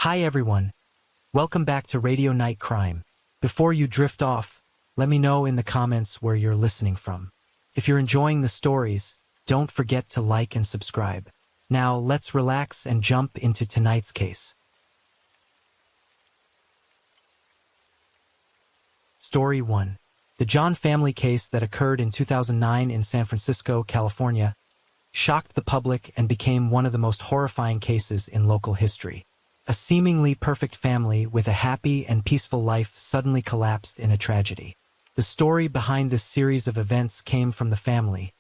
Hi everyone, welcome back to Radio Night Crime. Before you drift off, let me know in the comments where you're listening from. If you're enjoying the stories, don't forget to like and subscribe. Now let's relax and jump into tonight's case. Story 1. The John family case that occurred in 2009 in San Francisco, California, shocked the public and became one of the most horrifying cases in local history. A seemingly perfect family with a happy and peaceful life suddenly collapsed in a tragedy. The story behind this series of events came from the family,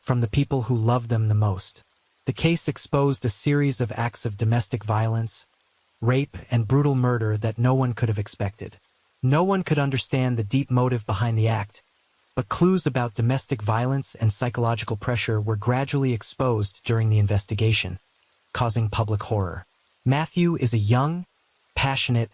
from the people who loved them the most. The case exposed a series of acts of domestic violence, rape, and brutal murder that no one could have expected. No one could understand the deep motive behind the act, but clues about domestic violence and psychological pressure were gradually exposed during the investigation, causing public horror. Matthew is a young, passionate,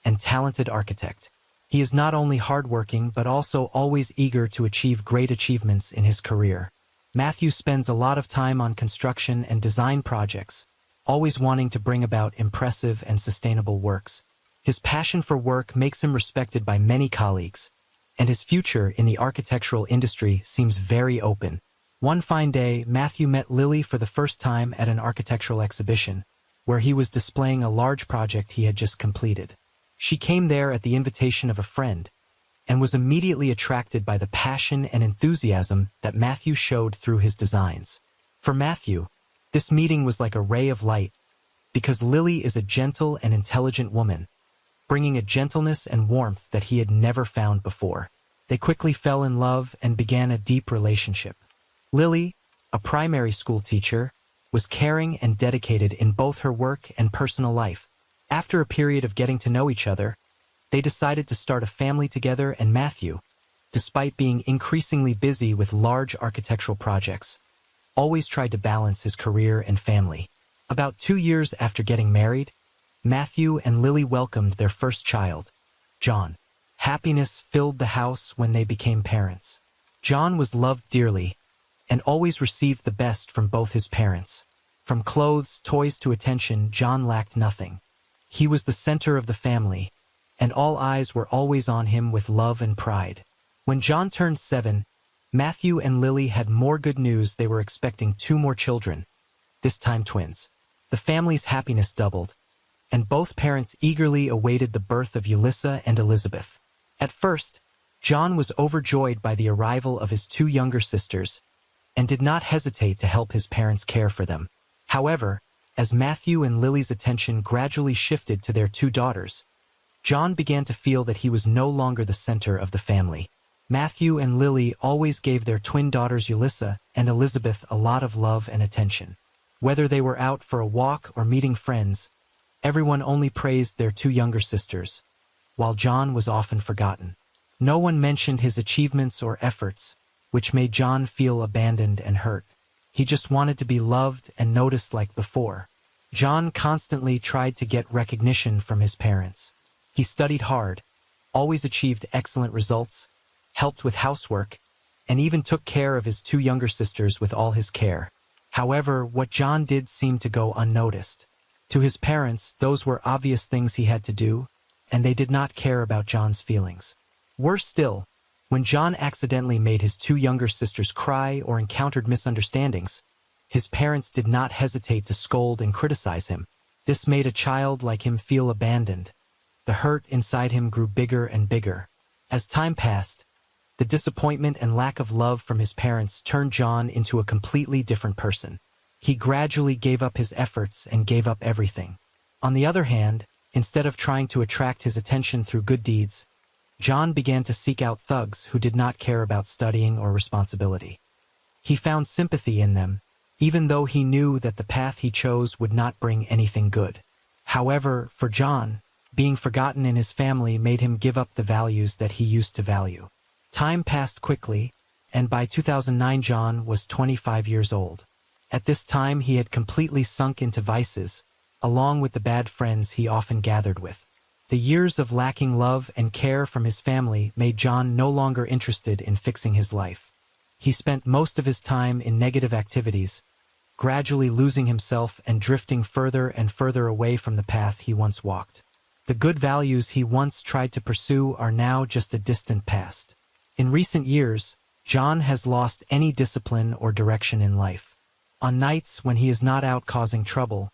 and talented architect. He is not only hardworking but also always eager to achieve great achievements in his career. Matthew spends a lot of time on construction and design projects, always wanting to bring about impressive and sustainable works. His passion for work makes him respected by many colleagues, and his future in the architectural industry seems very open. One fine day, Matthew met Lily for the first time at an architectural exhibition, where he was displaying a large project he had just completed. She came there at the invitation of a friend, and was immediately attracted by the passion and enthusiasm that Matthew showed through his designs. For Matthew, this meeting was like a ray of light, because Lily is a gentle and intelligent woman, bringing a gentleness and warmth that he had never found before. They quickly fell in love and began a deep relationship. Lily, a primary school teacher, was caring and dedicated in both her work and personal life. After a period of getting to know each other, they decided to start a family together, and Matthew, despite being increasingly busy with large architectural projects, always tried to balance his career and family. About 2 years after getting married, Matthew and Lily welcomed their first child, John. Happiness filled the house when they became parents. John was loved dearly and always received the best from both his parents. From clothes, toys to attention, John lacked nothing. He was the center of the family, and all eyes were always on him with love and pride. When John turned 7, Matthew and Lily had more good news. They were expecting 2 more children, this time twins. The family's happiness doubled, and both parents eagerly awaited the birth of Yulissa and Elizabeth. At first, John was overjoyed by the arrival of his 2 younger sisters, and did not hesitate to help his parents care for them. However, as Matthew and Lily's attention gradually shifted to their 2 daughters, John began to feel that he was no longer the center of the family. Matthew and Lily always gave their twin daughters Yulissa and Elizabeth a lot of love and attention. Whether they were out for a walk or meeting friends, everyone only praised their 2 younger sisters, while John was often forgotten. No one mentioned his achievements or efforts, which made John feel abandoned and hurt. He just wanted to be loved and noticed like before. John constantly tried to get recognition from his parents. He studied hard, always achieved excellent results, helped with housework, and even took care of his 2 younger sisters with all his care. However, what John did seemed to go unnoticed. To his parents, those were obvious things he had to do, and they did not care about John's feelings. Worse still, when John accidentally made his 2 younger sisters cry or encountered misunderstandings, his parents did not hesitate to scold and criticize him. This made a child like him feel abandoned. The hurt inside him grew bigger and bigger. As time passed, the disappointment and lack of love from his parents turned John into a completely different person. He gradually gave up his efforts and gave up everything. On the other hand, instead of trying to attract his attention through good deeds, John began to seek out thugs who did not care about studying or responsibility. He found sympathy in them, even though he knew that the path he chose would not bring anything good. However, for John, being forgotten in his family made him give up the values that he used to value. Time passed quickly, and by 2009 John was 25 years old. At this time he had completely sunk into vices, along with the bad friends he often gathered with. The years of lacking love and care from his family made John no longer interested in fixing his life. He spent most of his time in negative activities, gradually losing himself and drifting further and further away from the path he once walked. The good values he once tried to pursue are now just a distant past. In recent years, John has lost any discipline or direction in life. On nights when he is not out causing trouble,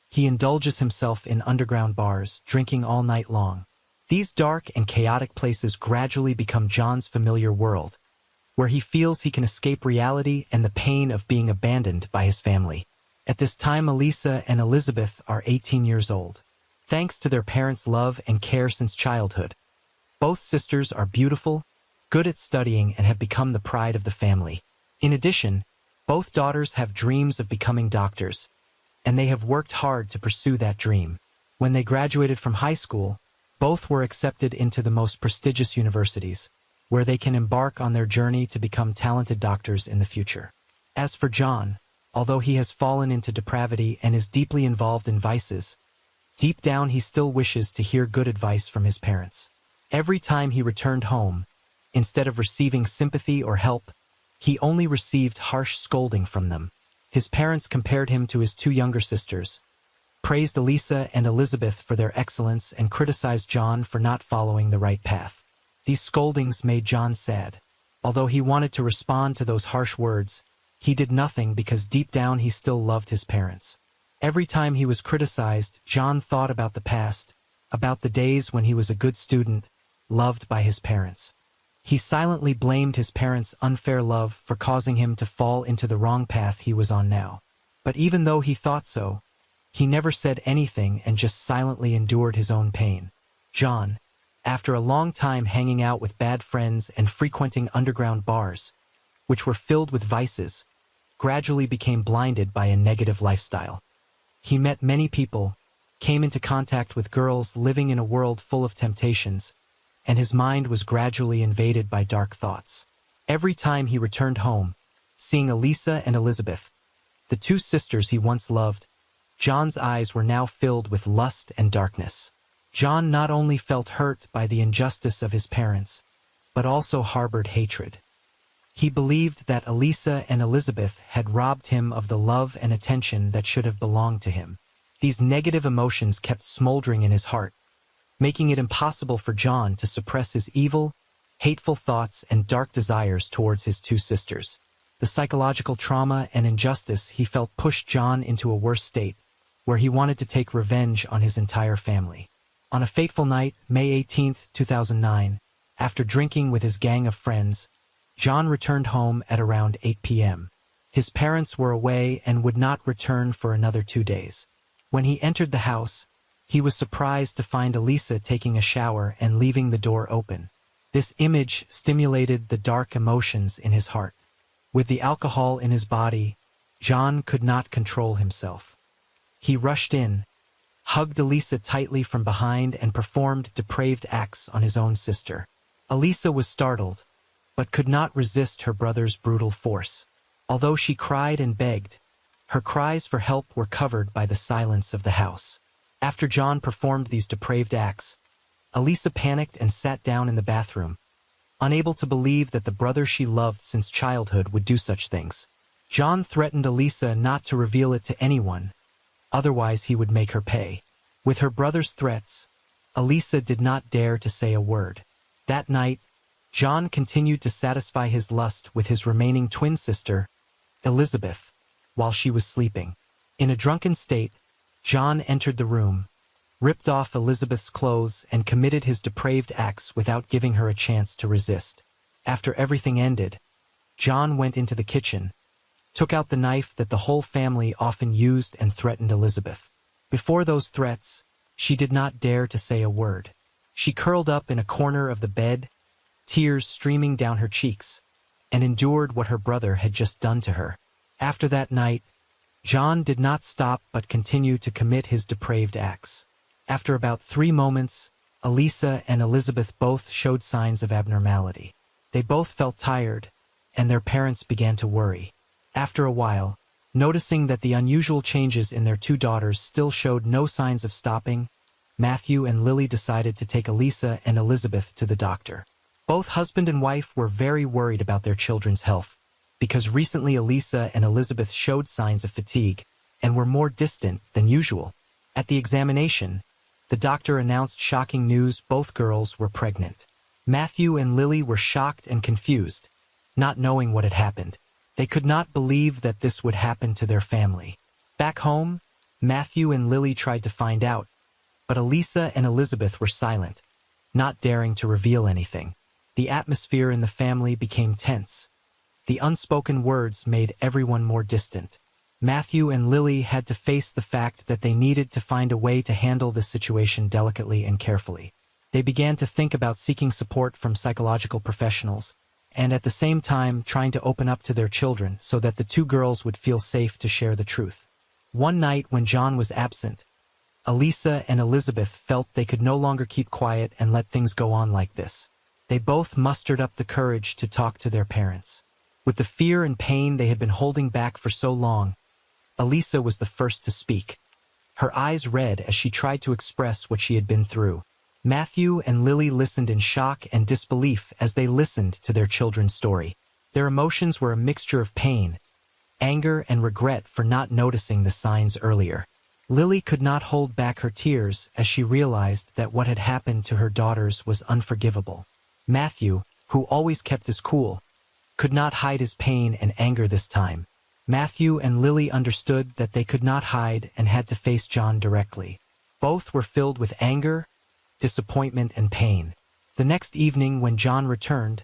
he indulges himself in underground bars, drinking all night long. These dark and chaotic places gradually become John's familiar world, where he feels he can escape reality and the pain of being abandoned by his family. At this time, Elisa and Elizabeth are 18 years old. Thanks to their parents' love and care since childhood, both sisters are beautiful, good at studying, and have become the pride of the family. In addition, both daughters have dreams of becoming doctors, and they have worked hard to pursue that dream. When they graduated from high school, both were accepted into the most prestigious universities, where they can embark on their journey to become talented doctors in the future. As for John, although he has fallen into depravity and is deeply involved in vices, deep down he still wishes to hear good advice from his parents. Every time he returned home, instead of receiving sympathy or help, he only received harsh scolding from them. His parents compared him to his two younger sisters, praised Elisa and Elizabeth for their excellence, and criticized John for not following the right path. These scoldings made John sad. Although he wanted to respond to those harsh words, he did nothing because deep down he still loved his parents. Every time he was criticized, John thought about the past, about the days when he was a good student, loved by his parents. He silently blamed his parents' unfair love for causing him to fall into the wrong path he was on now. But even though he thought so, he never said anything and just silently endured his own pain. John, after a long time hanging out with bad friends and frequenting underground bars, which were filled with vices, gradually became blinded by a negative lifestyle. He met many people, came into contact with girls living in a world full of temptations, and his mind was gradually invaded by dark thoughts. Every time he returned home, seeing Elisa and Elizabeth, the two sisters he once loved, John's eyes were now filled with lust and darkness. John not only felt hurt by the injustice of his parents, but also harbored hatred. He believed that Elisa and Elizabeth had robbed him of the love and attention that should have belonged to him. These negative emotions kept smoldering in his heart, making it impossible for John to suppress his evil, hateful thoughts and dark desires towards his two sisters. The psychological trauma and injustice he felt pushed John into a worse state, where he wanted to take revenge on his entire family. On a fateful night, May 18, 2009, after drinking with his gang of friends, John returned home at around 8 p.m. His parents were away and would not return for another 2 days. When he entered the house, he was surprised to find Elisa taking a shower and leaving the door open. This image stimulated the dark emotions in his heart. With the alcohol in his body, John could not control himself. He rushed in, hugged Elisa tightly from behind, and performed depraved acts on his own sister. Elisa was startled, but could not resist her brother's brutal force. Although she cried and begged, her cries for help were covered by the silence of the house. After John performed these depraved acts, Elisa panicked and sat down in the bathroom, unable to believe that the brother she loved since childhood would do such things. John threatened Elisa not to reveal it to anyone, otherwise he would make her pay. With her brother's threats, Elisa did not dare to say a word. That night, John continued to satisfy his lust with his remaining twin sister, Elizabeth, while she was sleeping. In a drunken state, John entered the room, ripped off Elizabeth's clothes, and committed his depraved acts without giving her a chance to resist. After everything ended, John went into the kitchen, took out the knife that the whole family often used, and threatened Elizabeth. Before those threats, she did not dare to say a word. She curled up in a corner of the bed, tears streaming down her cheeks, and endured what her brother had just done to her. After that night, John did not stop but continued to commit his depraved acts. After about 3 moments, Elisa and Elizabeth both showed signs of abnormality. They both felt tired, and their parents began to worry. After a while, noticing that the unusual changes in their two daughters still showed no signs of stopping, Matthew and Lily decided to take Elisa and Elizabeth to the doctor. Both husband and wife were very worried about their children's health, because recently Elisa and Elizabeth showed signs of fatigue and were more distant than usual. At the examination, the doctor announced shocking news: both girls were pregnant. Matthew and Lily were shocked and confused, not knowing what had happened. They could not believe that this would happen to their family. Back home, Matthew and Lily tried to find out, but Elisa and Elizabeth were silent, not daring to reveal anything. The atmosphere in the family became tense. The unspoken words made everyone more distant. Matthew and Lily had to face the fact that they needed to find a way to handle this situation delicately and carefully. They began to think about seeking support from psychological professionals, and at the same time trying to open up to their children so that the two girls would feel safe to share the truth. One night when John was absent, Elisa and Elizabeth felt they could no longer keep quiet and let things go on like this. They both mustered up the courage to talk to their parents. With the fear and pain they had been holding back for so long, Elisa was the first to speak. Her eyes red as she tried to express what she had been through. Matthew and Lily listened in shock and disbelief as they listened to their children's story. Their emotions were a mixture of pain, anger, and regret for not noticing the signs earlier. Lily could not hold back her tears as she realized that what had happened to her daughters was unforgivable. Matthew, who always kept his cool, could not hide his pain and anger this time. Matthew and Lily understood that they could not hide and had to face John directly. Both were filled with anger, disappointment, and pain. The next evening when John returned,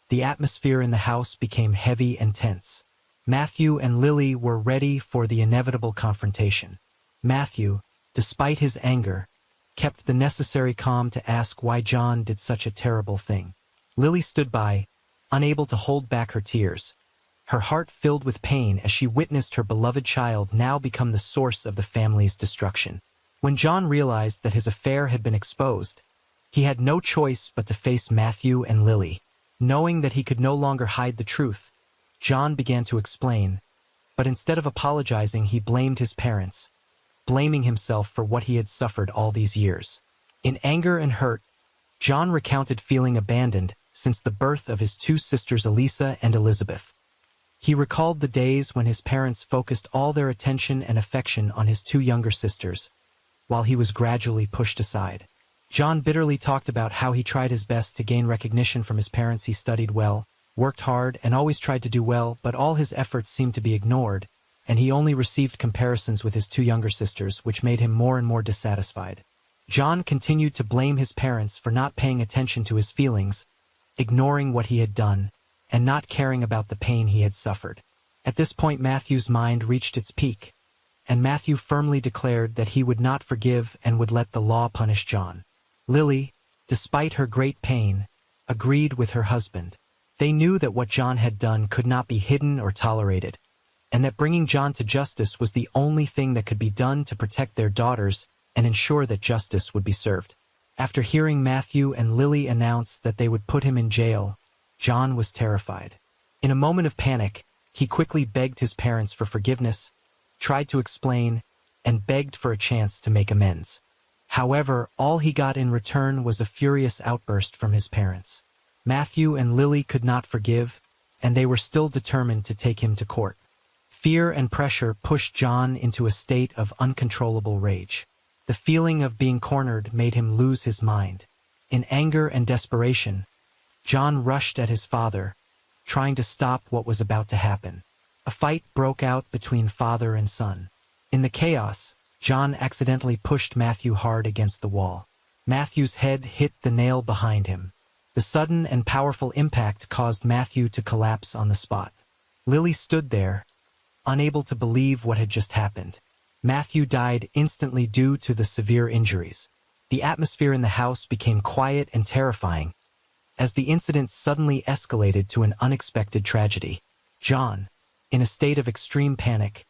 the atmosphere in the house became heavy and tense. Matthew and Lily were ready for the inevitable confrontation. Matthew, despite his anger, kept the necessary calm to ask why John did such a terrible thing. Lily stood by, unable to hold back her tears, her heart filled with pain as she witnessed her beloved child now become the source of the family's destruction. When John realized that his affair had been exposed, he had no choice but to face Matthew and Lily. Knowing that he could no longer hide the truth, John began to explain, but instead of apologizing, he blamed his parents, blaming himself for what he had suffered all these years. In anger and hurt, John recounted feeling abandoned since the birth of his two sisters Elisa and Elizabeth. He recalled the days when his parents focused all their attention and affection on his two younger sisters, while he was gradually pushed aside. John bitterly talked about how he tried his best to gain recognition from his parents. He studied well, worked hard, and always tried to do well, but all his efforts seemed to be ignored, and he only received comparisons with his two younger sisters, which made him more and more dissatisfied. John continued to blame his parents for not paying attention to his feelings, ignoring what he had done, and not caring about the pain he had suffered. At this point, Matthew's mind reached its peak, and Matthew firmly declared that he would not forgive and would let the law punish John. Lily, despite her great pain, agreed with her husband. They knew that what John had done could not be hidden or tolerated, and that bringing John to justice was the only thing that could be done to protect their daughters and ensure that justice would be served. After hearing Matthew and Lily announce that they would put him in jail, John was terrified. In a moment of panic, he quickly begged his parents for forgiveness, tried to explain, and begged for a chance to make amends. However, all he got in return was a furious outburst from his parents. Matthew and Lily could not forgive, and they were still determined to take him to court. Fear and pressure pushed John into a state of uncontrollable rage. The feeling of being cornered made him lose his mind. In anger and desperation, John rushed at his father, trying to stop what was about to happen. A fight broke out between father and son. In the chaos, John accidentally pushed Matthew hard against the wall. Matthew's head hit the nail behind him. The sudden and powerful impact caused Matthew to collapse on the spot. Lily stood there, unable to believe what had just happened. Matthew died instantly due to the severe injuries. The atmosphere in the house became quiet and terrifying, as the incident suddenly escalated to an unexpected tragedy. John, in a state of extreme panic,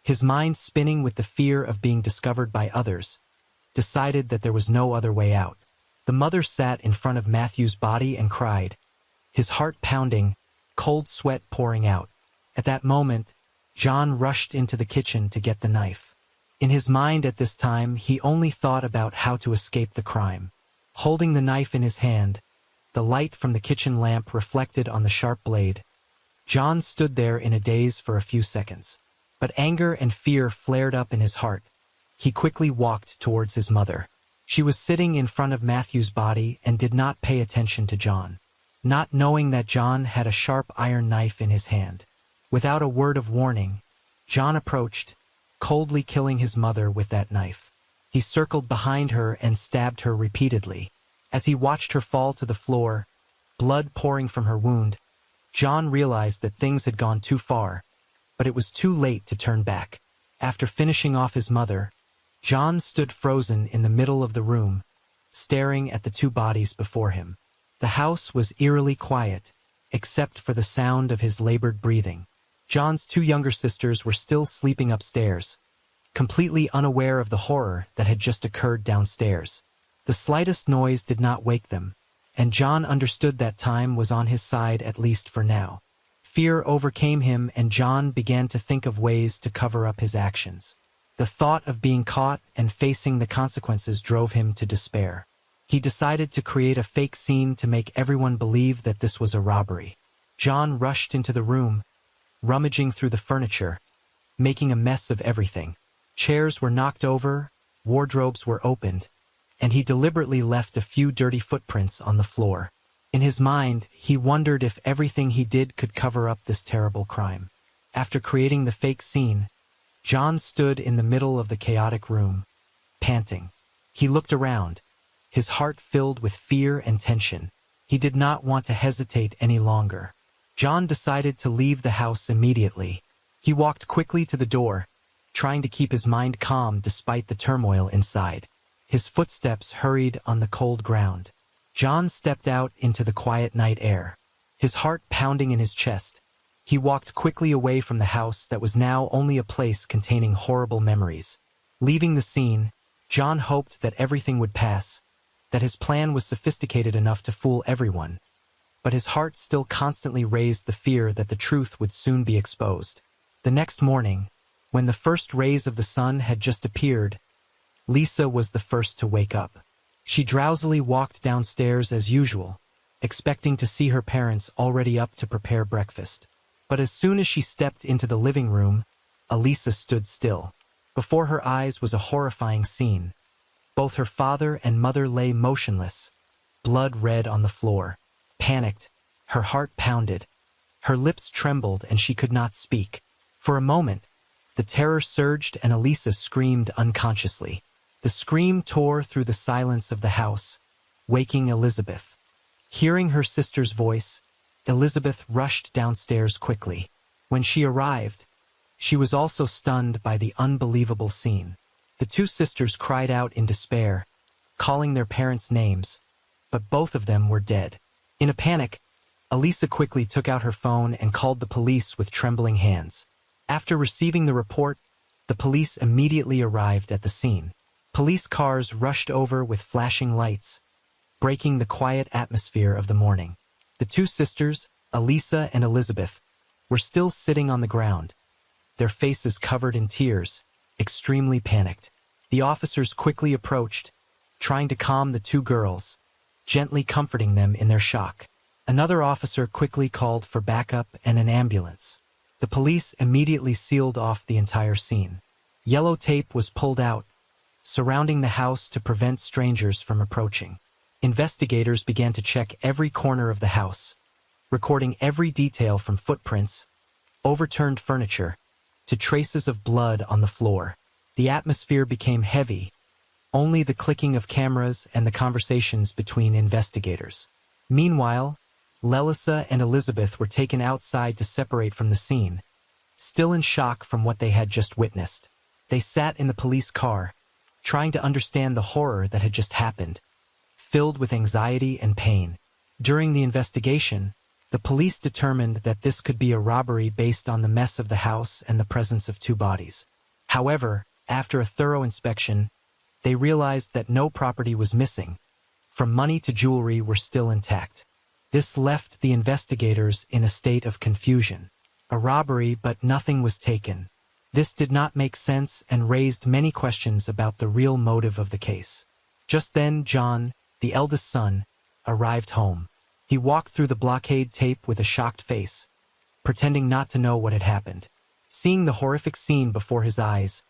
his mind spinning with the fear of being discovered by others, decided that there was no other way out. The mother sat in front of Matthew's body and cried, his heart pounding, cold sweat pouring out. At that moment, John rushed into the kitchen to get the knife. In his mind at this time, he only thought about how to escape the crime. Holding the knife in his hand, the light from the kitchen lamp reflected on the sharp blade. John stood there in a daze for a few seconds. But anger and fear flared up in his heart. He quickly walked towards his mother. She was sitting in front of Matthew's body and did not pay attention to John, not knowing that John had a sharp iron knife in his hand. Without a word of warning, John approached, coldly killing his mother with that knife. He circled behind her and stabbed her repeatedly. As he watched her fall to the floor, blood pouring from her wound, John realized that things had gone too far, but it was too late to turn back. After finishing off his mother, John stood frozen in the middle of the room, staring at the two bodies before him. The house was eerily quiet, except for the sound of his labored breathing. John's two younger sisters were still sleeping upstairs, completely unaware of the horror that had just occurred downstairs. The slightest noise did not wake them, and John understood that time was on his side, at least for now. Fear overcame him, and John began to think of ways to cover up his actions. The thought of being caught and facing the consequences drove him to despair. He decided to create a fake scene to make everyone believe that this was a robbery. John rushed into the room, rummaging through the furniture, making a mess of everything. Chairs were knocked over, wardrobes were opened, and he deliberately left a few dirty footprints on the floor. In his mind, he wondered if everything he did could cover up this terrible crime. After creating the fake scene, John stood in the middle of the chaotic room, panting. He looked around, his heart filled with fear and tension. He did not want to hesitate any longer. John decided to leave the house immediately. He walked quickly to the door, trying to keep his mind calm despite the turmoil inside. His footsteps hurried on the cold ground. John stepped out into the quiet night air, his heart pounding in his chest. He walked quickly away from the house that was now only a place containing horrible memories. Leaving the scene, John hoped that everything would pass, that his plan was sophisticated enough to fool everyone. But his heart still constantly raised the fear that the truth would soon be exposed. The next morning, when the first rays of the sun had just appeared, Lisa was the first to wake up. She drowsily walked downstairs as usual, expecting to see her parents already up to prepare breakfast. But as soon as she stepped into the living room, Elisa stood still. Before her eyes was a horrifying scene. Both her father and mother lay motionless, blood red on the floor. Panicked, her heart pounded. Her lips trembled and she could not speak. For a moment, the terror surged and Elisa screamed unconsciously. The scream tore through the silence of the house, waking Elizabeth. Hearing her sister's voice, Elizabeth rushed downstairs quickly. When she arrived, she was also stunned by the unbelievable scene. The two sisters cried out in despair, calling their parents' names, but both of them were dead. In a panic, Elisa quickly took out her phone and called the police with trembling hands. After receiving the report, the police immediately arrived at the scene. Police cars rushed over with flashing lights, breaking the quiet atmosphere of the morning. The two sisters, Elisa and Elizabeth, were still sitting on the ground, their faces covered in tears, extremely panicked. The officers quickly approached, trying to calm the two girls, gently comforting them in their shock. Another officer quickly called for backup and an ambulance. The police immediately sealed off the entire scene. Yellow tape was pulled out, surrounding the house to prevent strangers from approaching. Investigators began to check every corner of the house, recording every detail from footprints, overturned furniture, to traces of blood on the floor. The atmosphere became heavy, only the clicking of cameras and the conversations between investigators. Meanwhile, Lelisa and Elizabeth were taken outside to separate from the scene, still in shock from what they had just witnessed. They sat in the police car, trying to understand the horror that had just happened, filled with anxiety and pain. During the investigation, the police determined that this could be a robbery based on the mess of the house and the presence of two bodies. However, after a thorough inspection, they realized that no property was missing. From money to jewelry were still intact. This left the investigators in a state of confusion. A robbery, but nothing was taken. This did not make sense and raised many questions about the real motive of the case. Just then, John, the eldest son, arrived home. He walked through the blockade tape with a shocked face, pretending not to know what had happened. Seeing the horrific scene before his eyes,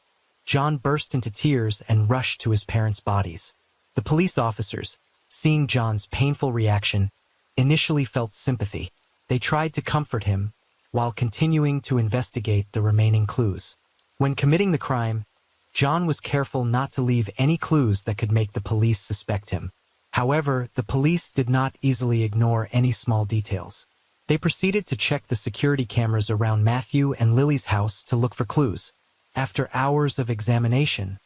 John burst into tears and rushed to his parents' bodies. The police officers, seeing John's painful reaction, initially felt sympathy. They tried to comfort him while continuing to investigate the remaining clues. When committing the crime, John was careful not to leave any clues that could make the police suspect him. However, the police did not easily ignore any small details. They proceeded to check the security cameras around Matthew and Lily's house to look for clues. After hours of examination,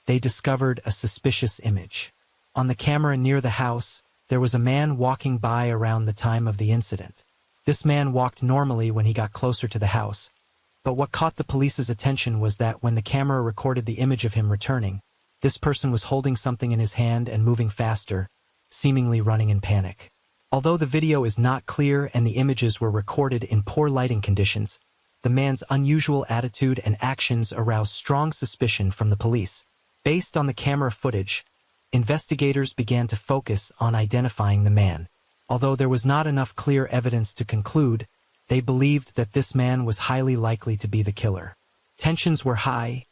they discovered a suspicious image. On the camera near the house, there was a man walking by around the time of the incident. This man walked normally when he got closer to the house, but what caught the police's attention was that when the camera recorded the image of him returning, this person was holding something in his hand and moving faster, seemingly running in panic. Although the video is not clear and the images were recorded in poor lighting conditions, the man's unusual attitude and actions aroused strong suspicion from the police. Based on the camera footage, investigators began to focus on identifying the man. Although there was not enough clear evidence to conclude, they believed that this man was highly likely to be the killer. Tensions were high,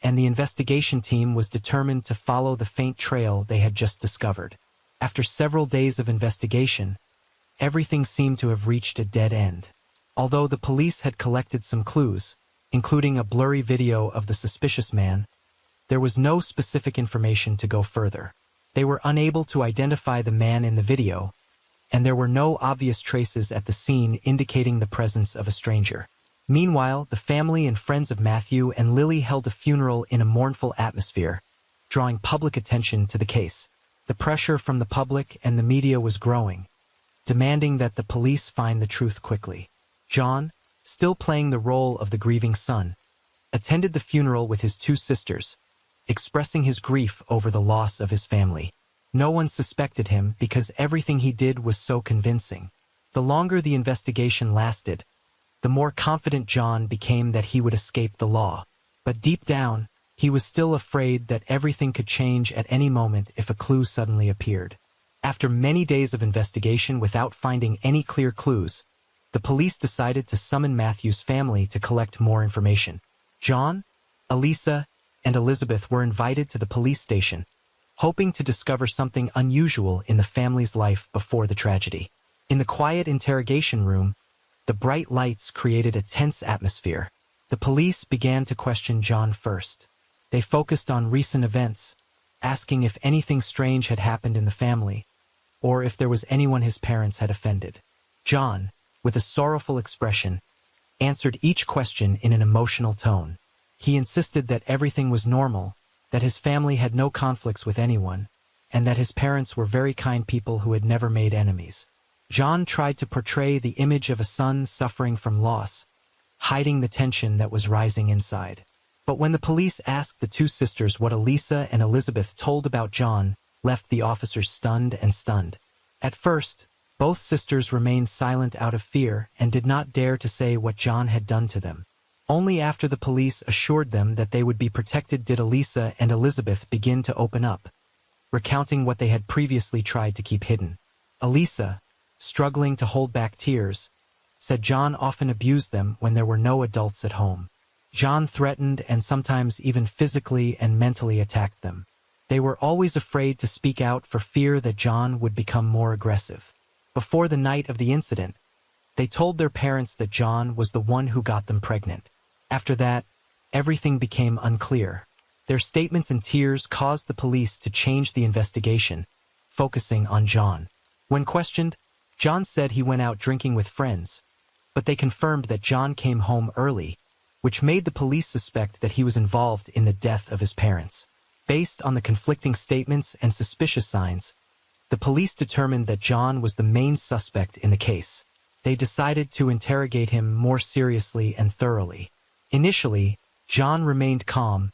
and the investigation team was determined to follow the faint trail they had just discovered. After several days of investigation, everything seemed to have reached a dead end. Although the police had collected some clues, including a blurry video of the suspicious man, there was no specific information to go further. They were unable to identify the man in the video, and there were no obvious traces at the scene indicating the presence of a stranger. Meanwhile, the family and friends of Matthew and Lily held a funeral in a mournful atmosphere, drawing public attention to the case. The pressure from the public and the media was growing, demanding that the police find the truth quickly. John, still playing the role of the grieving son, attended the funeral with his two sisters, expressing his grief over the loss of his family. No one suspected him because everything he did was so convincing. The longer the investigation lasted, the more confident John became that he would escape the law. But deep down, he was still afraid that everything could change at any moment if a clue suddenly appeared. After many days of investigation without finding any clear clues, the police decided to summon Matthew's family to collect more information. John, Elisa, and Elizabeth were invited to the police station, hoping to discover something unusual in the family's life before the tragedy. In the quiet interrogation room, the bright lights created a tense atmosphere. The police began to question John first. They focused on recent events, asking if anything strange had happened in the family, or if there was anyone his parents had offended. John, with a sorrowful expression, answered each question in an emotional tone. He insisted that everything was normal, that his family had no conflicts with anyone, and that his parents were very kind people who had never made enemies. John tried to portray the image of a son suffering from loss, hiding the tension that was rising inside. But when the police asked the two sisters what Elisa and Elizabeth told about John, left the officers stunned and stunned. At first, both sisters remained silent out of fear and did not dare to say what John had done to them. Only after the police assured them that they would be protected did Elisa and Elizabeth begin to open up, recounting what they had previously tried to keep hidden. Elisa, struggling to hold back tears, said John often abused them when there were no adults at home. John threatened and sometimes even physically and mentally attacked them. They were always afraid to speak out for fear that John would become more aggressive. Before the night of the incident, they told their parents that John was the one who got them pregnant. After that, everything became unclear. Their statements and tears caused the police to change the investigation, focusing on John. When questioned, John said he went out drinking with friends, but they confirmed that John came home early, which made the police suspect that he was involved in the death of his parents. Based on the conflicting statements and suspicious signs, the police determined that John was the main suspect in the case. They decided to interrogate him more seriously and thoroughly. Initially, John remained calm,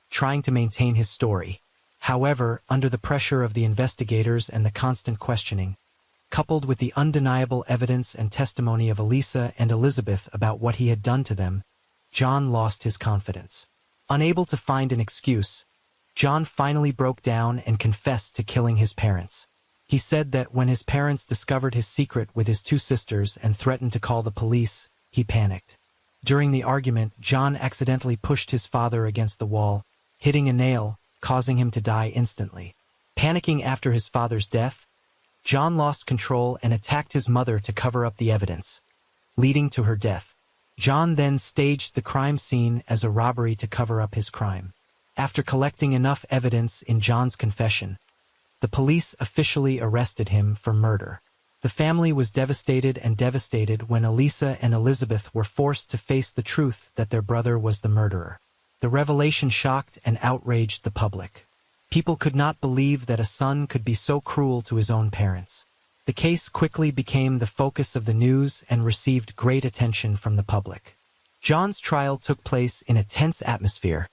trying to maintain his story. However, under the pressure of the investigators and the constant questioning, coupled with the undeniable evidence and testimony of Elisa and Elizabeth about what he had done to them, John lost his confidence. Unable to find an excuse, John finally broke down and confessed to killing his parents. He said that when his parents discovered his secret with his two sisters and threatened to call the police, he panicked. During the argument, John accidentally pushed his father against the wall, hitting a nail, causing him to die instantly. Panicking after his father's death, John lost control and attacked his mother to cover up the evidence, leading to her death. John then staged the crime scene as a robbery to cover up his crime. After collecting enough evidence in John's confession, the police officially arrested him for murder. The family was devastated when Elisa and Elizabeth were forced to face the truth that their brother was the murderer. The revelation shocked and outraged the public. People could not believe that a son could be so cruel to his own parents. The case quickly became the focus of the news and received great attention from the public. John's trial took place in a tense atmosphere,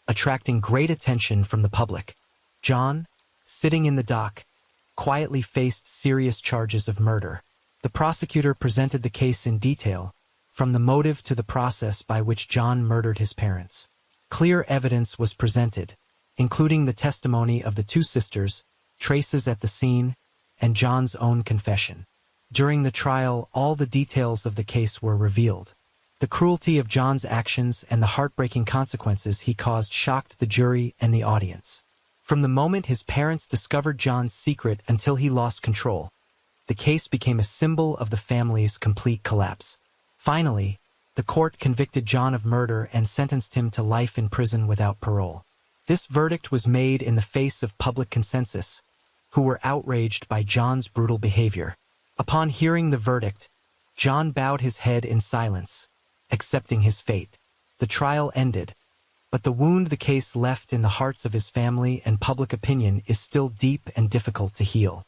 attracting great attention from the public. John, sitting in the dock, quietly faced serious charges of murder. The prosecutor presented the case in detail, from the motive to the process by which John murdered his parents. Clear evidence was presented, including the testimony of the two sisters, traces at the scene, and John's own confession. During the trial, all the details of the case were revealed. The cruelty of John's actions and the heartbreaking consequences he caused shocked the jury and the audience. From the moment his parents discovered John's secret until he lost control, the case became a symbol of the family's complete collapse. Finally, the court convicted John of murder and sentenced him to life in prison without parole. This verdict was made in the face of public consensus, who were outraged by John's brutal behavior. Upon hearing the verdict, John bowed his head in silence, accepting his fate. The trial ended, but the wound the case left in the hearts of his family and public opinion is still deep and difficult to heal.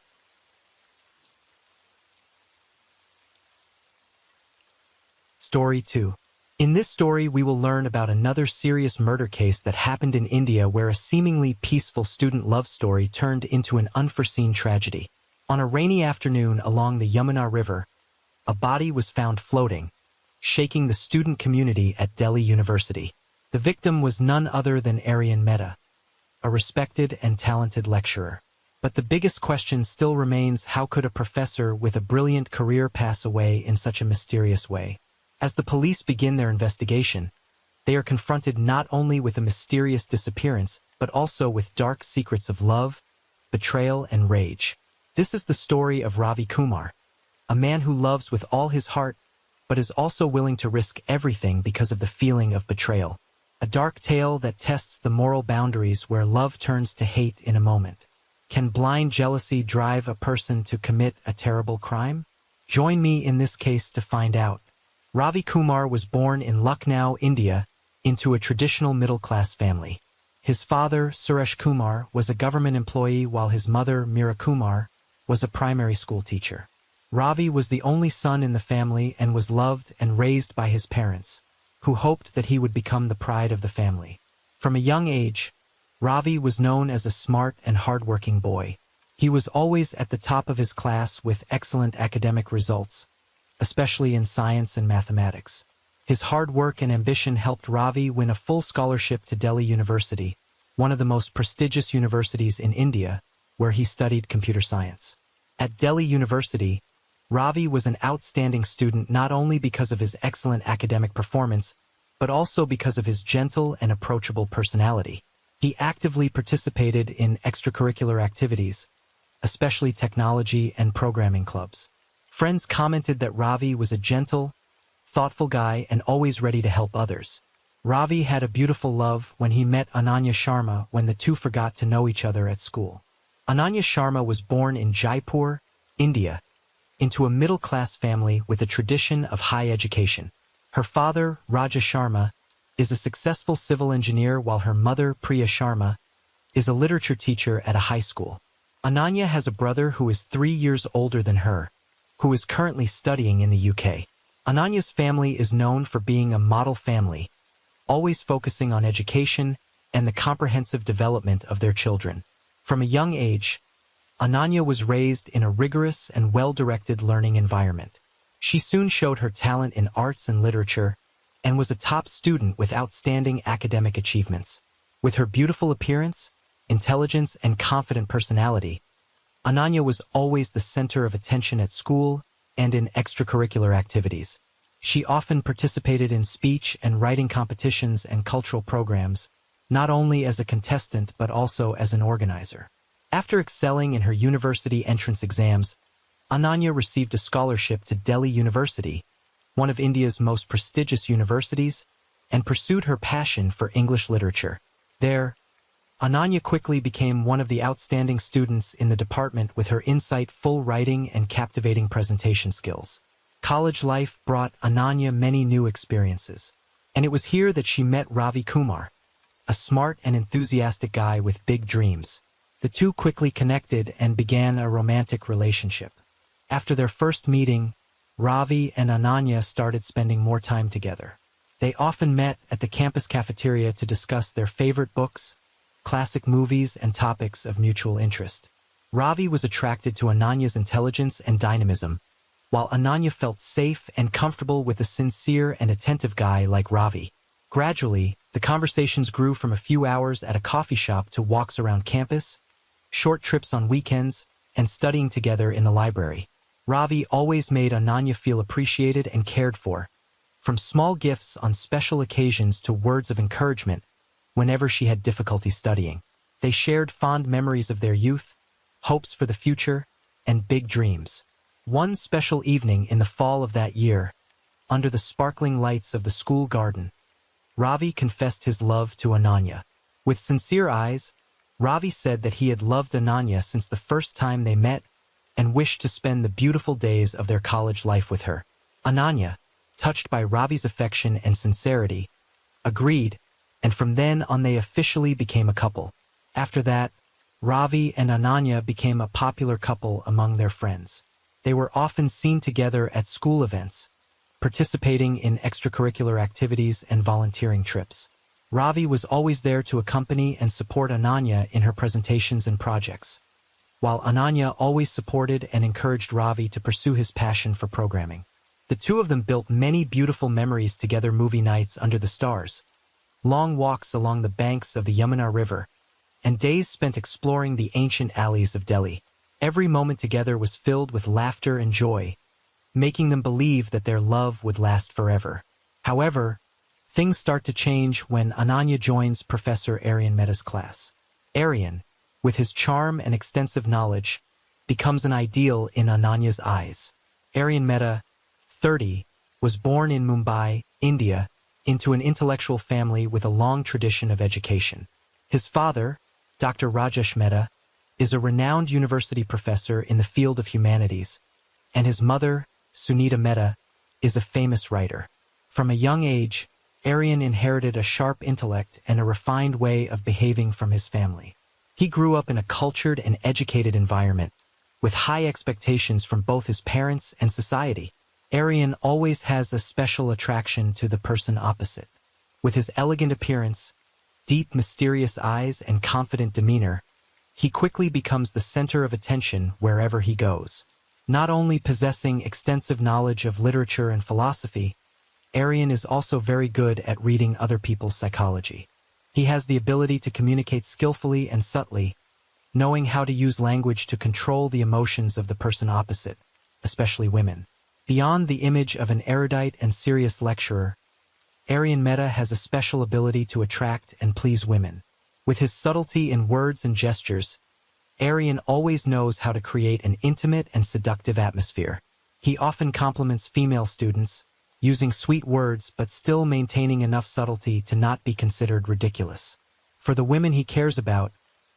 Story 2. In this story, we will learn about another serious murder case that happened in India where a seemingly peaceful student love story turned into an unforeseen tragedy. On a rainy afternoon along the Yamuna River, a body was found floating, shaking the student community at Delhi University. The victim was none other than Aryan Mehta, a respected and talented lecturer. But the biggest question still remains: how could a professor with a brilliant career pass away in such a mysterious way? As the police begin their investigation, they are confronted not only with a mysterious disappearance, but also with dark secrets of love, betrayal, and rage. This is the story of Ravi Kumar, a man who loves with all his heart, but is also willing to risk everything because of the feeling of betrayal. A dark tale that tests the moral boundaries where love turns to hate in a moment. Can blind jealousy drive a person to commit a terrible crime? Join me in this case to find out. Ravi Kumar was born in Lucknow, India, into a traditional middle-class family. His father, Suresh Kumar, was a government employee while his mother, Meera Kumar, was a primary school teacher. Ravi was the only son in the family and was loved and raised by his parents, who hoped that he would become the pride of the family. From a young age, Ravi was known as a smart and hard-working boy. He was always at the top of his class with excellent academic results, especially in science and mathematics. His hard work and ambition helped Ravi win a full scholarship to Delhi University, one of the most prestigious universities in India, where he studied computer science. At Delhi University, Ravi was an outstanding student not only because of his excellent academic performance, but also because of his gentle and approachable personality. He actively participated in extracurricular activities, especially technology and programming clubs. Friends commented that Ravi was a gentle, thoughtful guy and always ready to help others. Ravi had a beautiful love when he met Ananya Sharma when the two forgot to know each other at school. Ananya Sharma was born in Jaipur, India, into a middle-class family with a tradition of high education. Her father, Raja Sharma, is a successful civil engineer while her mother, Priya Sharma, is a literature teacher at a high school. Ananya has a brother who is 3 years older than her, who is currently studying in the UK. Ananya's family is known for being a model family, always focusing on education and the comprehensive development of their children. From a young age, Ananya was raised in a rigorous and well-directed learning environment. She soon showed her talent in arts and literature and was a top student with outstanding academic achievements. With her beautiful appearance, intelligence, and confident personality, Ananya was always the center of attention at school and in extracurricular activities. She often participated in speech and writing competitions and cultural programs, not only as a contestant but also as an organizer. After excelling in her university entrance exams, Ananya received a scholarship to Delhi University, one of India's most prestigious universities, and pursued her passion for English literature. There, Ananya quickly became one of the outstanding students in the department with her insightful writing and captivating presentation skills. College life brought Ananya many new experiences, and it was here that she met Ravi Kumar, a smart and enthusiastic guy with big dreams. The two quickly connected and began a romantic relationship. After their first meeting, Ravi and Ananya started spending more time together. They often met at the campus cafeteria to discuss their favorite books, classic movies, and topics of mutual interest. Ravi was attracted to Ananya's intelligence and dynamism, while Ananya felt safe and comfortable with a sincere and attentive guy like Ravi. Gradually, the conversations grew from a few hours at a coffee shop to walks around campus, short trips on weekends, and studying together in the library. Ravi always made Ananya feel appreciated and cared for, from small gifts on special occasions to words of encouragement whenever she had difficulty studying. They shared fond memories of their youth, hopes for the future, and big dreams. One special evening in the fall of that year, under the sparkling lights of the school garden, Ravi confessed his love to Ananya. With sincere eyes, Ravi said that he had loved Ananya since the first time they met and wished to spend the beautiful days of their college life with her. Ananya, touched by Ravi's affection and sincerity, agreed, and from then on they officially became a couple. After that, Ravi and Ananya became a popular couple among their friends. They were often seen together at school events, participating in extracurricular activities and volunteering trips. Ravi was always there to accompany and support Ananya in her presentations and projects, while Ananya always supported and encouraged Ravi to pursue his passion for programming. The two of them built many beautiful memories together: movie nights under the stars, long walks along the banks of the Yamuna River, and days spent exploring the ancient alleys of Delhi. Every moment together was filled with laughter and joy, making them believe that their love would last forever. However, things start to change when Ananya joins Professor Aryan Mehta's class. Aryan, with his charm and extensive knowledge, becomes an ideal in Ananya's eyes. Aryan Mehta, 30, was born in Mumbai, India, into an intellectual family with a long tradition of education. His father, Dr. Rajesh Mehta, is a renowned university professor in the field of humanities, and his mother, Sunita Mehta, is a famous writer. From a young age, Aryan inherited a sharp intellect and a refined way of behaving from his family. He grew up in a cultured and educated environment, with high expectations from both his parents and society. Aryan always has a special attraction to the person opposite. With his elegant appearance, deep, mysterious eyes, and confident demeanor, he quickly becomes the center of attention wherever he goes. Not only possessing extensive knowledge of literature and philosophy, Aryan is also very good at reading other people's psychology. He has the ability to communicate skillfully and subtly, knowing how to use language to control the emotions of the person opposite, especially women. Beyond the image of an erudite and serious lecturer, Aryan Mehta has a special ability to attract and please women. With his subtlety in words and gestures, Aryan always knows how to create an intimate and seductive atmosphere. He often compliments female students, using sweet words but still maintaining enough subtlety to not be considered ridiculous. For the women he cares about,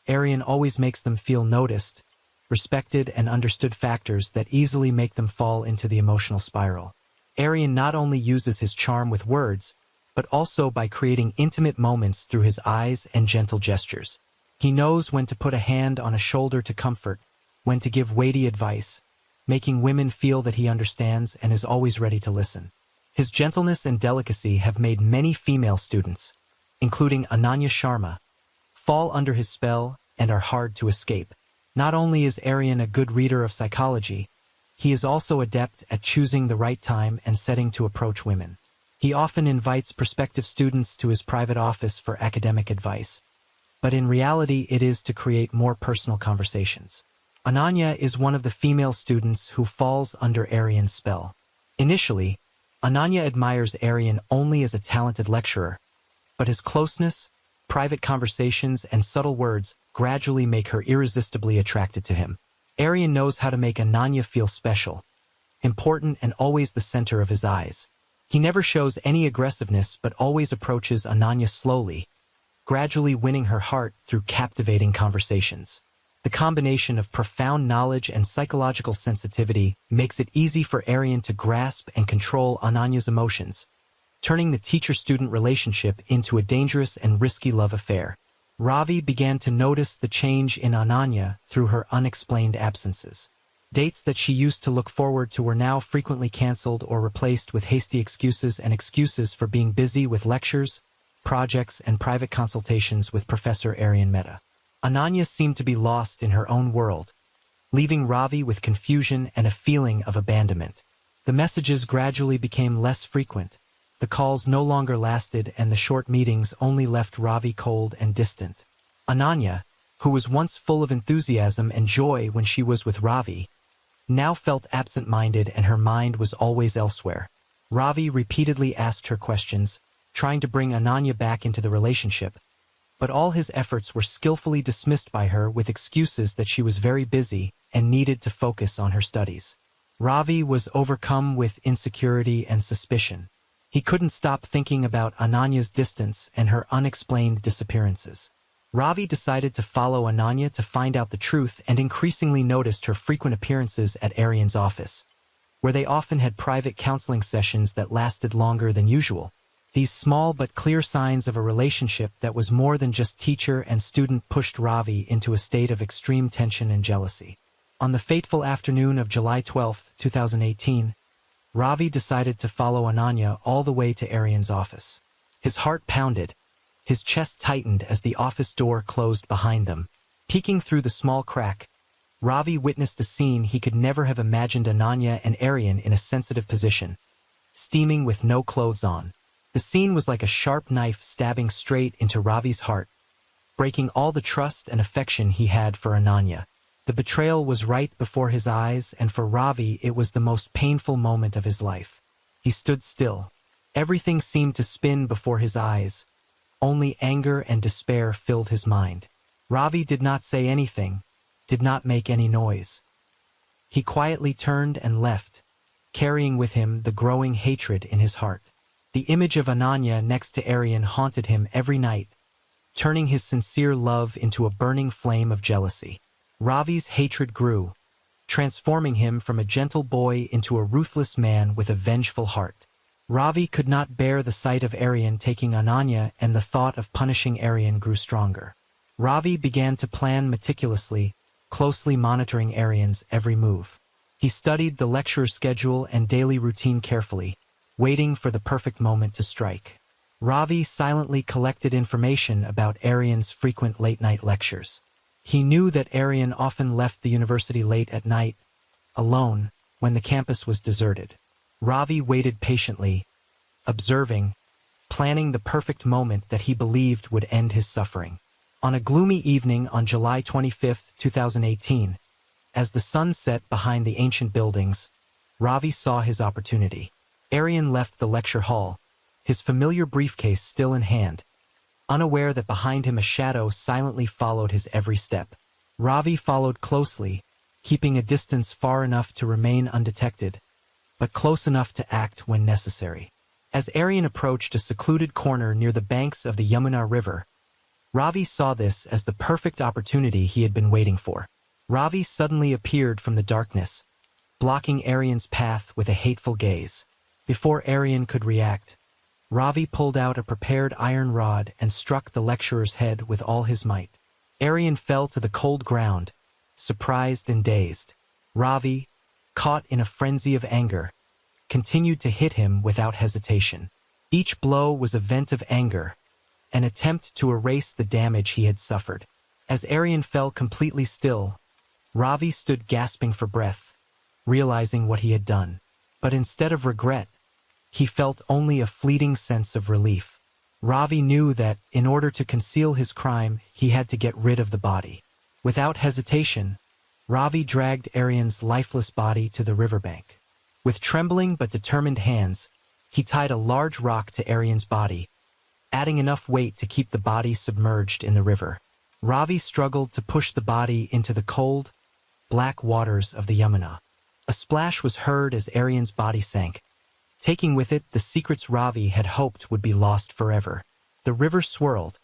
Aryan always makes them feel noticed, respected, and understood, factors that easily make them fall into the emotional spiral. Aryan not only uses his charm with words, but also by creating intimate moments through his eyes and gentle gestures. He knows when to put a hand on a shoulder to comfort, when to give weighty advice, making women feel that he understands and is always ready to listen. His gentleness and delicacy have made many female students, including Ananya Sharma, fall under his spell and are hard to escape. Not only is Aryan a good reader of psychology, he is also adept at choosing the right time and setting to approach women. He often invites prospective students to his private office for academic advice, but in reality it is to create more personal conversations. Ananya is one of the female students who falls under Aryan's spell. Initially, Ananya admires Aryan only as a talented lecturer, but his closeness, private conversations, and subtle words gradually make her irresistibly attracted to him. Aryan knows how to make Ananya feel special, important, and always the center of his eyes. He never shows any aggressiveness but always approaches Ananya slowly, gradually winning her heart through captivating conversations. The combination of profound knowledge and psychological sensitivity makes it easy for Aryan to grasp and control Ananya's emotions, turning the teacher-student relationship into a dangerous and risky love affair. Ravi began to notice the change in Ananya through her unexplained absences. Dates that she used to look forward to were now frequently canceled or replaced with hasty excuses for being busy with lectures, projects, and private consultations with Professor Aryan Mehta. Ananya seemed to be lost in her own world, leaving Ravi with confusion and a feeling of abandonment. The messages gradually became less frequent. The calls no longer lasted, and the short meetings only left Ravi cold and distant. Ananya, who was once full of enthusiasm and joy when she was with Ravi, now felt absent-minded and her mind was always elsewhere. Ravi repeatedly asked her questions, trying to bring Ananya back into the relationship, but all his efforts were skillfully dismissed by her with excuses that she was very busy and needed to focus on her studies. Ravi was overcome with insecurity and suspicion. He couldn't stop thinking about Ananya's distance and her unexplained disappearances. Ravi decided to follow Ananya to find out the truth and increasingly noticed her frequent appearances at Aryan's office, where they often had private counseling sessions that lasted longer than usual. These small but clear signs of a relationship that was more than just teacher and student pushed Ravi into a state of extreme tension and jealousy. On the fateful afternoon of July 12, 2018, Ravi decided to follow Ananya all the way to Aryan's office. His heart pounded, his chest tightened as the office door closed behind them. Peeking through the small crack, Ravi witnessed a scene he could never have imagined: Ananya and Aryan in a sensitive position, steaming with no clothes on. The scene was like a sharp knife stabbing straight into Ravi's heart, breaking all the trust and affection he had for Ananya. The betrayal was right before his eyes, and for Ravi it was the most painful moment of his life. He stood still. Everything seemed to spin before his eyes. Only anger and despair filled his mind. Ravi did not say anything, did not make any noise. He quietly turned and left, carrying with him the growing hatred in his heart. The image of Ananya next to Aryan haunted him every night, turning his sincere love into a burning flame of jealousy. Ravi's hatred grew, transforming him from a gentle boy into a ruthless man with a vengeful heart. Ravi could not bear the sight of Aryan taking Ananya, and the thought of punishing Aryan grew stronger. Ravi began to plan meticulously, closely monitoring Aryan's every move. He studied the lecture schedule and daily routine carefully, waiting for the perfect moment to strike. Ravi silently collected information about Aryan's frequent late-night lectures. He knew that Aryan often left the university late at night, alone, when the campus was deserted. Ravi waited patiently, observing, planning the perfect moment that he believed would end his suffering. On a gloomy evening on July 25, 2018, as the sun set behind the ancient buildings, Ravi saw his opportunity. Aryan left the lecture hall, his familiar briefcase still in hand, unaware that behind him a shadow silently followed his every step. Ravi followed closely, keeping a distance far enough to remain undetected, but close enough to act when necessary. As Aryan approached a secluded corner near the banks of the Yamuna River, Ravi saw this as the perfect opportunity he had been waiting for. Ravi suddenly appeared from the darkness, blocking Aryan's path with a hateful gaze. Before Aryan could react, Ravi pulled out a prepared iron rod and struck the lecturer's head with all his might. Aryan fell to the cold ground, surprised and dazed. Ravi, caught in a frenzy of anger, continued to hit him without hesitation. Each blow was a vent of anger, an attempt to erase the damage he had suffered. As Aryan fell completely still, Ravi stood gasping for breath, realizing what he had done. But instead of regret, he felt only a fleeting sense of relief. Ravi knew that, in order to conceal his crime, he had to get rid of the body. Without hesitation, Ravi dragged Aryan's lifeless body to the riverbank. With trembling but determined hands, He tied a large rock to Aryan's body, adding enough weight to keep the body submerged in the river. Ravi struggled to push the body into the cold, black waters of the Yamuna. A splash was heard as Aryan's body sank, taking with it the secrets Ravi had hoped would be lost forever. The river swirled,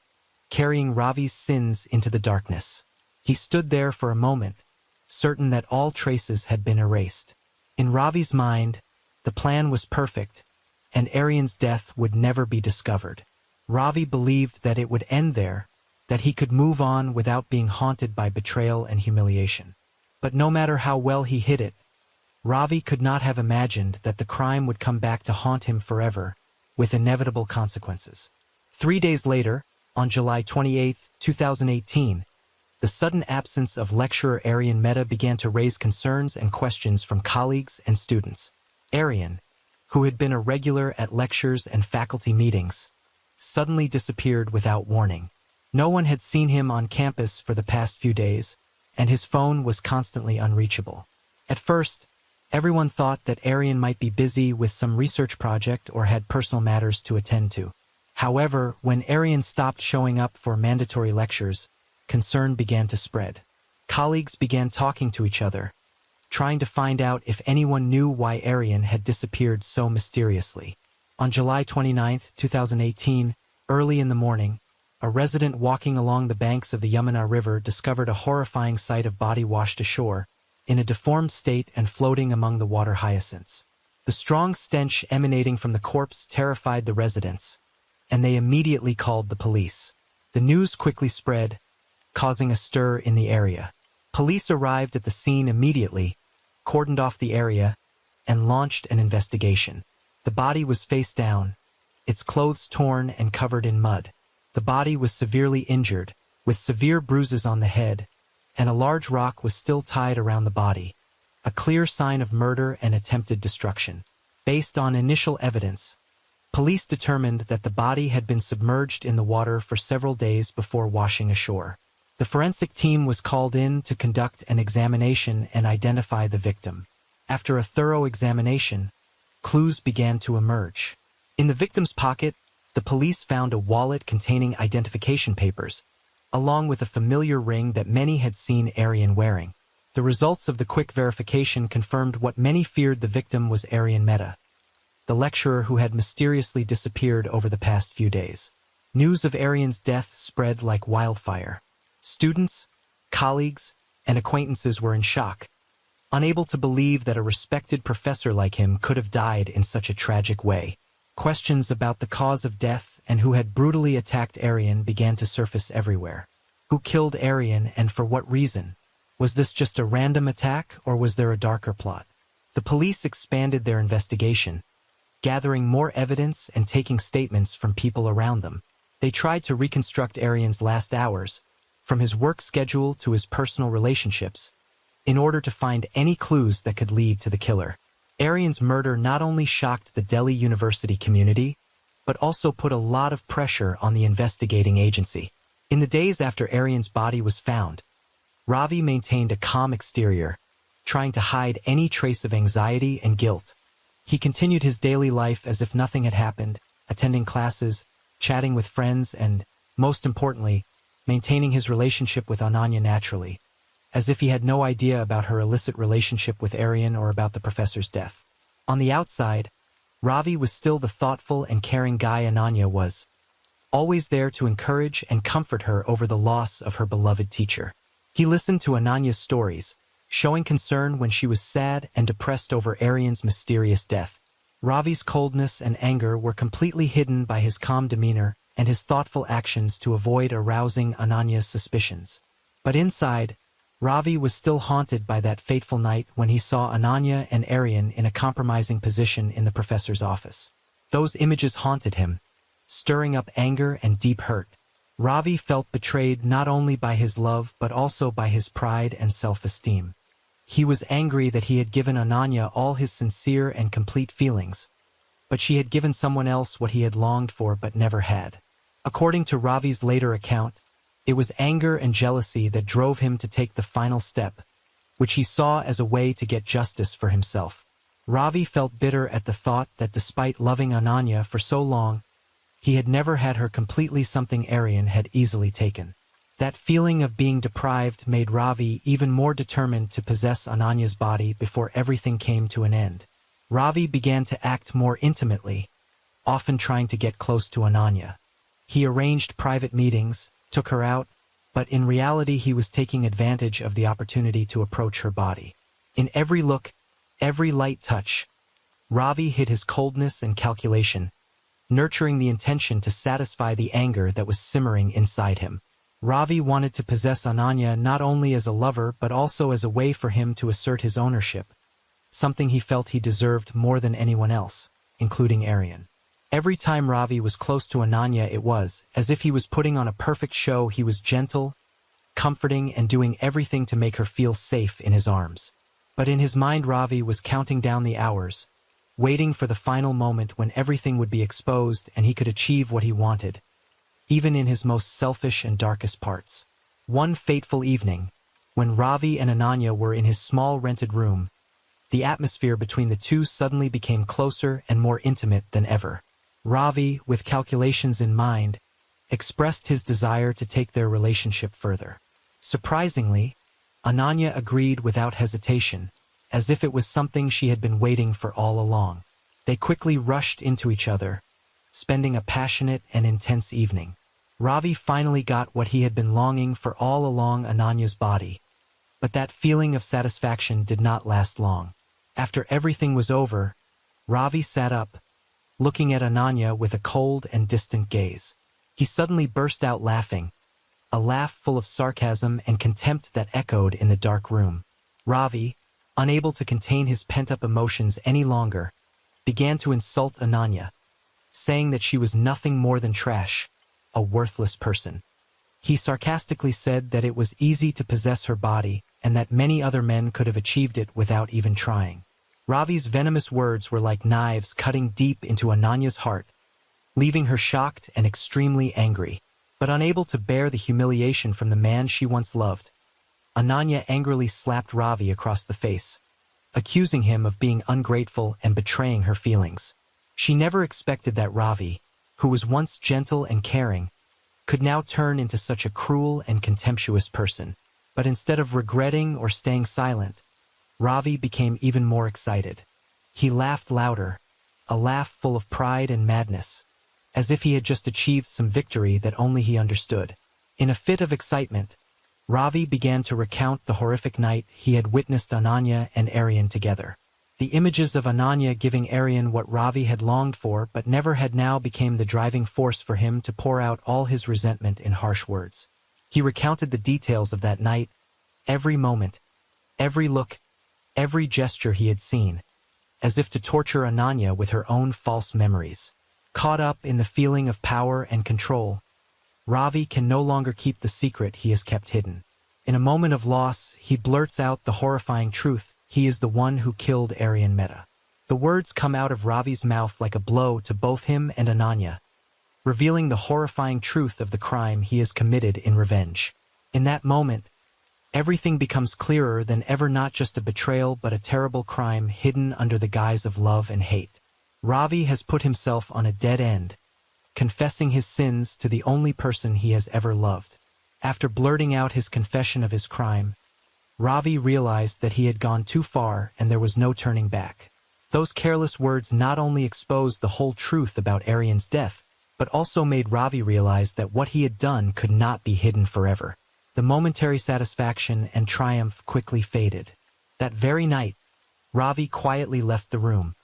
carrying Ravi's sins into the darkness. He stood there for a moment, certain that all traces had been erased. In Ravi's mind, the plan was perfect, and Aryan's death would never be discovered. Ravi believed that it would end there, that he could move on without being haunted by betrayal and humiliation. But no matter how well he hid it, Ravi could not have imagined that the crime would come back to haunt him forever, with inevitable consequences. 3 days later, on July 28, 2018, the sudden absence of lecturer Aryan Mehta began to raise concerns and questions from colleagues and students. Aryan, who had been a regular at lectures and faculty meetings, suddenly disappeared without warning. No one had seen him on campus for the past few days, and his phone was constantly unreachable. At first, everyone thought that Aryan might be busy with some research project or had personal matters to attend to. However, when Aryan stopped showing up for mandatory lectures, concern began to spread. Colleagues began talking to each other, trying to find out if anyone knew why Aryan had disappeared so mysteriously. On July 29, 2018, early in the morning, a resident walking along the banks of the Yamuna River discovered a horrifying sight of body washed ashore, in a deformed state and floating among the water hyacinths. The strong stench emanating from the corpse terrified the residents, and they immediately called the police. The news quickly spread, causing a stir in the area. Police arrived at the scene immediately, cordoned off the area, and launched an investigation. The body was face down, its clothes torn and covered in mud. The body was severely injured, with severe bruises on the head, and a large rock was still tied around the body, a clear sign of murder and attempted destruction. Based on initial evidence, police determined that the body had been submerged in the water for several days before washing ashore. The forensic team was called in to conduct an examination and identify the victim. After a thorough examination, clues began to emerge. In the victim's pocket, the police found a wallet containing identification papers, along with a familiar ring that many had seen Aryan wearing. The results of the quick verification confirmed what many feared: the victim was Aryan Mehta, the lecturer who had mysteriously disappeared over the past few days. News of Aryan's death spread like wildfire. Students, colleagues, and acquaintances were in shock, unable to believe that a respected professor like him could have died in such a tragic way. Questions about the cause of death and who had brutally attacked Aryan began to surface everywhere. Who killed Aryan and for what reason? Was this just a random attack, or was there a darker plot? The police expanded their investigation, gathering more evidence and taking statements from people around them. They tried to reconstruct Aryan's last hours, from his work schedule to his personal relationships, in order to find any clues that could lead to the killer. Aryan's murder not only shocked the Delhi University community, but also put a lot of pressure on the investigating agency. In the days after Aryan's body was found, Ravi maintained a calm exterior, trying to hide any trace of anxiety and guilt. He continued his daily life as if nothing had happened, attending classes, chatting with friends, and, most importantly, maintaining his relationship with Ananya naturally, as if he had no idea about her illicit relationship with Aryan or about the professor's death. On the outside, Ravi was still the thoughtful and caring guy Ananya was, always there to encourage and comfort her over the loss of her beloved teacher. He listened to Ananya's stories, showing concern when she was sad and depressed over Aryan's mysterious death. Ravi's coldness and anger were completely hidden by his calm demeanor and his thoughtful actions to avoid arousing Ananya's suspicions. But inside, Ravi was still haunted by that fateful night when he saw Ananya and Aryan in a compromising position in the professor's office. Those images haunted him, stirring up anger and deep hurt. Ravi felt betrayed not only by his love but also by his pride and self-esteem. He was angry that he had given Ananya all his sincere and complete feelings, but she had given someone else what he had longed for but never had. According to Ravi's later account, it was anger and jealousy that drove him to take the final step, which he saw as a way to get justice for himself. Ravi felt bitter at the thought that despite loving Ananya for so long, he had never had her completely, something Aryan had easily taken. That feeling of being deprived made Ravi even more determined to possess Ananya's body before everything came to an end. Ravi began to act more intimately, often trying to get close to Ananya. He arranged private meetings, took her out, but in reality he was taking advantage of the opportunity to approach her body. In every look, every light touch, Ravi hid his coldness and calculation, nurturing the intention to satisfy the anger that was simmering inside him. Ravi wanted to possess Ananya not only as a lover but also as a way for him to assert his ownership, something he felt he deserved more than anyone else, including Aryan. Every time Ravi was close to Ananya, it was as if he was putting on a perfect show. He was gentle, comforting, and doing everything to make her feel safe in his arms. But in his mind, Ravi was counting down the hours, waiting for the final moment when everything would be exposed and he could achieve what he wanted, even in his most selfish and darkest parts. One fateful evening, when Ravi and Ananya were in his small rented room, the atmosphere between the two suddenly became closer and more intimate than ever. Ravi, with calculations in mind, expressed his desire to take their relationship further. Surprisingly, Ananya agreed without hesitation, as if it was something she had been waiting for all along. They quickly rushed into each other, spending a passionate and intense evening. Ravi finally got what he had been longing for all along, Ananya's body. But that feeling of satisfaction did not last long. After everything was over, Ravi sat up, looking at Ananya with a cold and distant gaze. He suddenly burst out laughing, a laugh full of sarcasm and contempt that echoed in the dark room. Ravi, unable to contain his pent-up emotions any longer, began to insult Ananya, saying that she was nothing more than trash, a worthless person. He sarcastically said that it was easy to possess her body and that many other men could have achieved it without even trying. Ravi's venomous words were like knives cutting deep into Ananya's heart, leaving her shocked and extremely angry. But unable to bear the humiliation from the man she once loved, Ananya angrily slapped Ravi across the face, accusing him of being ungrateful and betraying her feelings. She never expected that Ravi, who was once gentle and caring, could now turn into such a cruel and contemptuous person. But instead of regretting or staying silent, Ravi became even more excited. He laughed louder, a laugh full of pride and madness, as if he had just achieved some victory that only he understood. In a fit of excitement, Ravi began to recount the horrific night he had witnessed Ananya and Aryan together. The images of Ananya giving Aryan what Ravi had longed for but never had now became the driving force for him to pour out all his resentment in harsh words. He recounted the details of that night, every moment, every look, every gesture he had seen, as if to torture Ananya with her own false memories. Caught up in the feeling of power and control, Ravi can no longer keep the secret he has kept hidden. In a moment of loss, he blurts out the horrifying truth: he is the one who killed Aryan Mehta. The words come out of Ravi's mouth like a blow to both him and Ananya, revealing the horrifying truth of the crime he has committed in revenge. In that moment, everything becomes clearer than ever, not just a betrayal but a terrible crime hidden under the guise of love and hate. Ravi has put himself on a dead end, confessing his sins to the only person he has ever loved. After blurting out his confession of his crime, Ravi realized that he had gone too far and there was no turning back. Those careless words not only exposed the whole truth about Aryan's death, but also made Ravi realize that what he had done could not be hidden forever. The momentary satisfaction and triumph quickly faded. That very night, Ravi quietly left the room,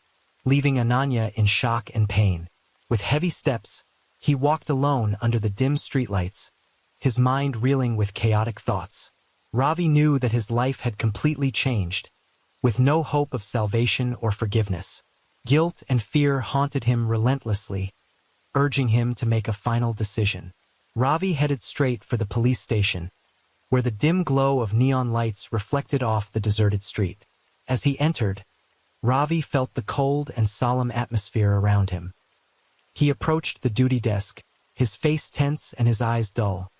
leaving Ananya in shock and pain. With heavy steps, he walked alone under the dim streetlights, his mind reeling with chaotic thoughts. Ravi knew that his life had completely changed, with no hope of salvation or forgiveness. Guilt and fear haunted him relentlessly, urging him to make a final decision. Ravi headed straight for the police station, where the dim glow of neon lights reflected off the deserted street. As he entered, Ravi felt the cold and solemn atmosphere around him. He approached the duty desk, his face tense and his eyes dull,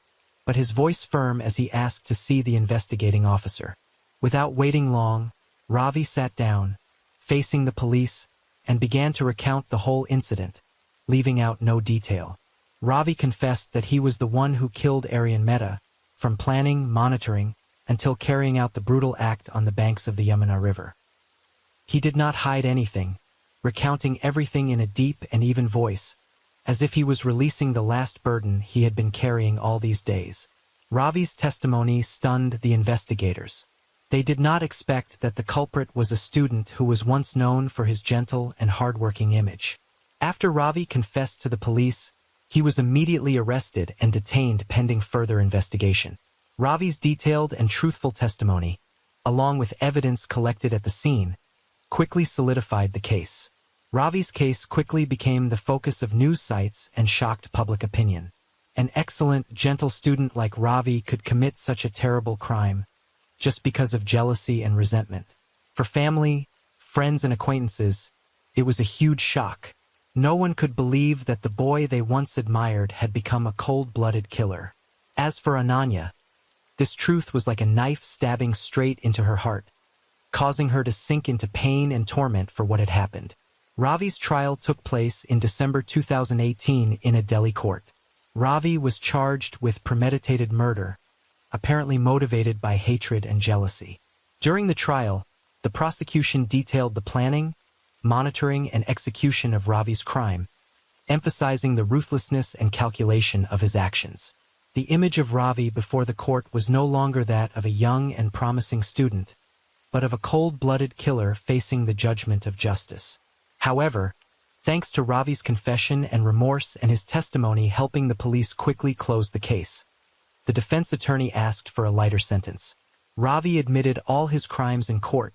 but his voice firm as he asked to see the investigating officer. Without waiting long, Ravi sat down, facing the police, and began to recount the whole incident, leaving out no detail. Ravi confessed that he was the one who killed Aryan Mehta, from planning, monitoring, until carrying out the brutal act on the banks of the Yamuna River. He did not hide anything, recounting everything in a deep and even voice, as if he was releasing the last burden he had been carrying all these days. Ravi's testimony stunned the investigators. They did not expect that the culprit was a student who was once known for his gentle and hardworking image. After Ravi confessed to the police, he was immediately arrested and detained pending further investigation. Ravi's detailed and truthful testimony, along with evidence collected at the scene, quickly solidified the case. Ravi's case quickly became the focus of news sites and shocked public opinion. An excellent, gentle student like Ravi could commit such a terrible crime just because of jealousy and resentment. For family, friends, and acquaintances, it was a huge shock. No one could believe that the boy they once admired had become a cold-blooded killer. As for Ananya, this truth was like a knife stabbing straight into her heart, causing her to sink into pain and torment for what had happened. Ravi's trial took place in December 2018 in a Delhi court. Ravi was charged with premeditated murder, apparently motivated by hatred and jealousy. During the trial, the prosecution detailed the planning, monitoring, and execution of Ravi's crime, emphasizing the ruthlessness and calculation of his actions. The image of Ravi before the court was no longer that of a young and promising student, but of a cold-blooded killer facing the judgment of justice. However, thanks to Ravi's confession and remorse and his testimony helping the police quickly close the case, the defense attorney asked for a lighter sentence. Ravi admitted all his crimes in court,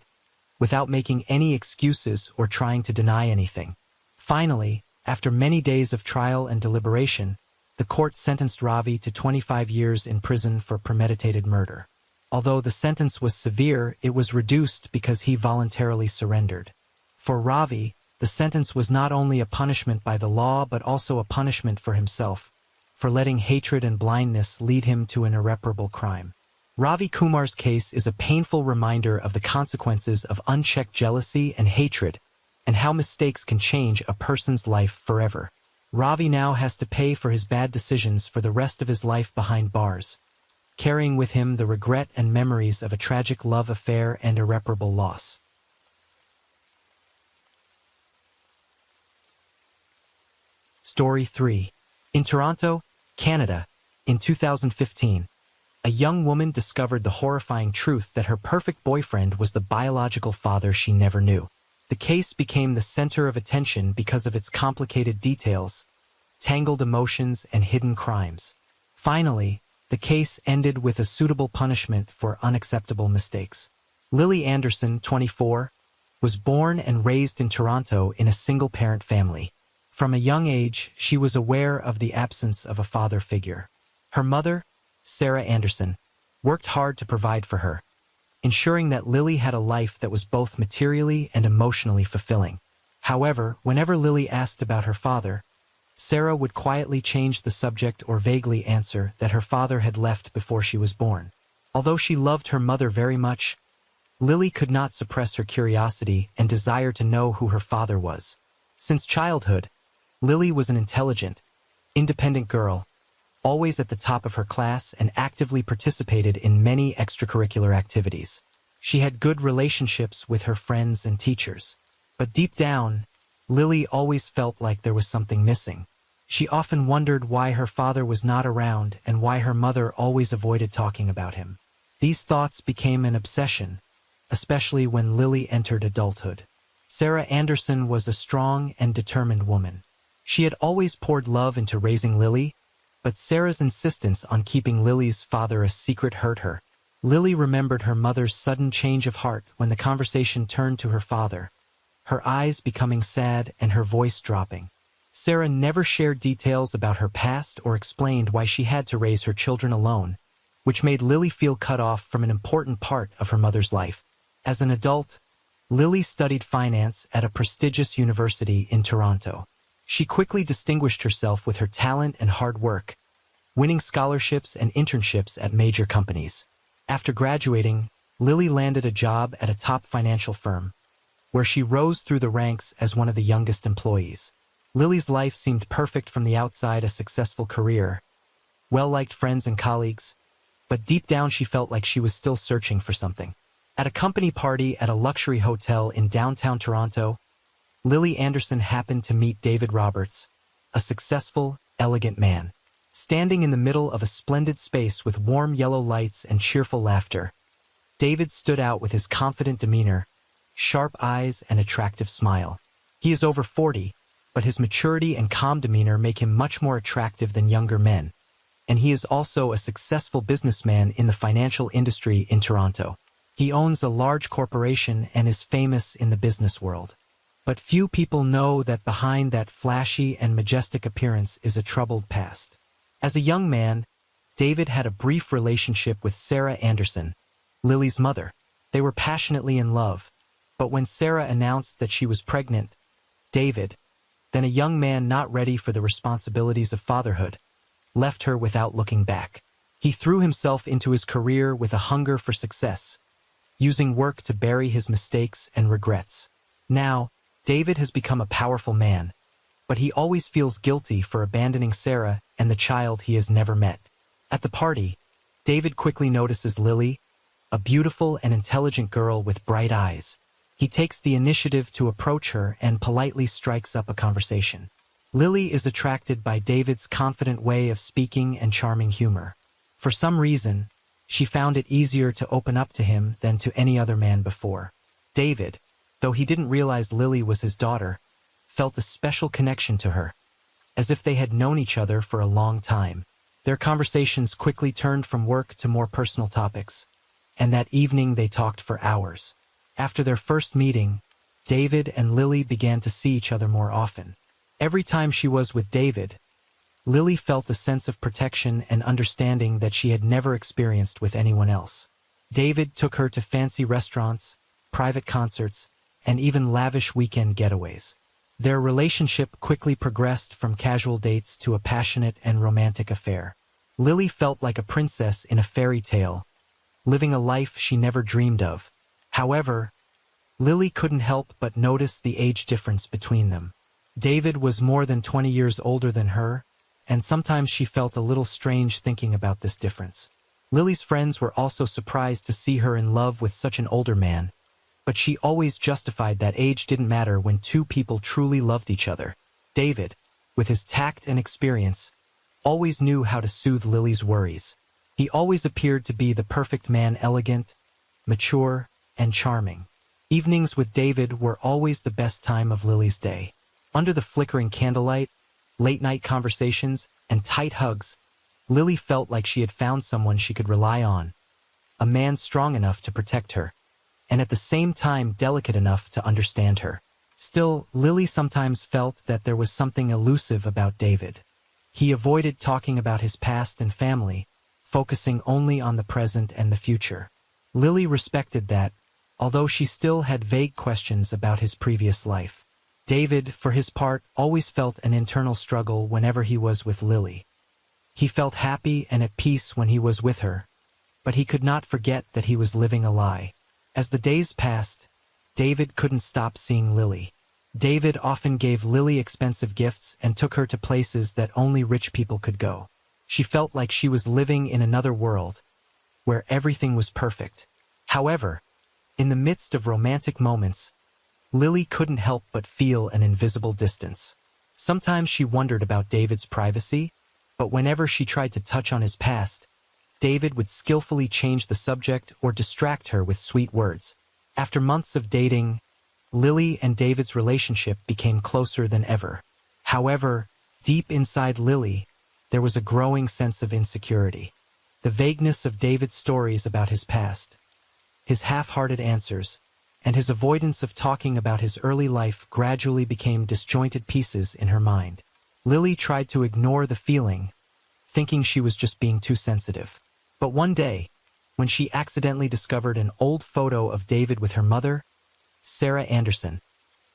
without making any excuses or trying to deny anything. Finally, after many days of trial and deliberation, the court sentenced Ravi to 25 years in prison for premeditated murder. Although the sentence was severe, it was reduced because he voluntarily surrendered. For Ravi, the sentence was not only a punishment by the law but also a punishment for himself, for letting hatred and blindness lead him to an irreparable crime. Ravi Kumar's case is a painful reminder of the consequences of unchecked jealousy and hatred, and how mistakes can change a person's life forever. Ravi now has to pay for his bad decisions for the rest of his life behind bars, carrying with him the regret and memories of a tragic love affair and irreparable loss. Story 3. In Toronto, Canada, in 2015, a young woman discovered the horrifying truth that her perfect boyfriend was the biological father she never knew. The case became the center of attention because of its complicated details, tangled emotions, and hidden crimes. Finally, the case ended with a suitable punishment for unacceptable mistakes. Lily Anderson, 24, was born and raised in Toronto in a single-parent family. From a young age, she was aware of the absence of a father figure. Her mother, Sarah Anderson, worked hard to provide for her, ensuring that Lily had a life that was both materially and emotionally fulfilling. However, whenever Lily asked about her father, Sarah would quietly change the subject or vaguely answer that her father had left before she was born. Although she loved her mother very much, Lily could not suppress her curiosity and desire to know who her father was. Since childhood, Lily was an intelligent, independent girl, always at the top of her class and actively participated in many extracurricular activities. She had good relationships with her friends and teachers. But deep down, Lily always felt like there was something missing. She often wondered why her father was not around and why her mother always avoided talking about him. These thoughts became an obsession, especially when Lily entered adulthood. Sarah Anderson was a strong and determined woman. She had always poured love into raising Lily, but Sarah's insistence on keeping Lily's father a secret hurt her. Lily remembered her mother's sudden change of heart when the conversation turned to her father, her eyes becoming sad and her voice dropping. Sarah never shared details about her past or explained why she had to raise her children alone, which made Lily feel cut off from an important part of her mother's life. As an adult, Lily studied finance at a prestigious university in Toronto. She quickly distinguished herself with her talent and hard work, winning scholarships and internships at major companies. After graduating, Lily landed a job at a top financial firm, where she rose through the ranks as one of the youngest employees. Lily's life seemed perfect from the outside: a successful career, well-liked friends and colleagues, but deep down she felt like she was still searching for something. At a company party at a luxury hotel in downtown Toronto, Lily Anderson happened to meet David Roberts, a successful, elegant man. Standing in the middle of a splendid space with warm yellow lights and cheerful laughter, David stood out with his confident demeanor, sharp eyes, and attractive smile. He is over 40, but his maturity and calm demeanor make him much more attractive than younger men, and he is also a successful businessman in the financial industry in Toronto. He owns a large corporation and is famous in the business world. But few people know that behind that flashy and majestic appearance is a troubled past. As a young man, David had a brief relationship with Sarah Anderson, Lily's mother. They were passionately in love, but when Sarah announced that she was pregnant, David, then a young man not ready for the responsibilities of fatherhood, left her without looking back. He threw himself into his career with a hunger for success, using work to bury his mistakes and regrets. Now, David has become a powerful man, but he always feels guilty for abandoning Sarah and the child he has never met. At the party, David quickly notices Lily, a beautiful and intelligent girl with bright eyes. He takes the initiative to approach her and politely strikes up a conversation. Lily is attracted by David's confident way of speaking and charming humor. For some reason, she found it easier to open up to him than to any other man before. David, though he didn't realize Lily was his daughter, felt a special connection to her, as if they had known each other for a long time. Their conversations quickly turned from work to more personal topics, and that evening they talked for hours. After their first meeting, David and Lily began to see each other more often. Every time she was with David, Lily felt a sense of protection and understanding that she had never experienced with anyone else. David took her to fancy restaurants, private concerts, and even lavish weekend getaways. Their relationship quickly progressed from casual dates to a passionate and romantic affair. Lily felt like a princess in a fairy tale, living a life she never dreamed of. However, Lily couldn't help but notice the age difference between them. David was more than 20 years older than her, and sometimes she felt a little strange thinking about this difference. Lily's friends were also surprised to see her in love with such an older man, but she always justified that age didn't matter when two people truly loved each other. David, with his tact and experience, always knew how to soothe Lily's worries. He always appeared to be the perfect man: elegant, mature, and charming. Evenings with David were always the best time of Lily's day. Under the flickering candlelight, late-night conversations, and tight hugs, Lily felt like she had found someone she could rely on, a man strong enough to protect her, and at the same time delicate enough to understand her. Still, Lily sometimes felt that there was something elusive about David. He avoided talking about his past and family, focusing only on the present and the future. Lily respected that, although she still had vague questions about his previous life. David, for his part, always felt an internal struggle whenever he was with Lily. He felt happy and at peace when he was with her, but he could not forget that he was living a lie. As the days passed, David couldn't stop seeing Lily. David often gave Lily expensive gifts and took her to places that only rich people could go. She felt like she was living in another world, where everything was perfect. However, in the midst of romantic moments, Lily couldn't help but feel an invisible distance. Sometimes she wondered about David's privacy, but whenever she tried to touch on his past, David would skillfully change the subject or distract her with sweet words. After months of dating, Lily and David's relationship became closer than ever. However, deep inside Lily, there was a growing sense of insecurity. The vagueness of David's stories about his past, his half-hearted answers, and his avoidance of talking about his early life gradually became disjointed pieces in her mind. Lily tried to ignore the feeling, thinking she was just being too sensitive. But one day, when she accidentally discovered an old photo of David with her mother, Sarah Anderson,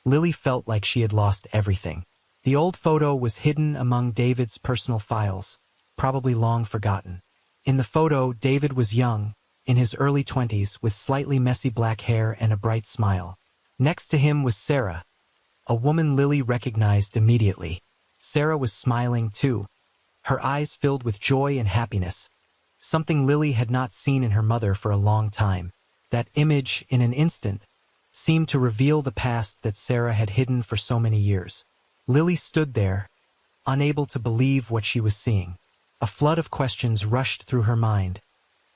Lily felt like she had lost everything. The old photo was hidden among David's personal files, probably long forgotten. In the photo, David was young, in his early 20s, with slightly messy black hair and a bright smile. Next to him was Sarah, a woman Lily recognized immediately. Sarah was smiling too, her eyes filled with joy and happiness, something Lily had not seen in her mother for a long time. That image, in an instant, seemed to reveal the past that Sarah had hidden for so many years. Lily stood there, unable to believe what she was seeing. A flood of questions rushed through her mind,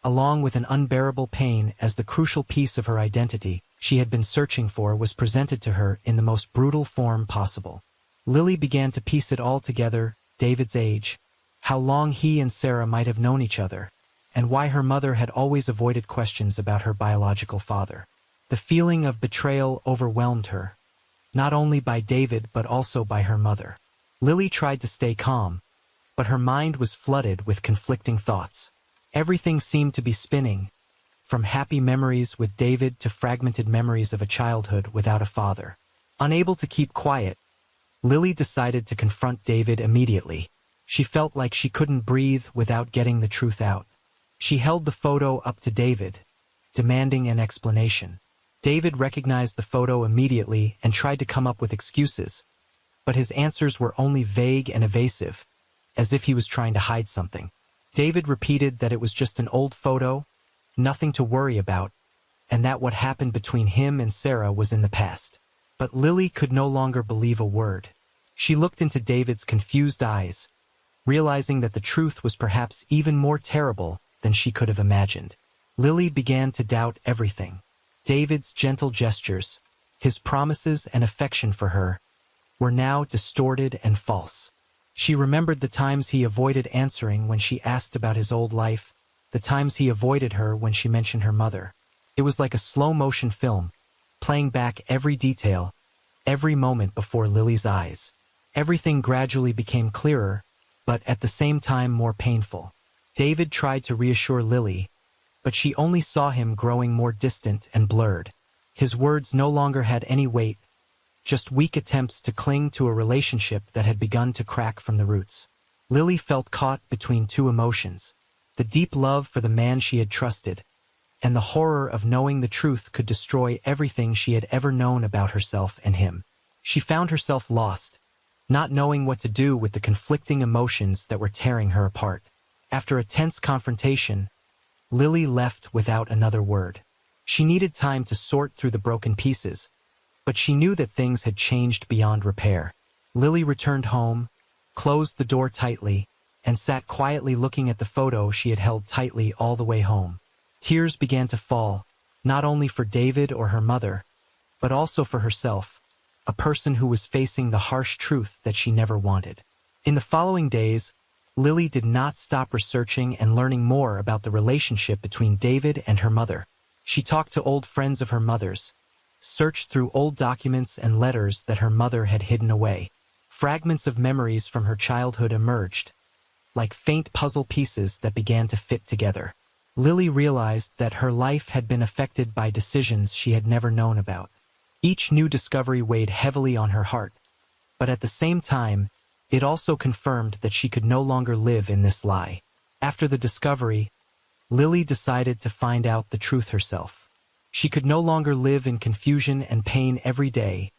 along with an unbearable pain as the crucial piece of her identity she had been searching for was presented to her in the most brutal form possible. Lily began to piece it all together: David's age, how long he and Sarah might have known each other, and why her mother had always avoided questions about her biological father. The feeling of betrayal overwhelmed her, not only by David but also by her mother. Lily tried to stay calm, but her mind was flooded with conflicting thoughts. Everything seemed to be spinning, from happy memories with David to fragmented memories of a childhood without a father. Unable to keep quiet, Lily decided to confront David immediately. She felt like she couldn't breathe without getting the truth out. She held the photo up to David, demanding an explanation. David recognized the photo immediately and tried to come up with excuses, but his answers were only vague and evasive, as if he was trying to hide something. David repeated that it was just an old photo, nothing to worry about, and that what happened between him and Sarah was in the past. But Lily could no longer believe a word. She looked into David's confused eyes, realizing that the truth was perhaps even more terrible than she could have imagined. Lily began to doubt everything. David's gentle gestures, his promises and affection for her, were now distorted and false. She remembered the times he avoided answering when she asked about his old life, the times he avoided her when she mentioned her mother. It was like a slow-motion film, playing back every detail, every moment before Lily's eyes. Everything gradually became clearer, but at the same time more painful. David tried to reassure Lily, but she only saw him growing more distant and blurred. His words no longer had any weight, just weak attempts to cling to a relationship that had begun to crack from the roots. Lily felt caught between two emotions: the deep love for the man she had trusted, and the horror of knowing the truth could destroy everything she had ever known about herself and him. She found herself lost, not knowing what to do with the conflicting emotions that were tearing her apart. After a tense confrontation, Lily left without another word. She needed time to sort through the broken pieces, but she knew that things had changed beyond repair. Lily returned home, closed the door tightly, and sat quietly looking at the photo she had held tightly all the way home. Tears began to fall, not only for David or her mother, but also for herself, a person who was facing the harsh truth that she never wanted. In the following days, Lily did not stop researching and learning more about the relationship between David and her mother. She talked to old friends of her mother's, searched through old documents and letters that her mother had hidden away. Fragments of memories from her childhood emerged, like faint puzzle pieces that began to fit together. Lily realized that her life had been affected by decisions she had never known about. Each new discovery weighed heavily on her heart, but at the same time, it also confirmed that she could no longer live in this lie. After the discovery, Lily decided to find out the truth herself. She could no longer live in confusion and pain every day,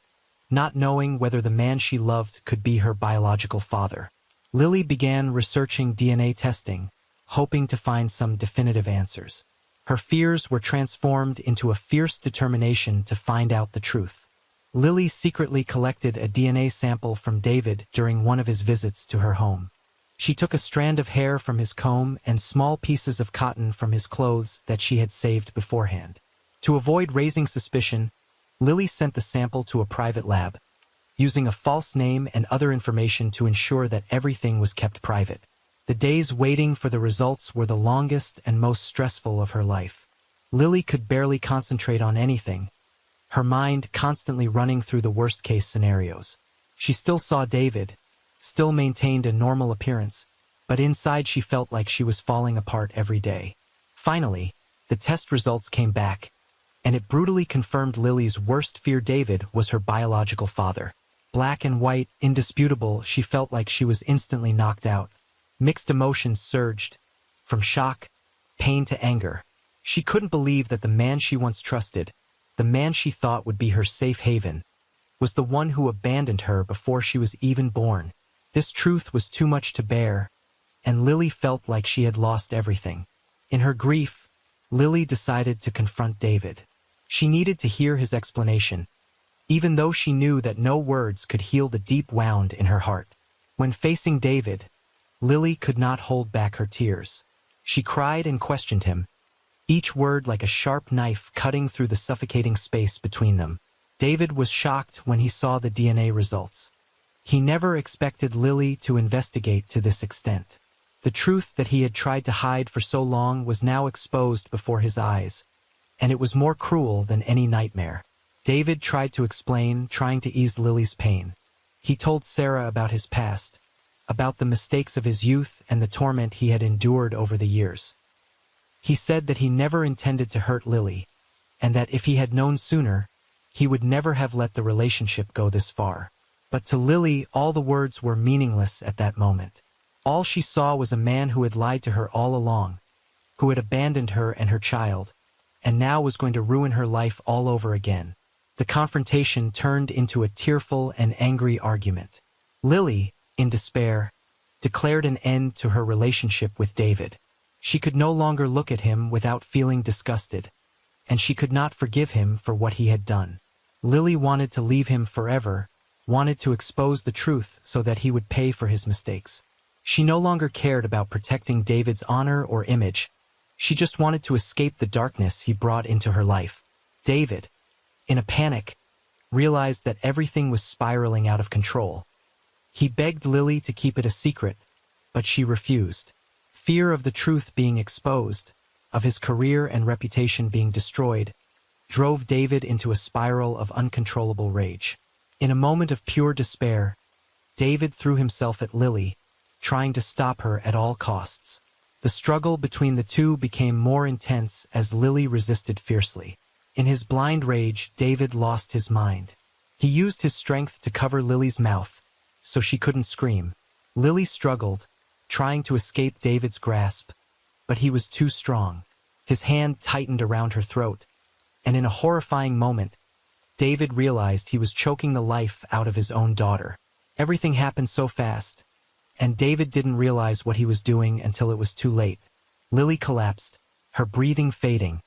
not knowing whether the man she loved could be her biological father. Lily began researching DNA testing, hoping to find some definitive answers. Her fears were transformed into a fierce determination to find out the truth. Lily secretly collected a DNA sample from David during one of his visits to her home. She took a strand of hair from his comb and small pieces of cotton from his clothes that she had saved beforehand. To avoid raising suspicion, Lily sent the sample to a private lab, using a false name and other information to ensure that everything was kept private. The days waiting for the results were the longest and most stressful of her life. Lily could barely concentrate on anything, her mind constantly running through the worst-case scenarios. She still saw David, still maintained a normal appearance, but inside she felt like she was falling apart every day. Finally, the test results came back, and it brutally confirmed Lily's worst fear: David was her biological father. Black and white, indisputable, she felt like she was instantly knocked out. Mixed emotions surged, from shock, pain to anger. She couldn't believe that the man she once trusted, the man she thought would be her safe haven, was the one who abandoned her before she was even born. This truth was too much to bear, and Lily felt like she had lost everything. In her grief, Lily decided to confront David. She needed to hear his explanation, even though she knew that no words could heal the deep wound in her heart. When facing David, Lily could not hold back her tears. She cried and questioned him, each word like a sharp knife cutting through the suffocating space between them. David was shocked when he saw the DNA results. He never expected Lily to investigate to this extent. The truth that he had tried to hide for so long was now exposed before his eyes, and it was more cruel than any nightmare. David tried to explain, trying to ease Lily's pain. He told Sarah about his past, about the mistakes of his youth and the torment he had endured over the years. He said that he never intended to hurt Lily, and that if he had known sooner, he would never have let the relationship go this far. But to Lily, all the words were meaningless at that moment. All she saw was a man who had lied to her all along, who had abandoned her and her child, and now was going to ruin her life all over again. The confrontation turned into a tearful and angry argument. Lily, in despair, declared an end to her relationship with David. She could no longer look at him without feeling disgusted, and she could not forgive him for what he had done. Lily wanted to leave him forever, wanted to expose the truth so that he would pay for his mistakes. She no longer cared about protecting David's honor or image. She just wanted to escape the darkness he brought into her life. David, in a panic, realized that everything was spiraling out of control. He begged Lily to keep it a secret, but she refused. Fear of the truth being exposed, of his career and reputation being destroyed, drove David into a spiral of uncontrollable rage. In a moment of pure despair, David threw himself at Lily, trying to stop her at all costs. The struggle between the two became more intense as Lily resisted fiercely. In his blind rage, David lost his mind. He used his strength to cover Lily's mouth, so she couldn't scream. Lily struggled, trying to escape David's grasp, but he was too strong. His hand tightened around her throat, and in a horrifying moment, David realized he was choking the life out of his own daughter. Everything happened so fast, and David didn't realize what he was doing until it was too late. Lily collapsed, her breathing fading,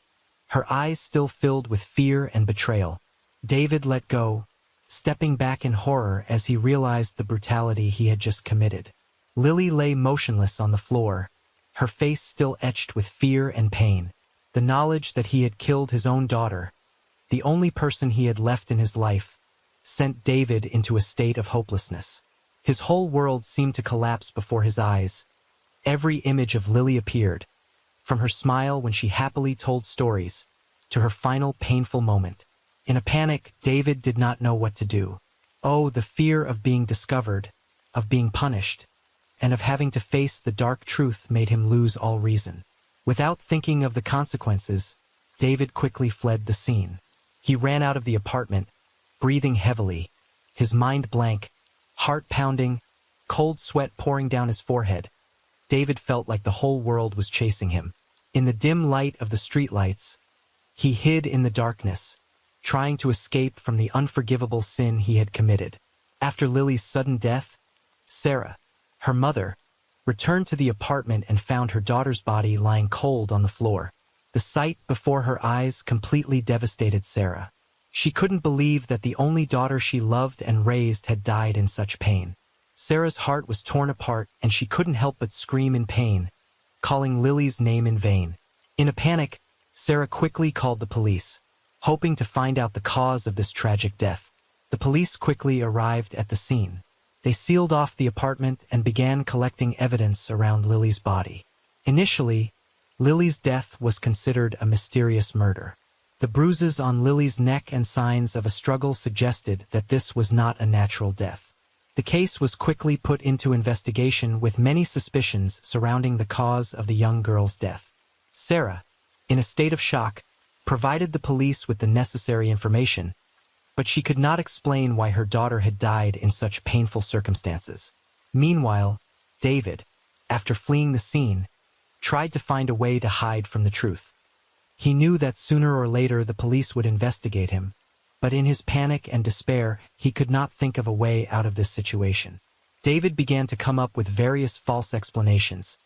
her eyes still filled with fear and betrayal. David let go, stepping back in horror as he realized the brutality he had just committed. Lily lay motionless on the floor, her face still etched with fear and pain. The knowledge that he had killed his own daughter, the only person he had left in his life, sent David into a state of hopelessness. His whole world seemed to collapse before his eyes. Every image of Lily appeared, from her smile when she happily told stories, to her final painful moment. In a panic, David did not know what to do. Oh, the fear of being discovered, of being punished, and of having to face the dark truth made him lose all reason. Without thinking of the consequences, David quickly fled the scene. He ran out of the apartment, breathing heavily, his mind blank, heart pounding, cold sweat pouring down his forehead. David felt like the whole world was chasing him. In the dim light of the streetlights, he hid in the darkness, trying to escape from the unforgivable sin he had committed. After Lily's sudden death, Sarah, her mother, returned to the apartment and found her daughter's body lying cold on the floor. The sight before her eyes completely devastated Sarah. She couldn't believe that the only daughter she loved and raised had died in such pain. Sarah's heart was torn apart, and she couldn't help but scream in pain, calling Lily's name in vain. In a panic, Sarah quickly called the police, hoping to find out the cause of this tragic death. The police quickly arrived at the scene. They sealed off the apartment and began collecting evidence around Lily's body. Initially, Lily's death was considered a mysterious murder. The bruises on Lily's neck and signs of a struggle suggested that this was not a natural death. The case was quickly put into investigation with many suspicions surrounding the cause of the young girl's death. Sarah, in a state of shock, provided the police with the necessary information, but she could not explain why her daughter had died in such painful circumstances. Meanwhile, David, after fleeing the scene, tried to find a way to hide from the truth. He knew that sooner or later the police would investigate him, but in his panic and despair, he could not think of a way out of this situation. David began to come up with various false explanations,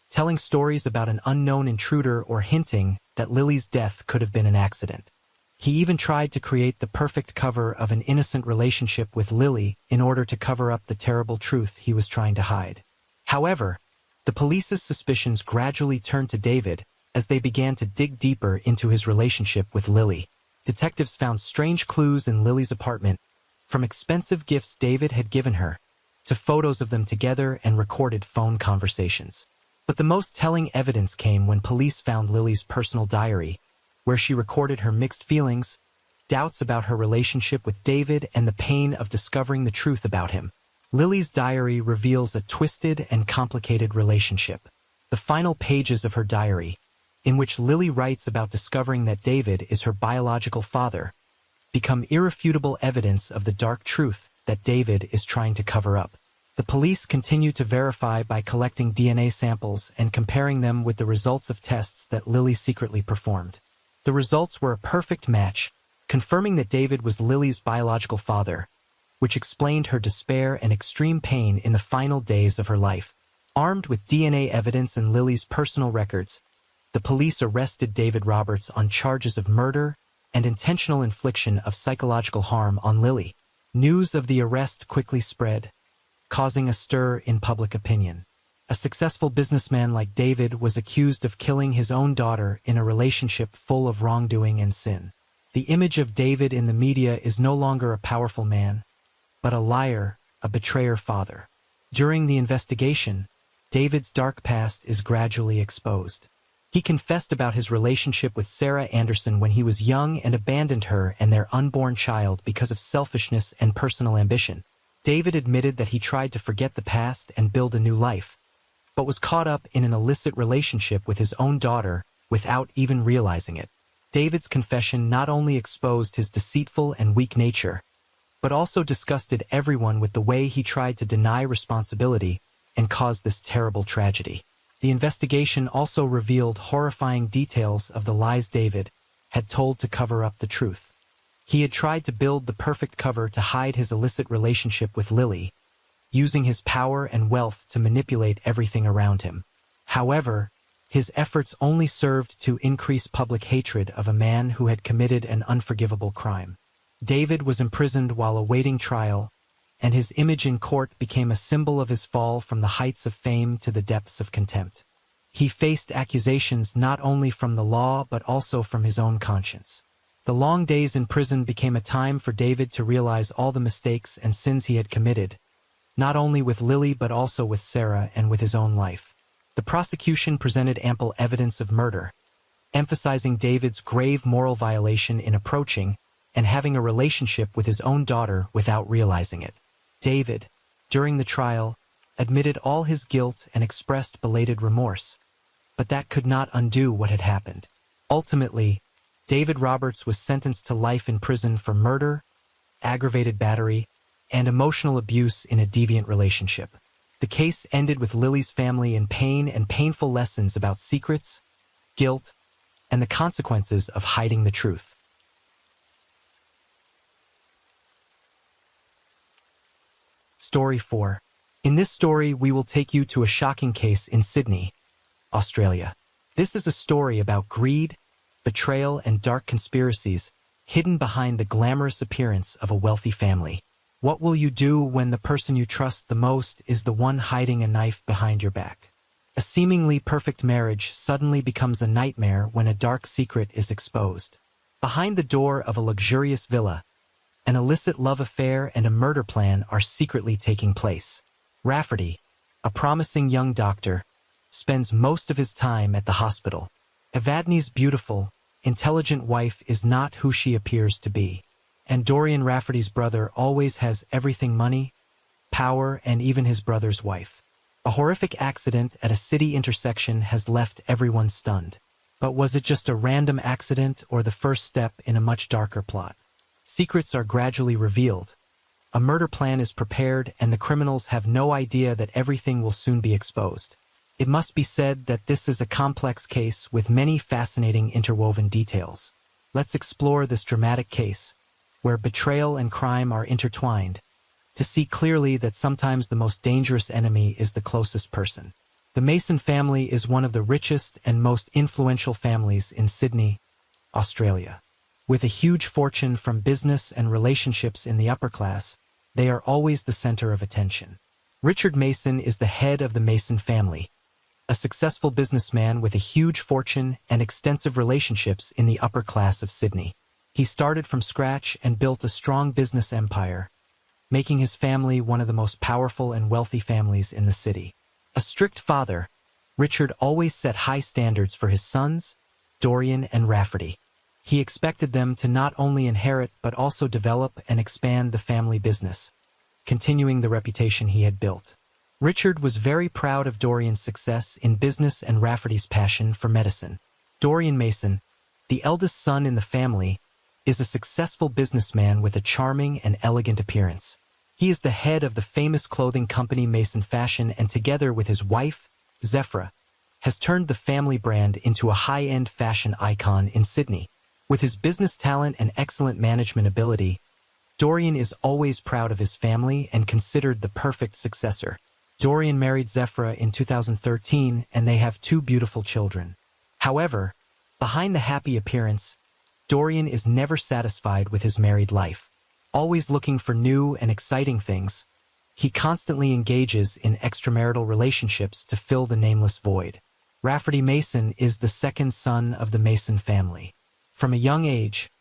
telling stories about an unknown intruder or hinting that Lily's death could have been an accident. He even tried to create the perfect cover of an innocent relationship with Lily in order to cover up the terrible truth he was trying to hide. However, the police's suspicions gradually turned to David as they began to dig deeper into his relationship with Lily. Detectives found strange clues in Lily's apartment, from expensive gifts David had given her, to photos of them together and recorded phone conversations. But the most telling evidence came when police found Lily's personal diary, where she recorded her mixed feelings, doubts about her relationship with David, and the pain of discovering the truth about him. Lily's diary reveals a twisted and complicated relationship. The final pages of her diary, in which Lily writes about discovering that David is her biological father, become irrefutable evidence of the dark truth that David is trying to cover up. The police continue to verify by collecting DNA samples and comparing them with the results of tests that Lily secretly performed. The results were a perfect match, confirming that David was Lily's biological father, which explained her despair and extreme pain in the final days of her life. Armed with DNA evidence and Lily's personal records, the police arrested David Roberts on charges of murder and intentional infliction of psychological harm on Lily. News of the arrest quickly spread, causing a stir in public opinion. A successful businessman like David was accused of killing his own daughter in a relationship full of wrongdoing and sin. The image of David in the media is no longer a powerful man, but a liar, a betrayer father. During the investigation, David's dark past is gradually exposed. He confessed about his relationship with Sarah Anderson when he was young and abandoned her and their unborn child because of selfishness and personal ambition. David admitted that he tried to forget the past and build a new life, but was caught up in an illicit relationship with his own daughter without even realizing it. David's confession not only exposed his deceitful and weak nature, but also disgusted everyone with the way he tried to deny responsibility and cause this terrible tragedy. The investigation also revealed horrifying details of the lies David had told to cover up the truth. He had tried to build the perfect cover to hide his illicit relationship with Lily, using his power and wealth to manipulate everything around him. However, his efforts only served to increase public hatred of a man who had committed an unforgivable crime. David was imprisoned while awaiting trial, and his image in court became a symbol of his fall from the heights of fame to the depths of contempt. He faced accusations not only from the law but also from his own conscience. The long days in prison became a time for David to realize all the mistakes and sins he had committed, not only with Lily but also with Sarah and with his own life. The prosecution presented ample evidence of murder, emphasizing David's grave moral violation in approaching and having a relationship with his own daughter without realizing it. David, during the trial, admitted all his guilt and expressed belated remorse, but that could not undo what had happened. Ultimately, David Roberts was sentenced to life in prison for murder, aggravated battery, and emotional abuse in a deviant relationship. The case ended with Lily's family in pain and painful lessons about secrets, guilt, and the consequences of hiding the truth. Story 4. In this story, we will take you to a shocking case in Sydney, Australia. This is a story about greed, betrayal, and dark conspiracies hidden behind the glamorous appearance of a wealthy family. What will you do when the person you trust the most is the one hiding a knife behind your back? A seemingly perfect marriage suddenly becomes a nightmare when a dark secret is exposed. Behind the door of a luxurious villa, an illicit love affair and a murder plan are secretly taking place. Rafferty, a promising young doctor, spends most of his time at the hospital. Evadne's beautiful, intelligent wife is not who she appears to be, and Dorian Rafferty's brother always has everything: money, power, and even his brother's wife. A horrific accident at a city intersection has left everyone stunned. But was it just a random accident or the first step in a much darker plot? Secrets are gradually revealed. A murder plan is prepared, and the criminals have no idea that everything will soon be exposed. It must be said that this is a complex case with many fascinating interwoven details. Let's explore this dramatic case, where betrayal and crime are intertwined, to see clearly that sometimes the most dangerous enemy is the closest person. The Mason family is one of the richest and most influential families in Sydney, Australia. With a huge fortune from business and relationships in the upper class, they are always the center of attention. Richard Mason is the head of the Mason family, a successful businessman with a huge fortune and extensive relationships in the upper class of Sydney. He started from scratch and built a strong business empire, making his family one of the most powerful and wealthy families in the city. A strict father, Richard always set high standards for his sons, Dorian and Rafferty. He expected them to not only inherit but also develop and expand the family business, continuing the reputation he had built. Richard was very proud of Dorian's success in business and Rafferty's passion for medicine. Dorian Mason, the eldest son in the family, is a successful businessman with a charming and elegant appearance. He is the head of the famous clothing company Mason Fashion, and together with his wife, Zephra, has turned the family brand into a high-end fashion icon in Sydney. With his business talent and excellent management ability, Dorian is always proud of his family and considered the perfect successor. Dorian married Zephra in 2013, and they have 2 beautiful children. However, behind the happy appearance, Dorian is never satisfied with his married life. Always looking for new and exciting things, he constantly engages in extramarital relationships to fill the nameless void. Rafferty Mason is the second son of the Mason family. From a young age,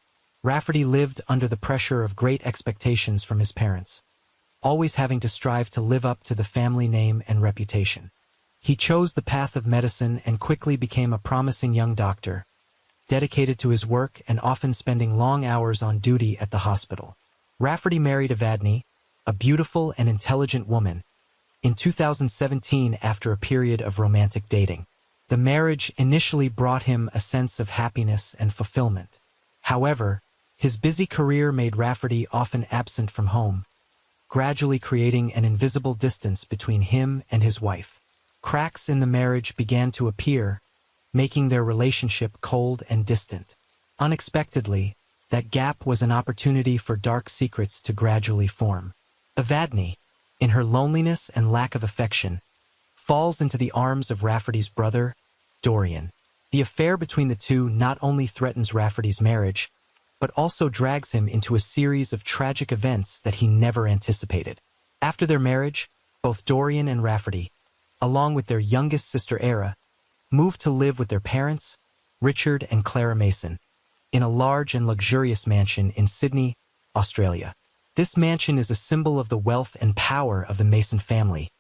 Rafferty lived under the pressure of great expectations from his parents, always having to strive to live up to the family name and reputation. He chose the path of medicine and quickly became a promising young doctor, dedicated to his work and often spending long hours on duty at the hospital. Rafferty married Evadne, a beautiful and intelligent woman, in 2017 after a period of romantic dating. The marriage initially brought him a sense of happiness and fulfillment. However, his busy career made Rafferty often absent from home, gradually creating an invisible distance between him and his wife. Cracks in the marriage began to appear, making their relationship cold and distant. Unexpectedly, that gap was an opportunity for dark secrets to gradually form. Evadne, in her loneliness and lack of affection, falls into the arms of Rafferty's brother, Dorian. The affair between the two not only threatens Rafferty's marriage, but also drags him into a series of tragic events that he never anticipated. After their marriage, both Dorian and Rafferty, along with their youngest sister Era, moved to live with their parents, Richard and Clara Mason, in a large and luxurious mansion in Sydney, Australia. This mansion is a symbol of the wealth and power of the Mason family,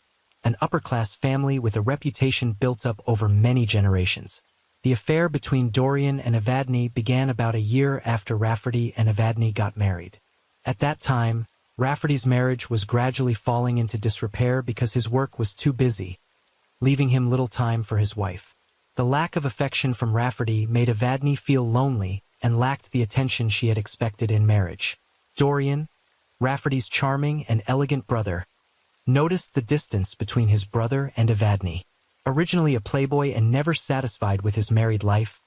an upper-class family with a reputation built up over many generations. The affair between Dorian and Evadne began about a year after Rafferty and Evadne got married. At that time, Rafferty's marriage was gradually falling into disrepair because his work was too busy, leaving him little time for his wife. The lack of affection from Rafferty made Evadne feel lonely and lacked the attention she had expected in marriage. Dorian, Rafferty's charming and elegant brother, noticed the distance between his brother and Evadne. Originally a playboy and never satisfied with his married life,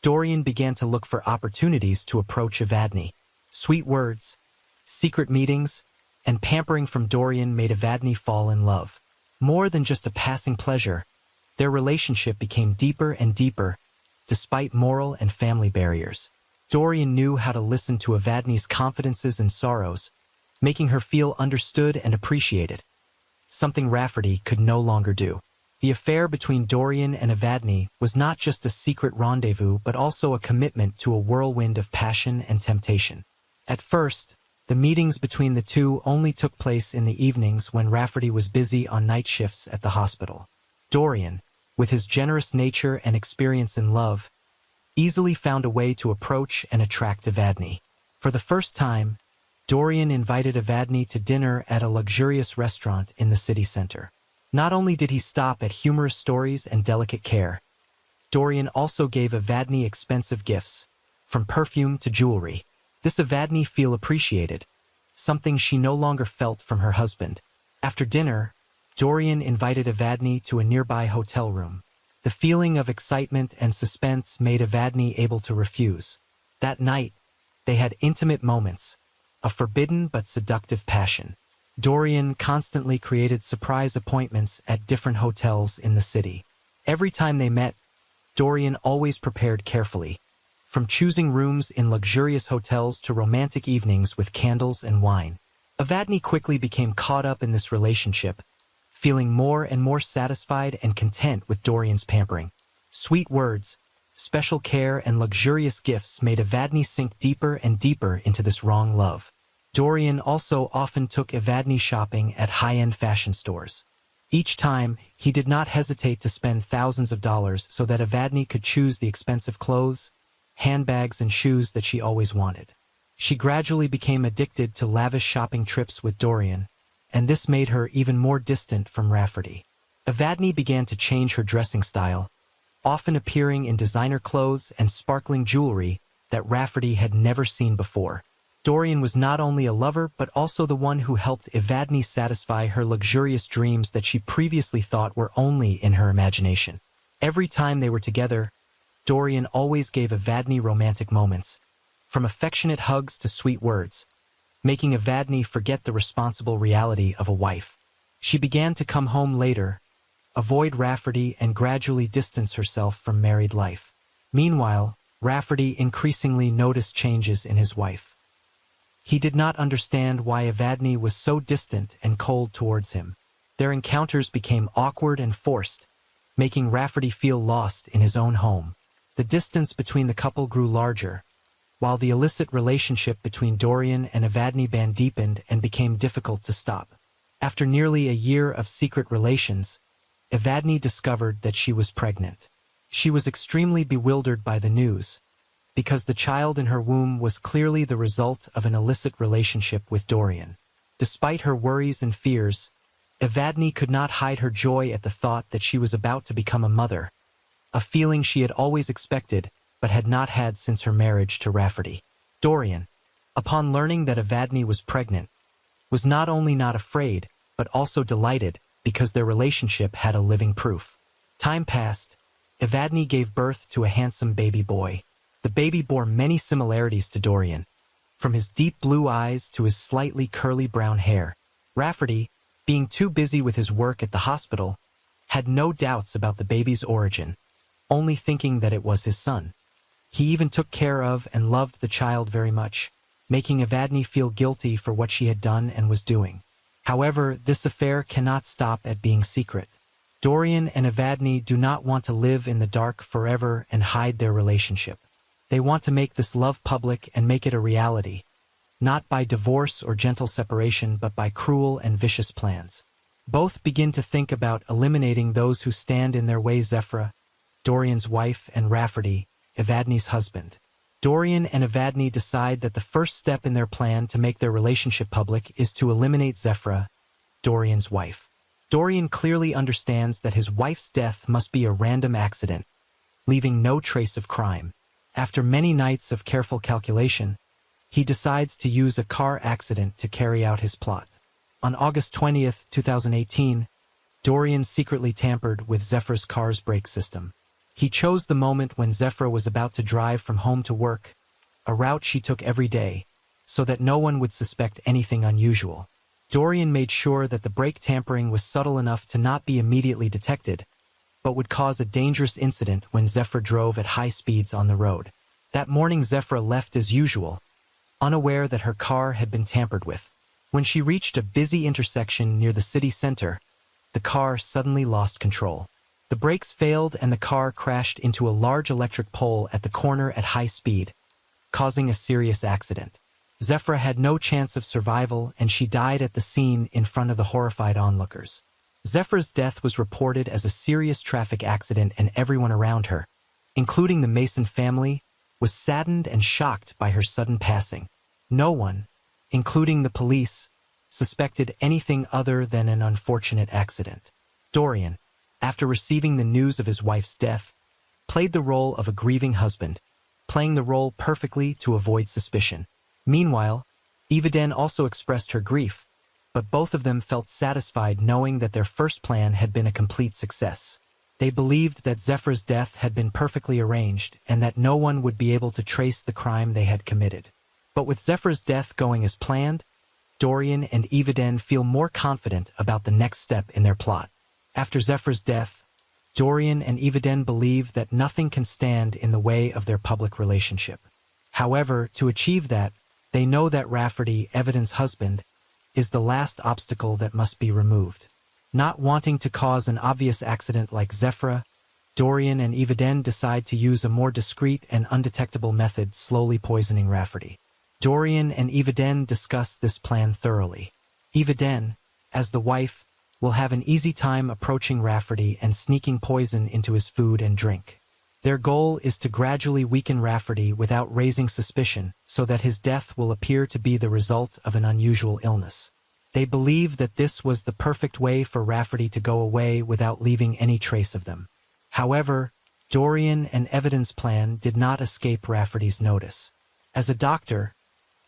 Dorian began to look for opportunities to approach Evadne. Sweet words, secret meetings, and pampering from Dorian made Evadne fall in love. More than just a passing pleasure, their relationship became deeper and deeper, despite moral and family barriers. Dorian knew how to listen to Evadne's confidences and sorrows, making her feel understood and appreciated, something Rafferty could no longer do. The affair between Dorian and Evadne was not just a secret rendezvous but also a commitment to a whirlwind of passion and temptation. At first, the meetings between the two only took place in the evenings when Rafferty was busy on night shifts at the hospital. Dorian, with his generous nature and experience in love, easily found a way to approach and attract Evadne. For the first time, Dorian invited Evadne to dinner at a luxurious restaurant in the city center. Not only did he stop at humorous stories and delicate care, Dorian also gave Evadne expensive gifts, from perfume to jewelry. This Evadne feel appreciated, something she no longer felt from her husband. After dinner, Dorian invited Evadne to a nearby hotel room. The feeling of excitement and suspense made Evadne able to refuse. That night, they had intimate moments, a forbidden but seductive passion. Dorian constantly created surprise appointments at different hotels in the city. Every time they met, Dorian always prepared carefully, from choosing rooms in luxurious hotels to romantic evenings with candles and wine. Evadne quickly became caught up in this relationship, feeling more and more satisfied and content with Dorian's pampering. Sweet words, special care, and luxurious gifts made Evadne sink deeper and deeper into this wrong love. Dorian also often took Evadne shopping at high-end fashion stores. Each time, he did not hesitate to spend thousands of dollars so that Evadne could choose the expensive clothes, handbags, and shoes that she always wanted. She gradually became addicted to lavish shopping trips with Dorian, and this made her even more distant from Rafferty. Evadne began to change her dressing style, often appearing in designer clothes and sparkling jewelry that Rafferty had never seen before. Dorian was not only a lover but also the one who helped Evadne satisfy her luxurious dreams that she previously thought were only in her imagination. Every time they were together, Dorian always gave Evadne romantic moments, from affectionate hugs to sweet words, making Evadne forget the responsible reality of a wife. She began to come home later, avoid Rafferty, and gradually distance herself from married life. Meanwhile, Rafferty increasingly noticed changes in his wife. He did not understand why Evadne was so distant and cold towards him. Their encounters became awkward and forced, making Rafferty feel lost in his own home. The distance between the couple grew larger, while the illicit relationship between Dorian and Evadne deepened and became difficult to stop. After nearly a year of secret relations, Evadne discovered that she was pregnant. She was extremely bewildered by the news, because the child in her womb was clearly the result of an illicit relationship with Dorian. Despite her worries and fears, Evadne could not hide her joy at the thought that she was about to become a mother, a feeling she had always expected but had not had since her marriage to Rafferty. Dorian, upon learning that Evadne was pregnant, was not only not afraid but also delighted because their relationship had a living proof. Time passed. Evadne gave birth to a handsome baby boy. The baby bore many similarities to Dorian, from his deep blue eyes to his slightly curly brown hair. Rafferty, being too busy with his work at the hospital, had no doubts about the baby's origin, only thinking that it was his son. He even took care of and loved the child very much, making Evadne feel guilty for what she had done and was doing. However, this affair cannot stop at being secret. Dorian and Evadne do not want to live in the dark forever and hide their relationship. They want to make this love public and make it a reality, not by divorce or gentle separation but by cruel and vicious plans. Both begin to think about eliminating those who stand in their way: Zephyra, Dorian's wife, and Rafferty, Evadne's husband. Dorian and Evadne decide that the first step in their plan to make their relationship public is to eliminate Zephyra, Dorian's wife. Dorian clearly understands that his wife's death must be a random accident, leaving no trace of crime. After many nights of careful calculation, he decides to use a car accident to carry out his plot. On August 20th, 2018, Dorian secretly tampered with Zephyra's car's brake system. He chose the moment when Zephyra was about to drive from home to work, a route she took every day, so that no one would suspect anything unusual. Dorian made sure that the brake tampering was subtle enough to not be immediately detected, but would cause a dangerous incident when Zephyra drove at high speeds on the road. That morning, Zephyra left as usual, unaware that her car had been tampered with. When she reached a busy intersection near the city center, the car suddenly lost control. The brakes failed and the car crashed into a large electric pole at the corner at high speed, causing a serious accident. Zephyra had no chance of survival and she died at the scene in front of the horrified onlookers. Zephyra's death was reported as a serious traffic accident and everyone around her, including the Mason family, was saddened and shocked by her sudden passing. No one, including the police, suspected anything other than an unfortunate accident. Dorian, after receiving the news of his wife's death, played the role of a grieving husband, playing the role perfectly to avoid suspicion. Meanwhile, Evadne also expressed her grief, but both of them felt satisfied knowing that their first plan had been a complete success. They believed that Zephra's death had been perfectly arranged and that no one would be able to trace the crime they had committed. But with Zephra's death going as planned, Dorian and Eviden feel more confident about the next step in their plot. After Zephra's death, Dorian and Eviden believe that nothing can stand in the way of their public relationship. However, to achieve that, they know that Rafferty, Eviden's husband, is the last obstacle that must be removed. Not wanting to cause an obvious accident like Zephra, Dorian and Eviden decide to use a more discreet and undetectable method, slowly poisoning Rafferty. Dorian and Eviden discuss this plan thoroughly. Eviden, as the wife, will have an easy time approaching Rafferty and sneaking poison into his food and drink. Their goal is to gradually weaken Rafferty without raising suspicion so that his death will appear to be the result of an unusual illness. They believe that this was the perfect way for Rafferty to go away without leaving any trace of them. However, Dorian and Eviden's plan did not escape Rafferty's notice. As a doctor,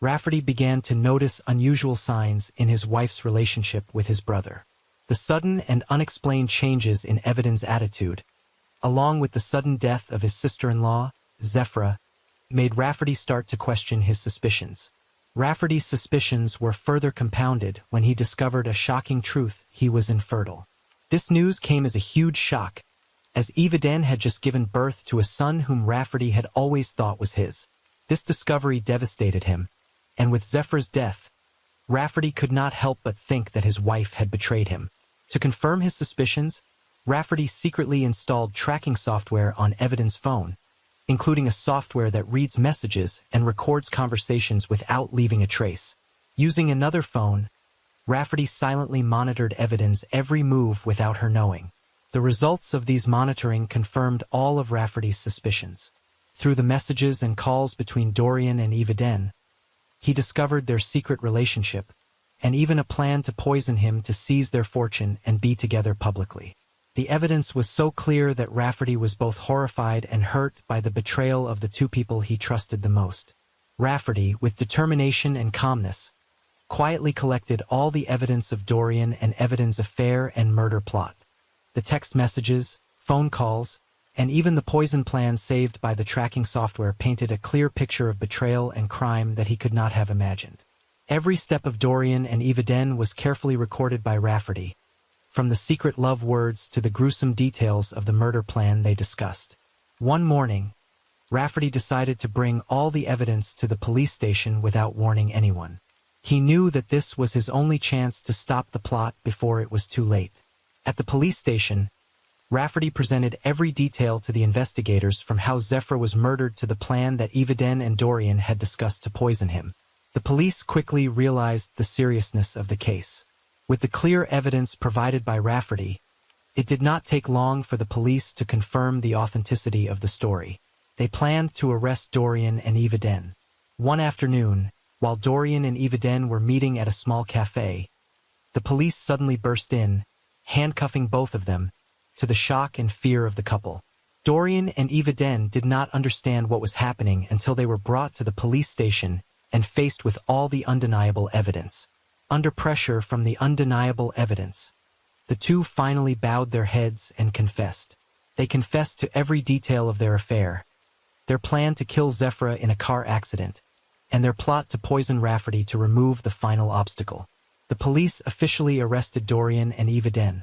Rafferty began to notice unusual signs in his wife's relationship with his brother. The sudden and unexplained changes in Eviden's attitude, along with the sudden death of his sister-in-law, Zephra, made Rafferty start to question his suspicions. Rafferty's suspicions were further compounded when he discovered a shocking truth: he was infertile. This news came as a huge shock, as Eviden had just given birth to a son whom Rafferty had always thought was his. This discovery devastated him, and with Zephra's death, Rafferty could not help but think that his wife had betrayed him. To confirm his suspicions, Rafferty secretly installed tracking software on Eviden's phone, including a software that reads messages and records conversations without leaving a trace. Using another phone, Rafferty silently monitored Eviden's every move without her knowing. The results of these monitoring confirmed all of Rafferty's suspicions. Through the messages and calls between Dorian and Eviden, he discovered their secret relationship, and even a plan to poison him to seize their fortune and be together publicly. The evidence was so clear that Rafferty was both horrified and hurt by the betrayal of the two people he trusted the most. Rafferty, with determination and calmness, quietly collected all the evidence of Dorian and Eviden's affair and murder plot. The text messages, phone calls, and even the poison plan saved by the tracking software painted a clear picture of betrayal and crime that he could not have imagined. Every step of Dorian and Eviden was carefully recorded by Rafferty, from the secret love words to the gruesome details of the murder plan they discussed. One morning, Rafferty decided to bring all the evidence to the police station without warning anyone. He knew that this was his only chance to stop the plot before it was too late. At the police station, Rafferty presented every detail to the investigators, from how Zephra was murdered to the plan that Eviden and Dorian had discussed to poison him. The police quickly realized the seriousness of the case. With the clear evidence provided by Rafferty, it did not take long for the police to confirm the authenticity of the story. They planned to arrest Dorian and Eviden. One afternoon, while Dorian and Eviden were meeting at a small cafe, the police suddenly burst in, handcuffing both of them, to the shock and fear of the couple. Dorian and Eviden did not understand what was happening until they were brought to the police station and faced with all the undeniable evidence. Under pressure from the undeniable evidence, the two finally bowed their heads and confessed. They confessed to every detail of their affair, their plan to kill Zephra in a car accident, and their plot to poison Rafferty to remove the final obstacle. The police officially arrested Dorian and Eviden,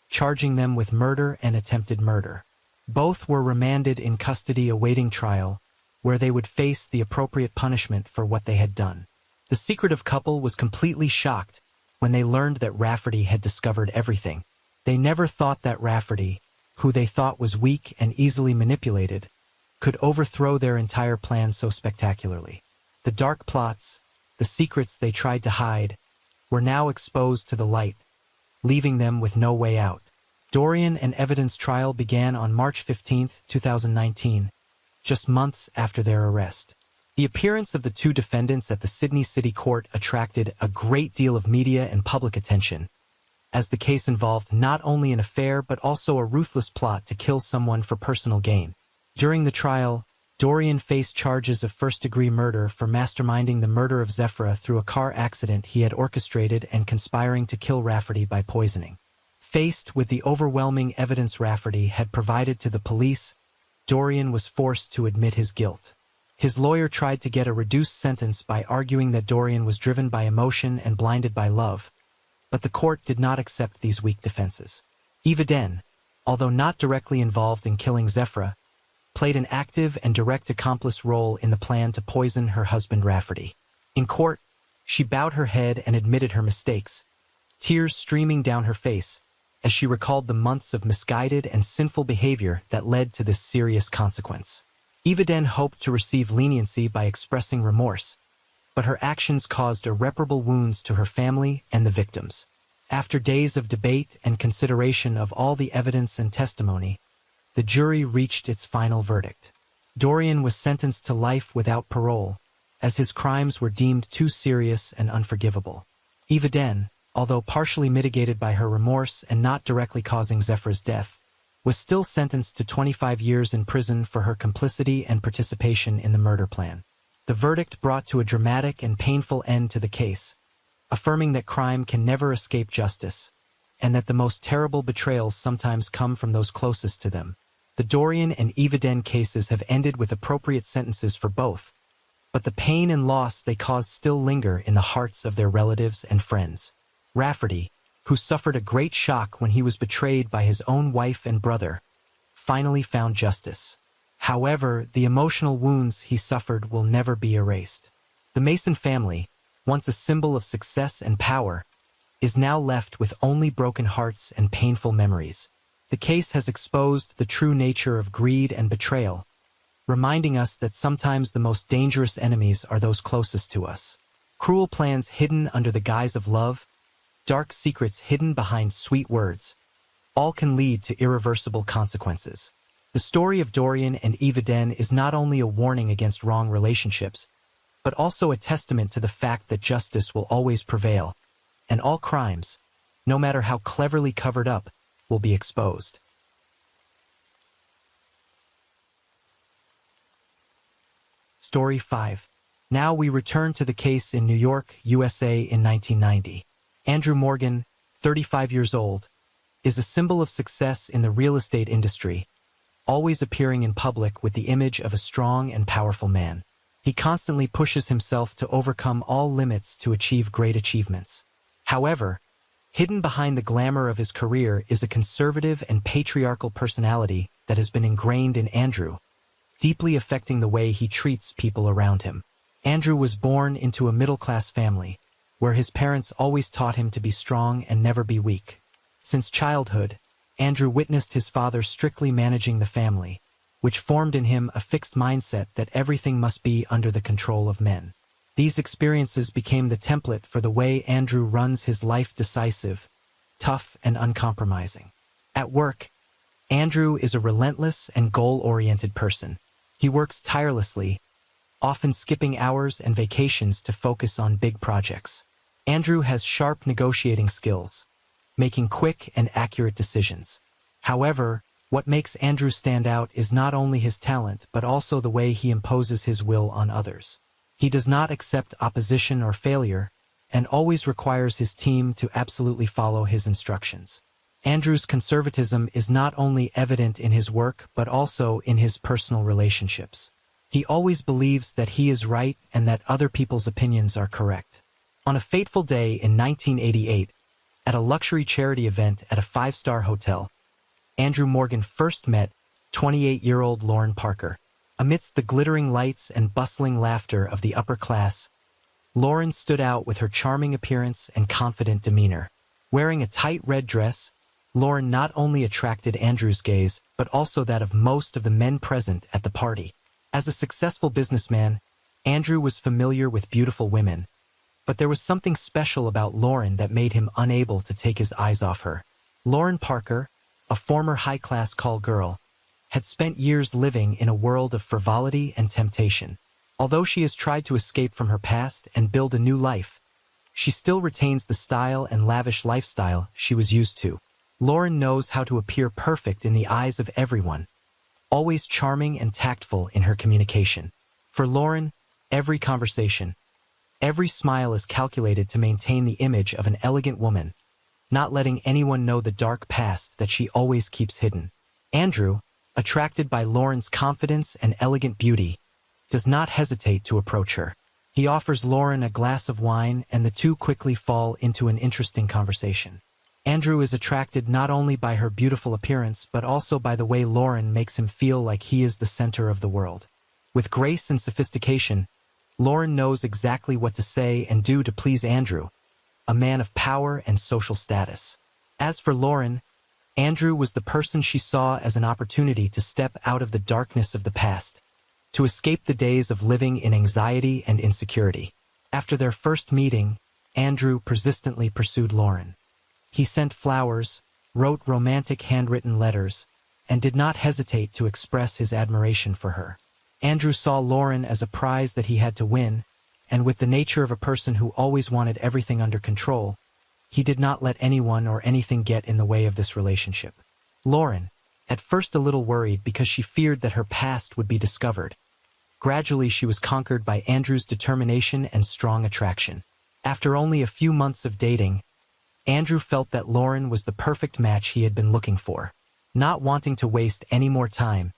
charging them with murder and attempted murder. Both were remanded in custody awaiting trial, where they would face the appropriate punishment for what they had done. The secretive couple was completely shocked when they learned that Rafferty had discovered everything. They never thought that Rafferty, who they thought was weak and easily manipulated, could overthrow their entire plan so spectacularly. The dark plots, the secrets they tried to hide, were now exposed to the light, leaving them with no way out. Dorian and Eviden's trial began on March 15, 2019, just months after their arrest. The appearance of the two defendants at the Sydney City Court attracted a great deal of media and public attention, as the case involved not only an affair but also a ruthless plot to kill someone for personal gain. During the trial, Dorian faced charges of first-degree murder for masterminding the murder of Zephyra through a car accident he had orchestrated and conspiring to kill Rafferty by poisoning. Faced with the overwhelming evidence Rafferty had provided to the police, Dorian was forced to admit his guilt. His lawyer tried to get a reduced sentence by arguing that Dorian was driven by emotion and blinded by love, but the court did not accept these weak defenses. Eva Den, although not directly involved in killing Zephyra, played an active and direct accomplice role in the plan to poison her husband Rafferty. In court, she bowed her head and admitted her mistakes, tears streaming down her face, as she recalled the months of misguided and sinful behavior that led to this serious consequence. Eva Den hoped to receive leniency by expressing remorse, but her actions caused irreparable wounds to her family and the victims. After days of debate and consideration of all the evidence and testimony, the jury reached its final verdict. Dorian was sentenced to life without parole, as his crimes were deemed too serious and unforgivable. Eva Den, although partially mitigated by her remorse and not directly causing Zephyra's death, was still sentenced to 25 years in prison for her complicity and participation in the murder plan. The verdict brought to a dramatic and painful end to the case, affirming that crime can never escape justice, and that the most terrible betrayals sometimes come from those closest to them. The Dorian and Eva Den cases have ended with appropriate sentences for both, but the pain and loss they caused still linger in the hearts of their relatives and friends. Rafferty, who suffered a great shock when he was betrayed by his own wife and brother, finally found justice. However, the emotional wounds he suffered will never be erased. The Mason family, once a symbol of success and power, is now left with only broken hearts and painful memories. The case has exposed the true nature of greed and betrayal, reminding us that sometimes the most dangerous enemies are those closest to us. Cruel plans hidden under the guise of love, dark secrets hidden behind sweet words, all can lead to irreversible consequences. The story of Dorian and Eva Den is not only a warning against wrong relationships, but also a testament to the fact that justice will always prevail, and all crimes, no matter how cleverly covered up, will be exposed. Story 5. Now we return to the case in New York, USA in 1990. Andrew Morgan, 35 years old, is a symbol of success in the real estate industry, always appearing in public with the image of a strong and powerful man. He constantly pushes himself to overcome all limits to achieve great achievements. However, hidden behind the glamour of his career is a conservative and patriarchal personality that has been ingrained in Andrew, deeply affecting the way he treats people around him. Andrew was born into a middle-class family, where his parents always taught him to be strong and never be weak. Since childhood, Andrew witnessed his father strictly managing the family, which formed in him a fixed mindset that everything must be under the control of men. These experiences became the template for the way Andrew runs his life: decisive, tough, and uncompromising. At work, Andrew is a relentless and goal-oriented person. He works tirelessly, often skipping hours and vacations to focus on big projects. Andrew has sharp negotiating skills, making quick and accurate decisions. However, what makes Andrew stand out is not only his talent but also the way he imposes his will on others. He does not accept opposition or failure, and always requires his team to absolutely follow his instructions. Andrew's conservatism is not only evident in his work but also in his personal relationships. He always believes that he is right and that other people's opinions are correct. On a fateful day in 1988, at a luxury charity event at a five-star hotel, Andrew Morgan first met 28-year-old Lauren Parker. Amidst the glittering lights and bustling laughter of the upper class, Lauren stood out with her charming appearance and confident demeanor. Wearing a tight red dress, Lauren not only attracted Andrew's gaze, but also that of most of the men present at the party. As a successful businessman, Andrew was familiar with beautiful women, but there was something special about Lauren that made him unable to take his eyes off her. Lauren Parker, a former high-class call girl, had spent years living in a world of frivolity and temptation. Although she has tried to escape from her past and build a new life, she still retains the style and lavish lifestyle she was used to. Lauren knows how to appear perfect in the eyes of everyone, always charming and tactful in her communication. For Lauren, every conversation, every smile is calculated to maintain the image of an elegant woman, not letting anyone know the dark past that she always keeps hidden. Andrew, attracted by Lauren's confidence and elegant beauty, does not hesitate to approach her. He offers Lauren a glass of wine, and the two quickly fall into an interesting conversation. Andrew is attracted not only by her beautiful appearance but also by the way Lauren makes him feel like he is the center of the world. With grace and sophistication, Lauren knows exactly what to say and do to please Andrew, a man of power and social status. As for Lauren, Andrew was the person she saw as an opportunity to step out of the darkness of the past, to escape the days of living in anxiety and insecurity. After their first meeting, Andrew persistently pursued Lauren. He sent flowers, wrote romantic handwritten letters, and did not hesitate to express his admiration for her. Andrew saw Lauren as a prize that he had to win, and with the nature of a person who always wanted everything under control, he did not let anyone or anything get in the way of this relationship. Lauren, at first a little worried because she feared that her past would be discovered, gradually she was conquered by Andrew's determination and strong attraction. After only a few months of dating, Andrew felt that Lauren was the perfect match he had been looking for. Not wanting to waste any more time,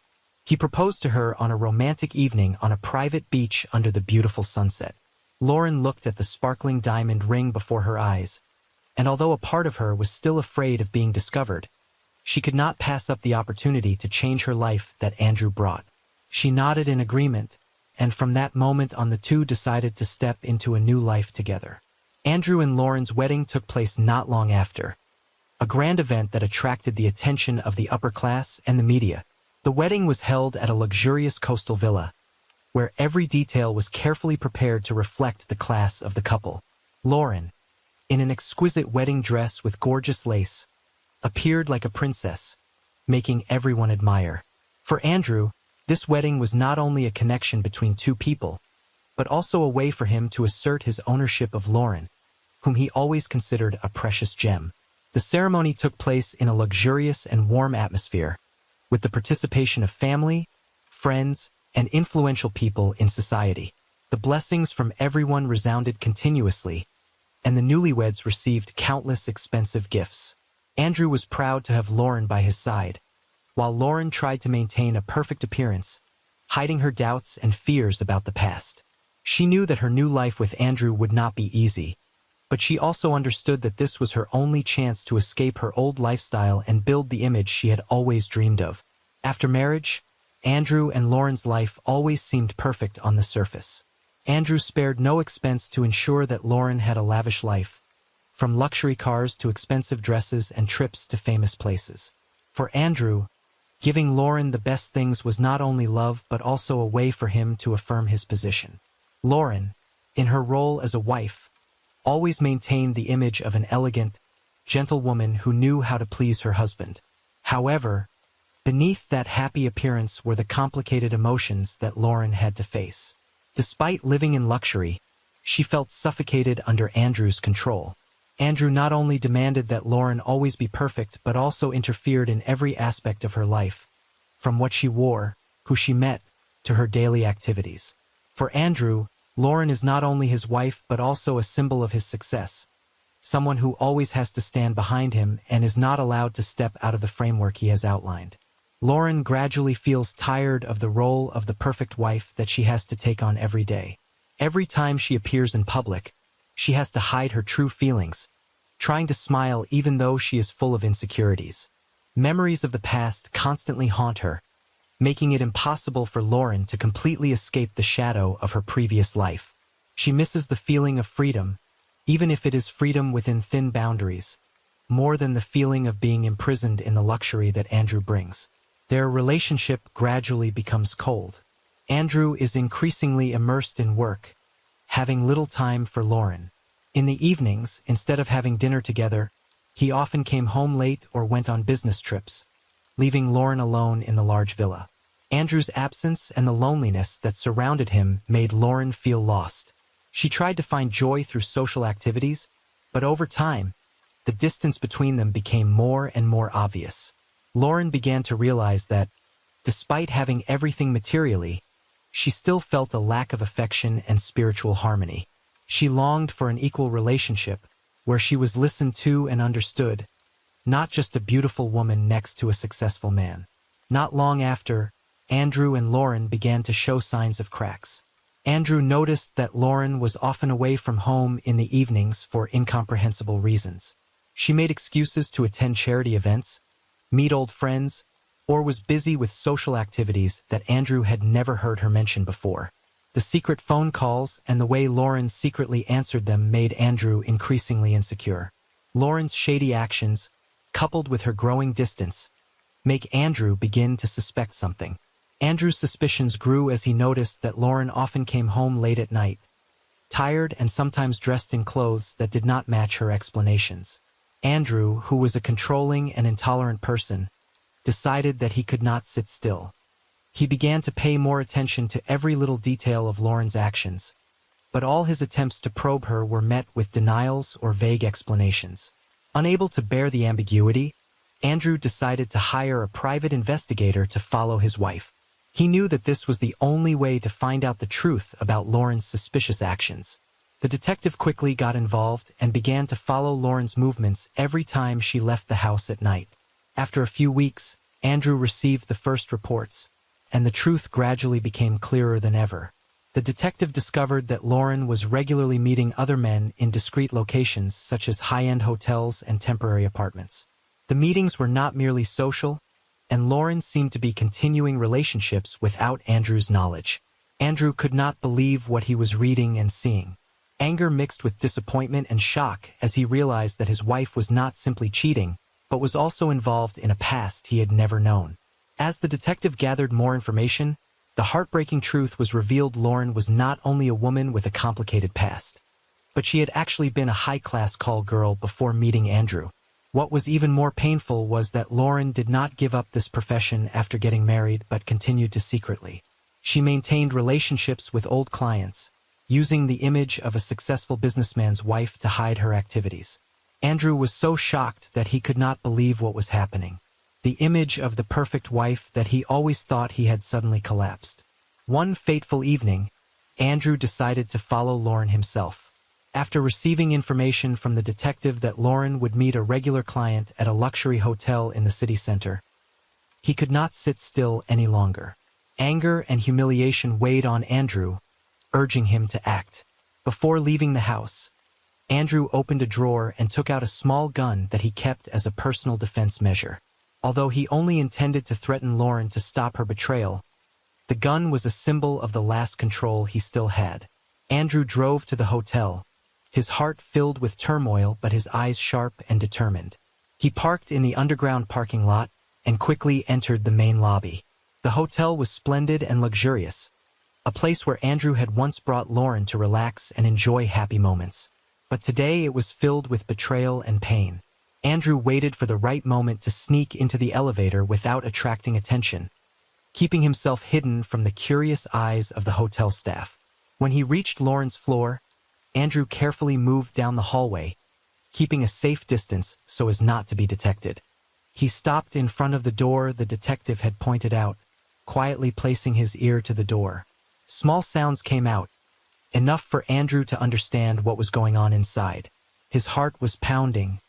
he proposed to her on a romantic evening on a private beach under the beautiful sunset. Lauren looked at the sparkling diamond ring before her eyes, and although a part of her was still afraid of being discovered, she could not pass up the opportunity to change her life that Andrew brought. She nodded in agreement, and from that moment on the two decided to step into a new life together. Andrew and Lauren's wedding took place not long after, a grand event that attracted the attention of the upper class and the media. The wedding was held at a luxurious coastal villa, where every detail was carefully prepared to reflect the class of the couple. Lauren, in an exquisite wedding dress with gorgeous lace, appeared like a princess, making everyone admire. For Andrew, this wedding was not only a connection between two people, but also a way for him to assert his ownership of Lauren, whom he always considered a precious gem. The ceremony took place in a luxurious and warm atmosphere, with the participation of family, friends, and influential people in society. The blessings from everyone resounded continuously, and the newlyweds received countless expensive gifts. Andrew was proud to have Lauren by his side, while Lauren tried to maintain a perfect appearance, hiding her doubts and fears about the past. She knew that her new life with Andrew would not be easy, but she also understood that this was her only chance to escape her old lifestyle and build the image she had always dreamed of. After marriage, Andrew and Lauren's life always seemed perfect on the surface. Andrew spared no expense to ensure that Lauren had a lavish life, from luxury cars to expensive dresses and trips to famous places. For Andrew, giving Lauren the best things was not only love but also a way for him to affirm his position. Lauren, in her role as a wife, always maintained the image of an elegant, gentle woman who knew how to please her husband. However, beneath that happy appearance were the complicated emotions that Lauren had to face. Despite living in luxury, she felt suffocated under Andrew's control. Andrew not only demanded that Lauren always be perfect but also interfered in every aspect of her life, from what she wore, who she met, to her daily activities. For Andrew, Lauren is not only his wife but also a symbol of his success, someone who always has to stand behind him and is not allowed to step out of the framework he has outlined. Lauren gradually feels tired of the role of the perfect wife that she has to take on every day. Every time she appears in public, she has to hide her true feelings, trying to smile even though she is full of insecurities. Memories of the past constantly haunt her, making it impossible for Lauren to completely escape the shadow of her previous life. She misses the feeling of freedom, even if it is freedom within thin boundaries, more than the feeling of being imprisoned in the luxury that Andrew brings. Their relationship gradually becomes cold. Andrew is increasingly immersed in work, having little time for Lauren. In the evenings, instead of having dinner together, he often came home late or went on business trips, leaving Lauren alone in the large villa. Andrew's absence and the loneliness that surrounded him made Lauren feel lost. She tried to find joy through social activities, but over time, the distance between them became more and more obvious. Lauren began to realize that, Despite having everything materially, she still felt a lack of affection and spiritual harmony. She longed for an equal relationship, where she was listened to and understood, not just a beautiful woman next to a successful man. Not long after, Andrew and Lauren began to show signs of cracks. Andrew noticed that Lauren was often away from home in the evenings for incomprehensible reasons. She made excuses to attend charity events, meet old friends, or was busy with social activities that Andrew had never heard her mention before. The secret phone calls and the way Lauren secretly answered them made Andrew increasingly insecure. Lauren's shady actions, coupled with her growing distance, make Andrew begin to suspect something. Andrew's suspicions grew as he noticed that Lauren often came home late at night, tired and sometimes dressed in clothes that did not match her explanations. Andrew, who was a controlling and intolerant person, decided that he could not sit still. He began to pay more attention to every little detail of Lauren's actions, but all his attempts to probe her were met with denials or vague explanations. Unable to bear the ambiguity, Andrew decided to hire a private investigator to follow his wife. He knew that this was the only way to find out the truth about Lauren's suspicious actions. The detective quickly got involved and began to follow Lauren's movements every time she left the house at night. After a few weeks, Andrew received the first reports, and the truth gradually became clearer than ever. The detective discovered that Lauren was regularly meeting other men in discreet locations such as high-end hotels and temporary apartments. The meetings were not merely social, and Lauren seemed to be continuing relationships without Andrew's knowledge. Andrew could not believe what he was reading and seeing. Anger mixed with disappointment and shock as he realized that his wife was not simply cheating, but was also involved in a past he had never known. As the detective gathered more information, the heartbreaking truth was revealed. Lauren was not only a woman with a complicated past, but she had actually been a high-class call girl before meeting Andrew. What was even more painful was that Lauren did not give up this profession after getting married but continued to secretly. She maintained relationships with old clients, using the image of a successful businessman's wife to hide her activities. Andrew was so shocked that he could not believe what was happening. The image of the perfect wife that he always thought he had suddenly collapsed. One fateful evening, Andrew decided to follow Lauren himself. After receiving information from the detective that Lauren would meet a regular client at a luxury hotel in the city center, he could not sit still any longer. Anger and humiliation weighed on Andrew, urging him to act. Before leaving the house, Andrew opened a drawer and took out a small gun that he kept as a personal defense measure. Although he only intended to threaten Lauren to stop her betrayal, the gun was a symbol of the last control he still had. Andrew drove to the hotel, his heart filled with turmoil but his eyes sharp and determined. He parked in the underground parking lot and quickly entered the main lobby. The hotel was splendid and luxurious, a place where Andrew had once brought Lauren to relax and enjoy happy moments. But today it was filled with betrayal and pain. Andrew waited for the right moment to sneak into the elevator without attracting attention, keeping himself hidden from the curious eyes of the hotel staff. When he reached Lauren's floor, Andrew carefully moved down the hallway, keeping a safe distance so as not to be detected. He stopped in front of the door the detective had pointed out, quietly placing his ear to the door. Small sounds came out, enough for Andrew to understand what was going on inside. His heart was pounding,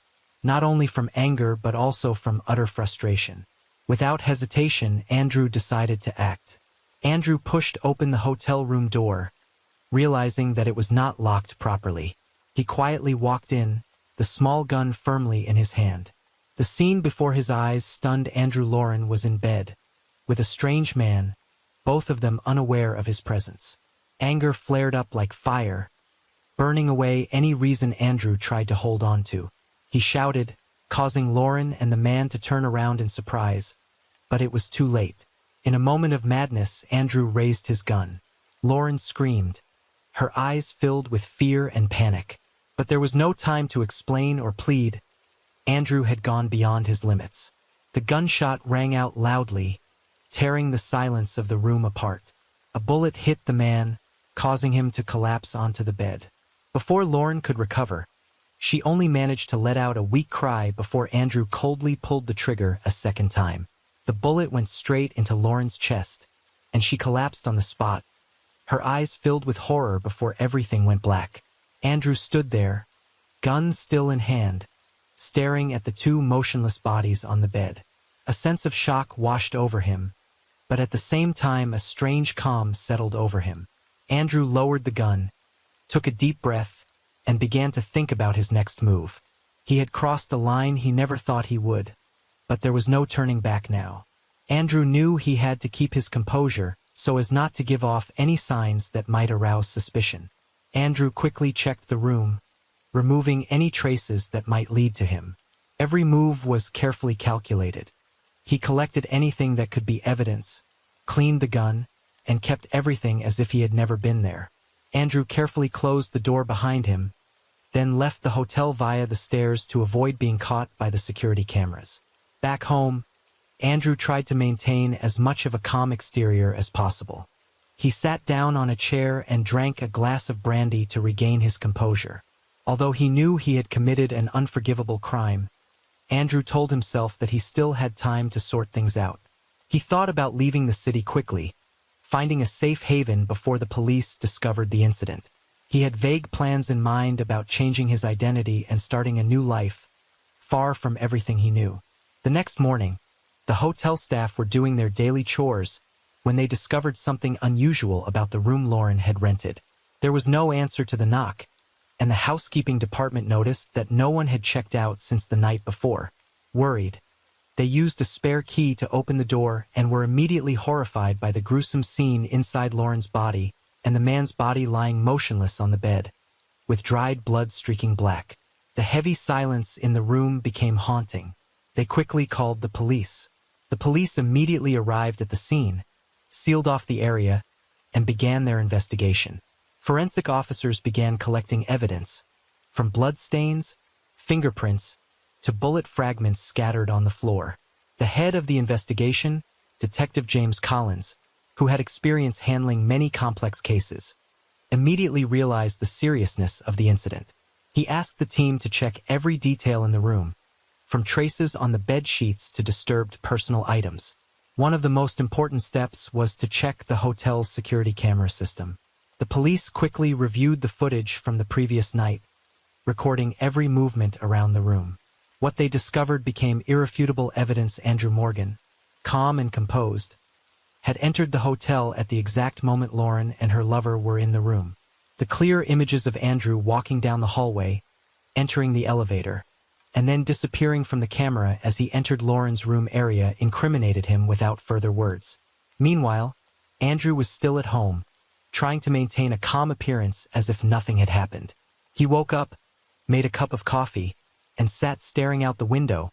not only from anger but also from utter frustration. Without hesitation, Andrew decided to act. Andrew pushed open the hotel room door, realizing that it was not locked properly. He quietly walked in, the small gun firmly in his hand. The scene before his eyes stunned Andrew. Lauren was in bed, with a strange man, both of them unaware of his presence. Anger flared up like fire, burning away any reason Andrew tried to hold on to. He shouted, causing Lauren and the man to turn around in surprise, but it was too late. In a moment of madness, Andrew raised his gun. Lauren screamed, her eyes filled with fear and panic. But there was no time to explain or plead. Andrew had gone beyond his limits. The gunshot rang out loudly, tearing the silence of the room apart. A bullet hit the man, causing him to collapse onto the bed. Before Lauren could recover, she only managed to let out a weak cry before Andrew coldly pulled the trigger a second time. The bullet went straight into Lauren's chest, and she collapsed on the spot, her eyes filled with horror before everything went black. Andrew stood there, gun still in hand, staring at the two motionless bodies on the bed. A sense of shock washed over him, but at the same time a strange calm settled over him. Andrew lowered the gun, took a deep breath, and began to think about his next move. He had crossed a line he never thought he would, but there was no turning back now. Andrew knew he had to keep his composure so as not to give off any signs that might arouse suspicion. Andrew quickly checked the room, removing any traces that might lead to him. Every move was carefully calculated. He collected anything that could be evidence, cleaned the gun, and kept everything as if he had never been there. Andrew carefully closed the door behind him, then left the hotel via the stairs to avoid being caught by the security cameras. Back home, Andrew tried to maintain as much of a calm exterior as possible. He sat down on a chair and drank a glass of brandy to regain his composure. Although he knew he had committed an unforgivable crime, Andrew told himself that he still had time to sort things out. He thought about leaving the city quickly, finding a safe haven before the police discovered the incident. He had vague plans in mind about changing his identity and starting a new life, far from everything he knew. The next morning, the hotel staff were doing their daily chores when they discovered something unusual about the room Lauren had rented. There was no answer to the knock, and the housekeeping department noticed that no one had checked out since the night before. Worried, they used a spare key to open the door and were immediately horrified by the gruesome scene inside Lauren's body and the man's body lying motionless on the bed, with dried blood streaking black. The heavy silence in the room became haunting. They quickly called the police. The police immediately arrived at the scene, sealed off the area, and began their investigation. Forensic officers began collecting evidence, from bloodstains, fingerprints, to bullet fragments scattered on the floor. The head of the investigation, Detective James Collins, who had experience handling many complex cases, immediately realized the seriousness of the incident. He asked the team to check every detail in the room, from traces on the bed sheets to disturbed personal items. One of the most important steps was to check the hotel's security camera system. The police quickly reviewed the footage from the previous night, recording every movement around the room. What they discovered became irrefutable evidence. Andrew Morgan, calm and composed, had entered the hotel at the exact moment Lauren and her lover were in the room. The clear images of Andrew walking down the hallway, entering the elevator, and then disappearing from the camera as he entered Lauren's room area incriminated him without further words. Meanwhile, Andrew was still at home, trying to maintain a calm appearance as if nothing had happened. He woke up, made a cup of coffee, and sat staring out the window,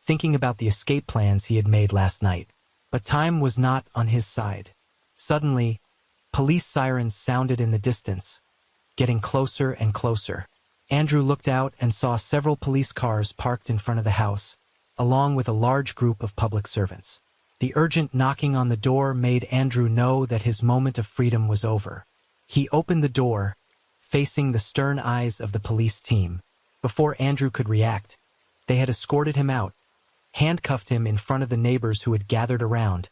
thinking about the escape plans he had made last night. But time was not on his side. Suddenly, police sirens sounded in the distance, getting closer and closer. Andrew looked out and saw several police cars parked in front of the house, along with a large group of public servants. The urgent knocking on the door made Andrew know that his moment of freedom was over. He opened the door, facing the stern eyes of the police team. Before Andrew could react, they had escorted him out, handcuffed him in front of the neighbors who had gathered around,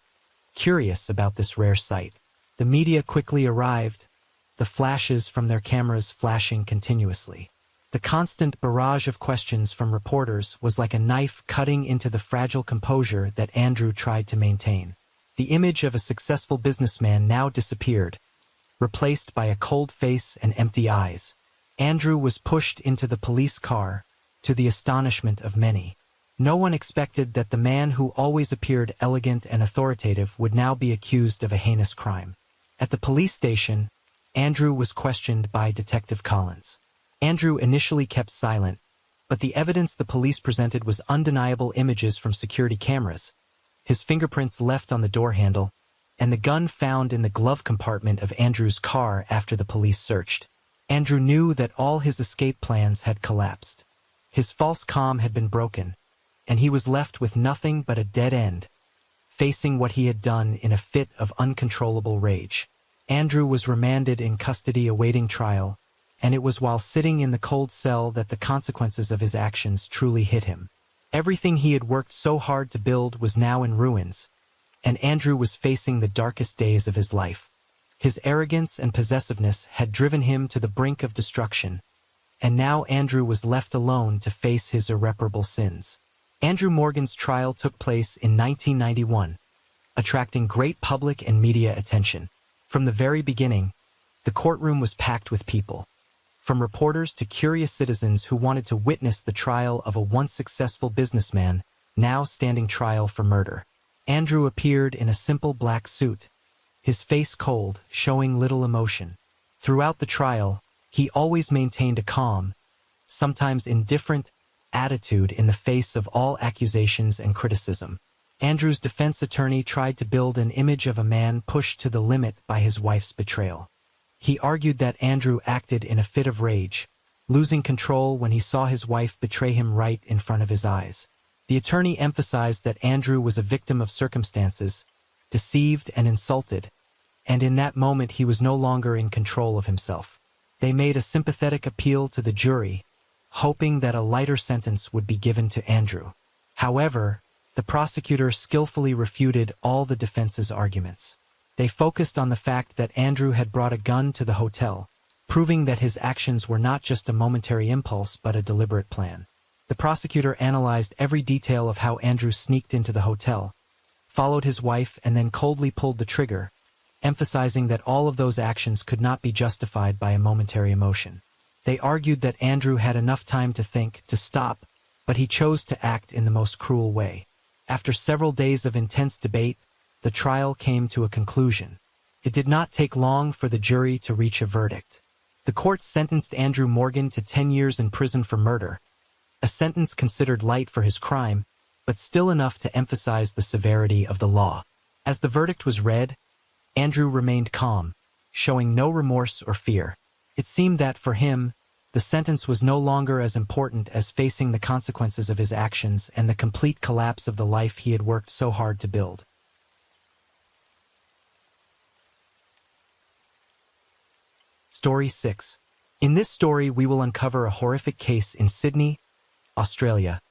curious about this rare sight. The media quickly arrived, the flashes from their cameras flashing continuously. The constant barrage of questions from reporters was like a knife cutting into the fragile composure that Andrew tried to maintain. The image of a successful businessman now disappeared, replaced by a cold face and empty eyes. Andrew was pushed into the police car, to the astonishment of many. No one expected that the man who always appeared elegant and authoritative would now be accused of a heinous crime. At the police station, Andrew was questioned by Detective Collins. Andrew initially kept silent, but the evidence the police presented was undeniable images from security cameras, his fingerprints left on the door handle, and the gun found in the glove compartment of Andrew's car after the police searched. Andrew knew that all his escape plans had collapsed. His false calm had been broken, and he was left with nothing but a dead end, facing what he had done in a fit of uncontrollable rage. Andrew was remanded in custody awaiting trial, and it was while sitting in the cold cell that the consequences of his actions truly hit him. Everything he had worked so hard to build was now in ruins, and Andrew was facing the darkest days of his life. His arrogance and possessiveness had driven him to the brink of destruction, and now Andrew was left alone to face his irreparable sins. Andrew Morgan's trial took place in 1991, attracting great public and media attention. From the very beginning, the courtroom was packed with people, from reporters to curious citizens who wanted to witness the trial of a once successful businessman, now standing trial for murder. Andrew appeared in a simple black suit, his face cold, showing little emotion. Throughout the trial, he always maintained a calm, sometimes indifferent, attitude in the face of all accusations and criticism. Andrew's defense attorney tried to build an image of a man pushed to the limit by his wife's betrayal. He argued that Andrew acted in a fit of rage, losing control when he saw his wife betray him right in front of his eyes. The attorney emphasized that Andrew was a victim of circumstances, deceived and insulted, and in that moment he was no longer in control of himself. They made a sympathetic appeal to the jury, hoping that a lighter sentence would be given to Andrew. However, the prosecutor skillfully refuted all the defense's arguments. They focused on the fact that Andrew had brought a gun to the hotel, proving that his actions were not just a momentary impulse but a deliberate plan. The prosecutor analyzed every detail of how Andrew sneaked into the hotel, followed his wife, and then coldly pulled the trigger, emphasizing that all of those actions could not be justified by a momentary emotion. They argued that Andrew had enough time to think, to stop, but he chose to act in the most cruel way. After several days of intense debate, the trial came to a conclusion. It did not take long for the jury to reach a verdict. The court sentenced Andrew Morgan to 10 years in prison for murder, a sentence considered light for his crime, but still enough to emphasize the severity of the law. As the verdict was read, Andrew remained calm, showing no remorse or fear. It seemed that, for him, the sentence was no longer as important as facing the consequences of his actions and the complete collapse of the life he had worked so hard to build. Story 6. In this story, we will uncover a horrific case in Sydney, Australia,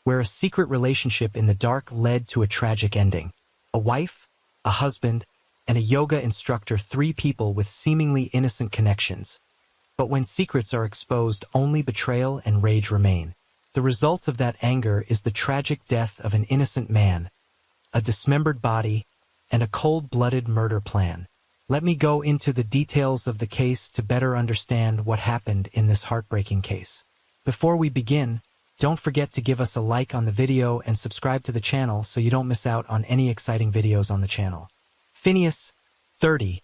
where a secret relationship in the dark led to a tragic ending. A wife, a husband, and a yoga instructor, 3 people with seemingly innocent connections. But when secrets are exposed, only betrayal and rage remain. The result of that anger is the tragic death of an innocent man, a dismembered body, and a cold-blooded murder plan. Let me go into the details of the case to better understand what happened in this heartbreaking case. Before we begin, don't forget to give us a like on the video and subscribe to the channel so you don't miss out on any exciting videos on the channel. Phineas, 30,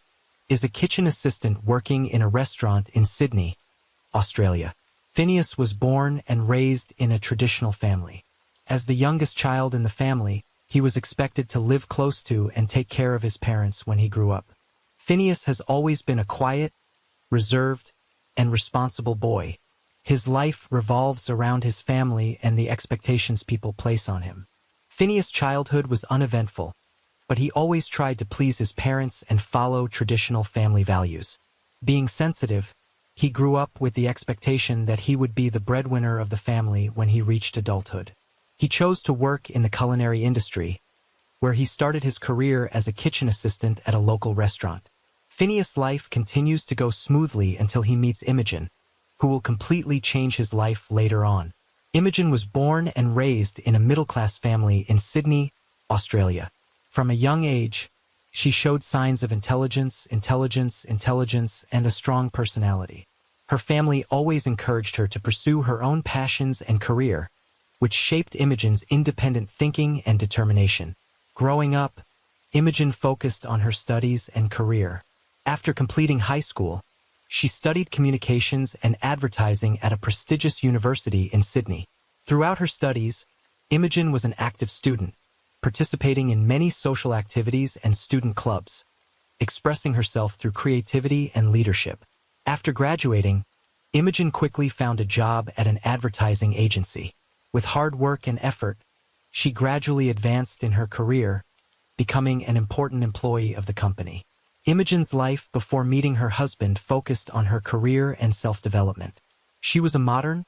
is a kitchen assistant working in a restaurant in Sydney, Australia. Phineas was born and raised in a traditional family. As the youngest child in the family, he was expected to live close to and take care of his parents when he grew up. Phineas has always been a quiet, reserved, and responsible boy. His life revolves around his family and the expectations people place on him. Phineas' childhood was uneventful, but he always tried to please his parents and follow traditional family values. Being sensitive, he grew up with the expectation that he would be the breadwinner of the family when he reached adulthood. He chose to work in the culinary industry, where he started his career as a kitchen assistant at a local restaurant. Phineas' life continues to go smoothly until he meets Imogen, who will completely change his life later on. Imogen was born and raised in a middle-class family in Sydney, Australia. From a young age, she showed signs of intelligence, and a strong personality. Her family always encouraged her to pursue her own passions and career, which shaped Imogen's independent thinking and determination. Growing up, Imogen focused on her studies and career. After completing high school, she studied communications and advertising at a prestigious university in Sydney. Throughout her studies, Imogen was an active student, participating in many social activities and student clubs, expressing herself through creativity and leadership. After graduating, Imogen quickly found a job at an advertising agency. With hard work and effort, she gradually advanced in her career, becoming an important employee of the company. Imogen's life before meeting her husband focused on her career and self-development. She was a modern,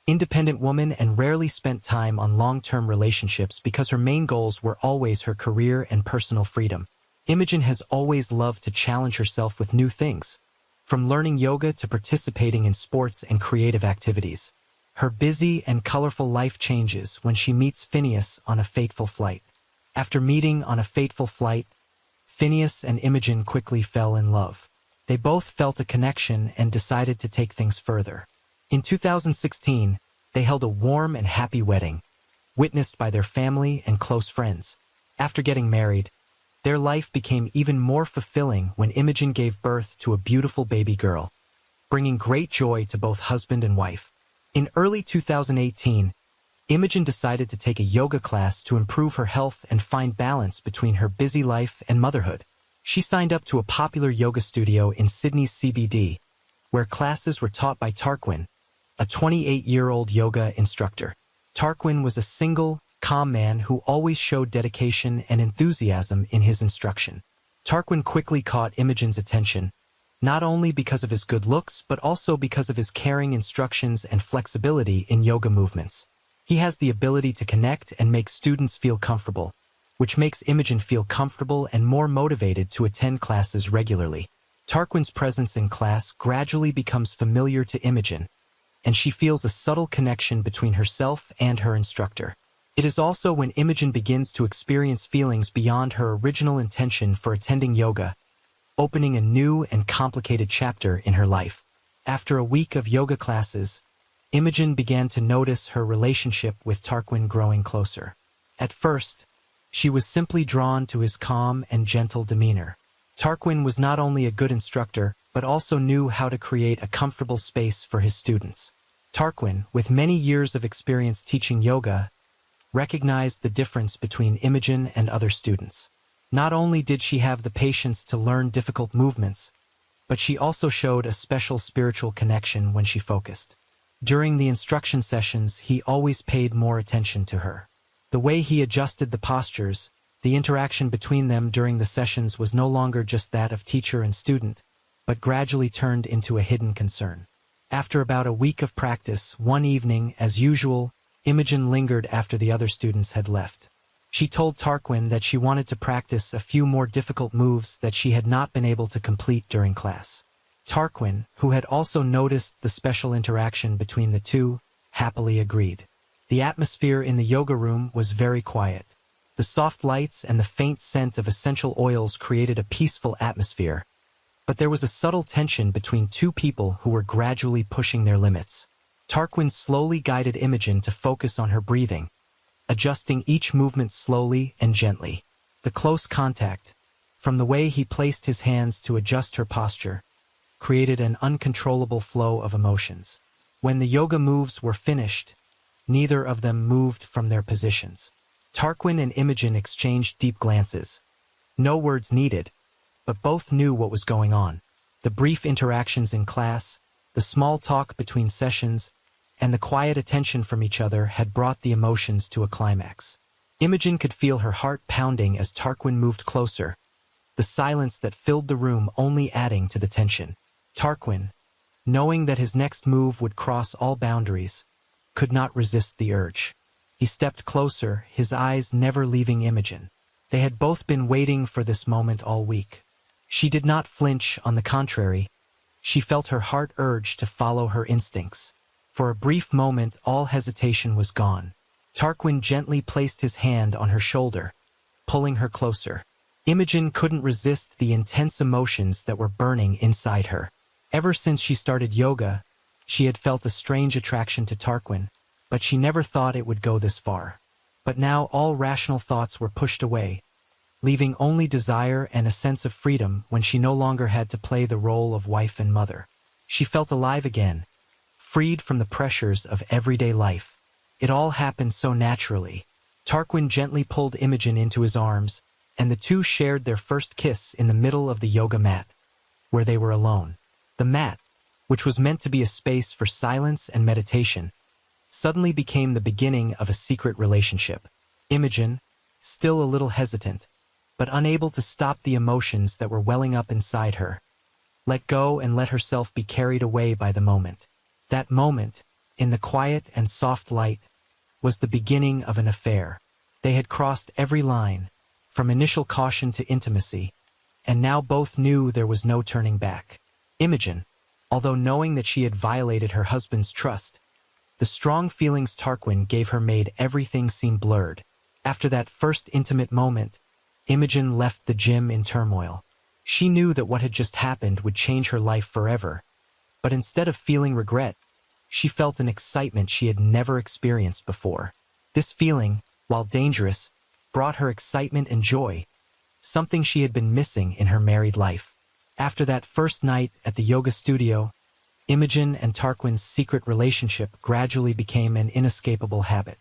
independent woman and rarely spent time on long-term relationships because her main goals were always her career and personal freedom. Imogen has always loved to challenge herself with new things, from learning yoga to participating in sports and creative activities. Her busy and colorful life changes when she meets Phineas on a fateful flight. After meeting on a fateful flight, Phineas and Imogen quickly fell in love. They both felt a connection and decided to take things further. In 2016, they held a warm and happy wedding, witnessed by their family and close friends. After getting married, their life became even more fulfilling when Imogen gave birth to a beautiful baby girl, bringing great joy to both husband and wife. In early 2018, Imogen decided to take a yoga class to improve her health and find balance between her busy life and motherhood. She signed up to a popular yoga studio in Sydney's CBD, where classes were taught by Tarquin, a 28-year-old yoga instructor. Tarquin was a single, calm man who always showed dedication and enthusiasm in his instruction. Tarquin quickly caught Imogen's attention, not only because of his good looks, but also because of his caring instructions and flexibility in yoga movements. He has the ability to connect and make students feel comfortable, which makes Imogen feel comfortable and more motivated to attend classes regularly. Tarquin's presence in class gradually becomes familiar to Imogen, and she feels a subtle connection between herself and her instructor. It is also when Imogen begins to experience feelings beyond her original intention for attending yoga, opening a new and complicated chapter in her life. After a week of yoga classes, Imogen began to notice her relationship with Tarquin growing closer. At first, she was simply drawn to his calm and gentle demeanor. Tarquin was not only a good instructor, but also knew how to create a comfortable space for his students. Tarquin, with many years of experience teaching yoga, recognized the difference between Imogen and other students. Not only did she have the patience to learn difficult movements, but she also showed a special spiritual connection when she focused. During the instruction sessions, he always paid more attention to her. The way he adjusted the postures, the interaction between them during the sessions was no longer just that of teacher and student, but gradually turned into a hidden concern. After about a week of practice, one evening, as usual, Imogen lingered after the other students had left. She told Tarquin that she wanted to practice a few more difficult moves that she had not been able to complete during class. Tarquin, who had also noticed the special interaction between the two, happily agreed. The atmosphere in the yoga room was very quiet. The soft lights and the faint scent of essential oils created a peaceful atmosphere, but there was a subtle tension between two people who were gradually pushing their limits. Tarquin slowly guided Imogen to focus on her breathing, adjusting each movement slowly and gently. The close contact, from the way he placed his hands to adjust her posture, created an uncontrollable flow of emotions. When the yoga moves were finished, neither of them moved from their positions. Tarquin and Imogen exchanged deep glances. No words needed, but both knew what was going on. The brief interactions in class, the small talk between sessions, and the quiet attention from each other had brought the emotions to a climax. Imogen could feel her heart pounding as Tarquin moved closer, the silence that filled the room only adding to the tension. Tarquin, knowing that his next move would cross all boundaries, could not resist the urge. He stepped closer, his eyes never leaving Imogen. They had both been waiting for this moment all week. She did not flinch, on the contrary. She felt her heart urge to follow her instincts. For a brief moment, all hesitation was gone. Tarquin gently placed his hand on her shoulder, pulling her closer. Imogen couldn't resist the intense emotions that were burning inside her. Ever since she started yoga, she had felt a strange attraction to Tarquin, but she never thought it would go this far. But now all rational thoughts were pushed away, leaving only desire and a sense of freedom when she no longer had to play the role of wife and mother. She felt alive again, freed from the pressures of everyday life. It all happened so naturally. Tarquin gently pulled Imogen into his arms, and the two shared their first kiss in the middle of the yoga mat, where they were alone. The mat, which was meant to be a space for silence and meditation, suddenly became the beginning of a secret relationship. Imogen, still a little hesitant, but unable to stop the emotions that were welling up inside her, let go and let herself be carried away by the moment. That moment, in the quiet and soft light, was the beginning of an affair. They had crossed every line, from initial caution to intimacy, and now both knew there was no turning back. Imogen, although knowing that she had violated her husband's trust, the strong feelings Tarquin gave her made everything seem blurred. After that first intimate moment, Imogen left the gym in turmoil. She knew that what had just happened would change her life forever, but instead of feeling regret, she felt an excitement she had never experienced before. This feeling, while dangerous, brought her excitement and joy, something she had been missing in her married life. After that first night at the yoga studio, Imogen and Tarquin's secret relationship gradually became an inescapable habit.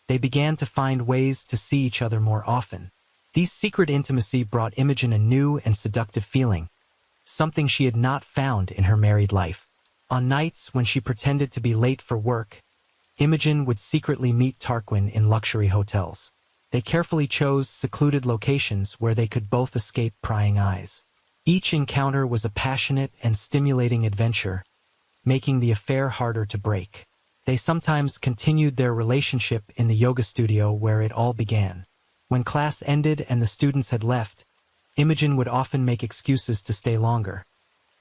They began to find ways to see each other more often. These secret intimacy brought Imogen a new and seductive feeling, something she had not found in her married life. On nights when she pretended to be late for work, Imogen would secretly meet Tarquin in luxury hotels. They carefully chose secluded locations where they could both escape prying eyes. Each encounter was a passionate and stimulating adventure, making the affair harder to break. They sometimes continued their relationship in the yoga studio where it all began. When class ended and the students had left, Imogen would often make excuses to stay longer.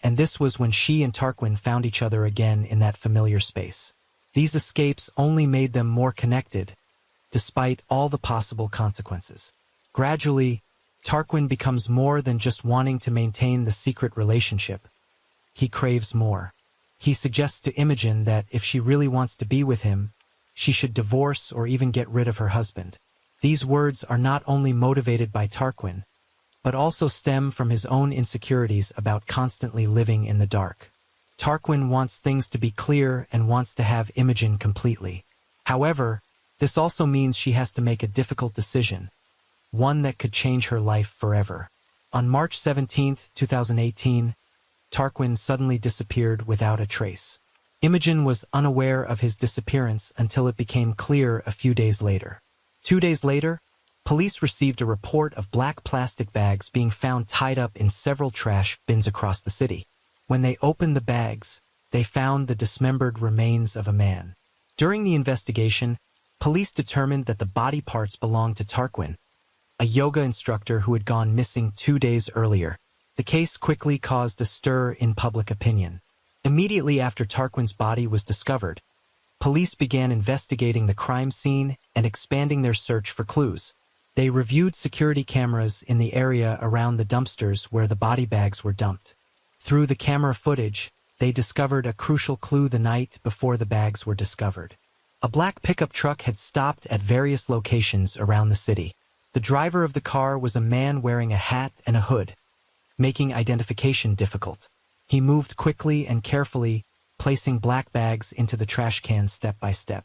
And this was when she and Tarquin found each other again in that familiar space. These escapes only made them more connected, despite all the possible consequences. Gradually, Tarquin becomes more than just wanting to maintain the secret relationship. He craves more. He suggests to Imogen that if she really wants to be with him, she should divorce or even get rid of her husband. These words are not only motivated by Tarquin, but also stem from his own insecurities about constantly living in the dark. Tarquin wants things to be clear and wants to have Imogen completely. However, this also means she has to make a difficult decision, one that could change her life forever. On March 17, 2018, Tarquin suddenly disappeared without a trace. Imogen was unaware of his disappearance until it became clear a few days later. 2 days later, police received a report of black plastic bags being found tied up in several trash bins across the city. When they opened the bags, they found the dismembered remains of a man. During the investigation, police determined that the body parts belonged to Tarquin, a yoga instructor who had gone missing 2 days earlier. The case quickly caused a stir in public opinion. Immediately after Tarquin's body was discovered, police began investigating the crime scene and expanding their search for clues. They reviewed security cameras in the area around the dumpsters where the body bags were dumped. Through the camera footage, they discovered a crucial clue the night before the bags were discovered. A black pickup truck had stopped at various locations around the city. The driver of the car was a man wearing a hat and a hood, making identification difficult. He moved quickly and carefully, placing black bags into the trash cans step by step.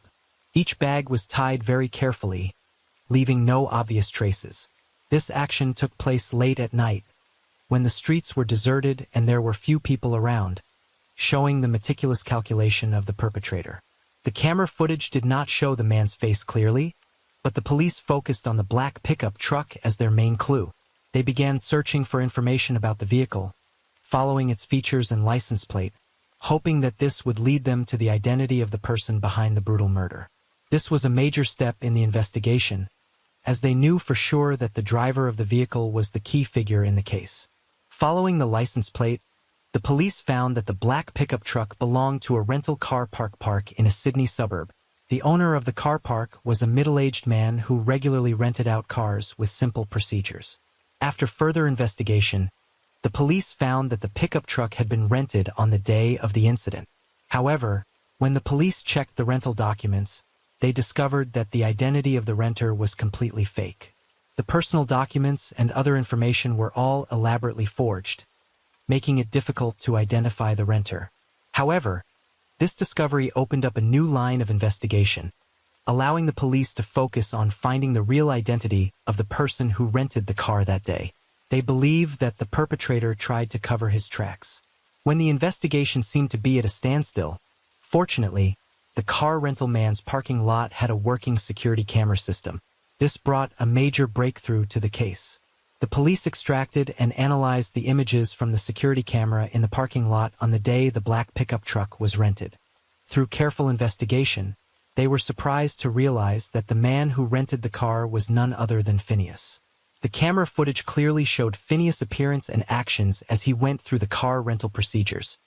Each bag was tied very carefully, leaving no obvious traces. This action took place late at night, when the streets were deserted and there were few people around, showing the meticulous calculation of the perpetrator. The camera footage did not show the man's face clearly, but the police focused on the black pickup truck as their main clue. They began searching for information about the vehicle, following its features and license plate, hoping that this would lead them to the identity of the person behind the brutal murder. This was a major step in the investigation, as they knew for sure that the driver of the vehicle was the key figure in the case. Following the license plate, the police found that the black pickup truck belonged to a rental car park in a Sydney suburb. The owner of the car park was a middle-aged man who regularly rented out cars with simple procedures. After further investigation, the police found that the pickup truck had been rented on the day of the incident. However, when the police checked the rental documents, they discovered that the identity of the renter was completely fake. The personal documents and other information were all elaborately forged, making it difficult to identify the renter. However, this discovery opened up a new line of investigation, allowing the police to focus on finding the real identity of the person who rented the car that day. They believe that the perpetrator tried to cover his tracks. When the investigation seemed to be at a standstill, fortunately, the car rental man's parking lot had a working security camera system. This brought a major breakthrough to the case. The police extracted and analyzed the images from the security camera in the parking lot on the day the black pickup truck was rented. Through careful investigation, they were surprised to realize that the man who rented the car was none other than Phineas. The camera footage clearly showed Phineas' appearance and actions as he went through the car rental procedures,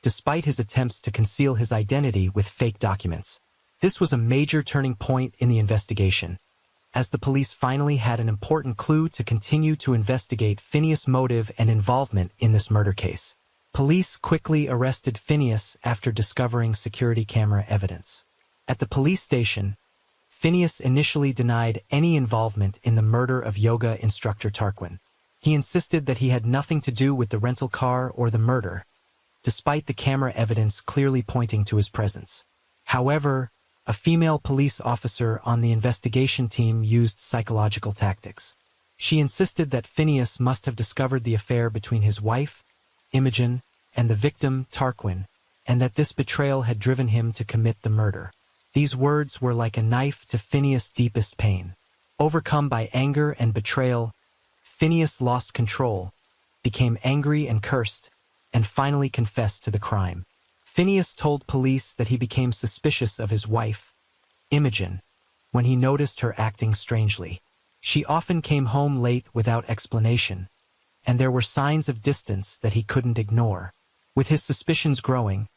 despite his attempts to conceal his identity with fake documents. This was a major turning point in the investigation, as the police finally had an important clue to continue to investigate Phineas' motive and involvement in this murder case. Police quickly arrested Phineas after discovering security camera evidence. At the police station, Phineas initially denied any involvement in the murder of yoga instructor Tarquin. He insisted that he had nothing to do with the rental car or the murder, despite the camera evidence clearly pointing to his presence. However, a female police officer on the investigation team used psychological tactics. She insisted that Phineas must have discovered the affair between his wife, Imogen, and the victim, Tarquin, and that this betrayal had driven him to commit the murder. These words were like a knife to Phineas' deepest pain. Overcome by anger and betrayal, Phineas lost control, became angry and cursed, and finally confessed to the crime. Phineas told police that he became suspicious of his wife, Imogen, when he noticed her acting strangely. She often came home late without explanation, and there were signs of distance that he couldn't ignore. With his suspicions growing,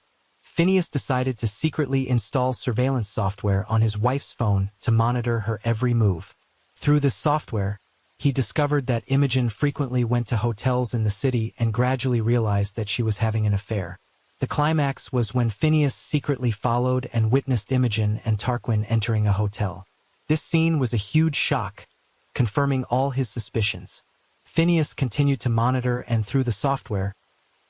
Phineas decided to secretly install surveillance software on his wife's phone to monitor her every move. Through this software, he discovered that Imogen frequently went to hotels in the city and gradually realized that she was having an affair. The climax was when Phineas secretly followed and witnessed Imogen and Tarquin entering a hotel. This scene was a huge shock, confirming all his suspicions. Phineas continued to monitor, and through the software,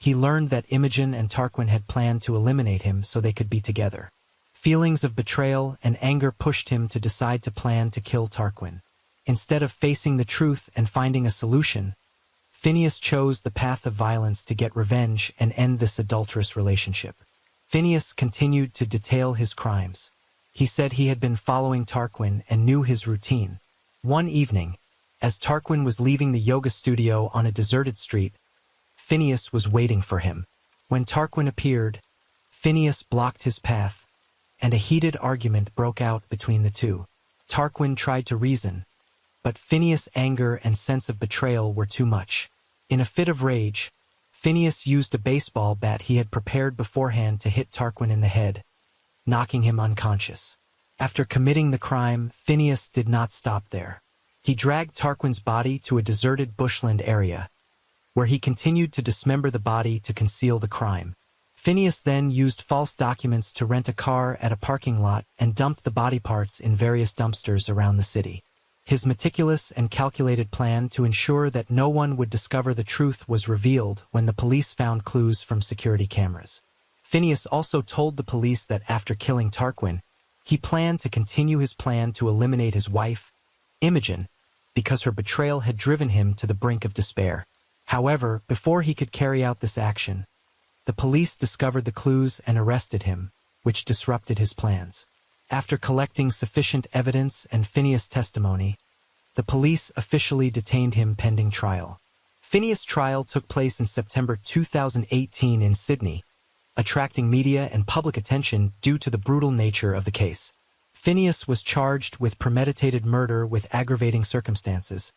he learned that Imogen and Tarquin had planned to eliminate him so they could be together. Feelings of betrayal and anger pushed him to decide to plan to kill Tarquin. Instead of facing the truth and finding a solution, Phineas chose the path of violence to get revenge and end this adulterous relationship. Phineas continued to detail his crimes. He said he had been following Tarquin and knew his routine. One evening, as Tarquin was leaving the yoga studio on a deserted street, Phineas was waiting for him. When Tarquin appeared, Phineas blocked his path, and a heated argument broke out between the two. Tarquin tried to reason, but Phineas' anger and sense of betrayal were too much. In a fit of rage, Phineas used a baseball bat he had prepared beforehand to hit Tarquin in the head, knocking him unconscious. After committing the crime, Phineas did not stop there. He dragged Tarquin's body to a deserted bushland area, where he continued to dismember the body to conceal the crime. Phineas then used false documents to rent a car at a parking lot and dumped the body parts in various dumpsters around the city. His meticulous and calculated plan to ensure that no one would discover the truth was revealed when the police found clues from security cameras. Phineas also told the police that after killing Tarquin, he planned to continue his plan to eliminate his wife, Imogen, because her betrayal had driven him to the brink of despair. However, before he could carry out this action, the police discovered the clues and arrested him, which disrupted his plans. After collecting sufficient evidence and Phineas' testimony, the police officially detained him pending trial. Phineas' trial took place in September 2018 in Sydney, attracting media and public attention due to the brutal nature of the case. Phineas was charged with premeditated murder with aggravating circumstances,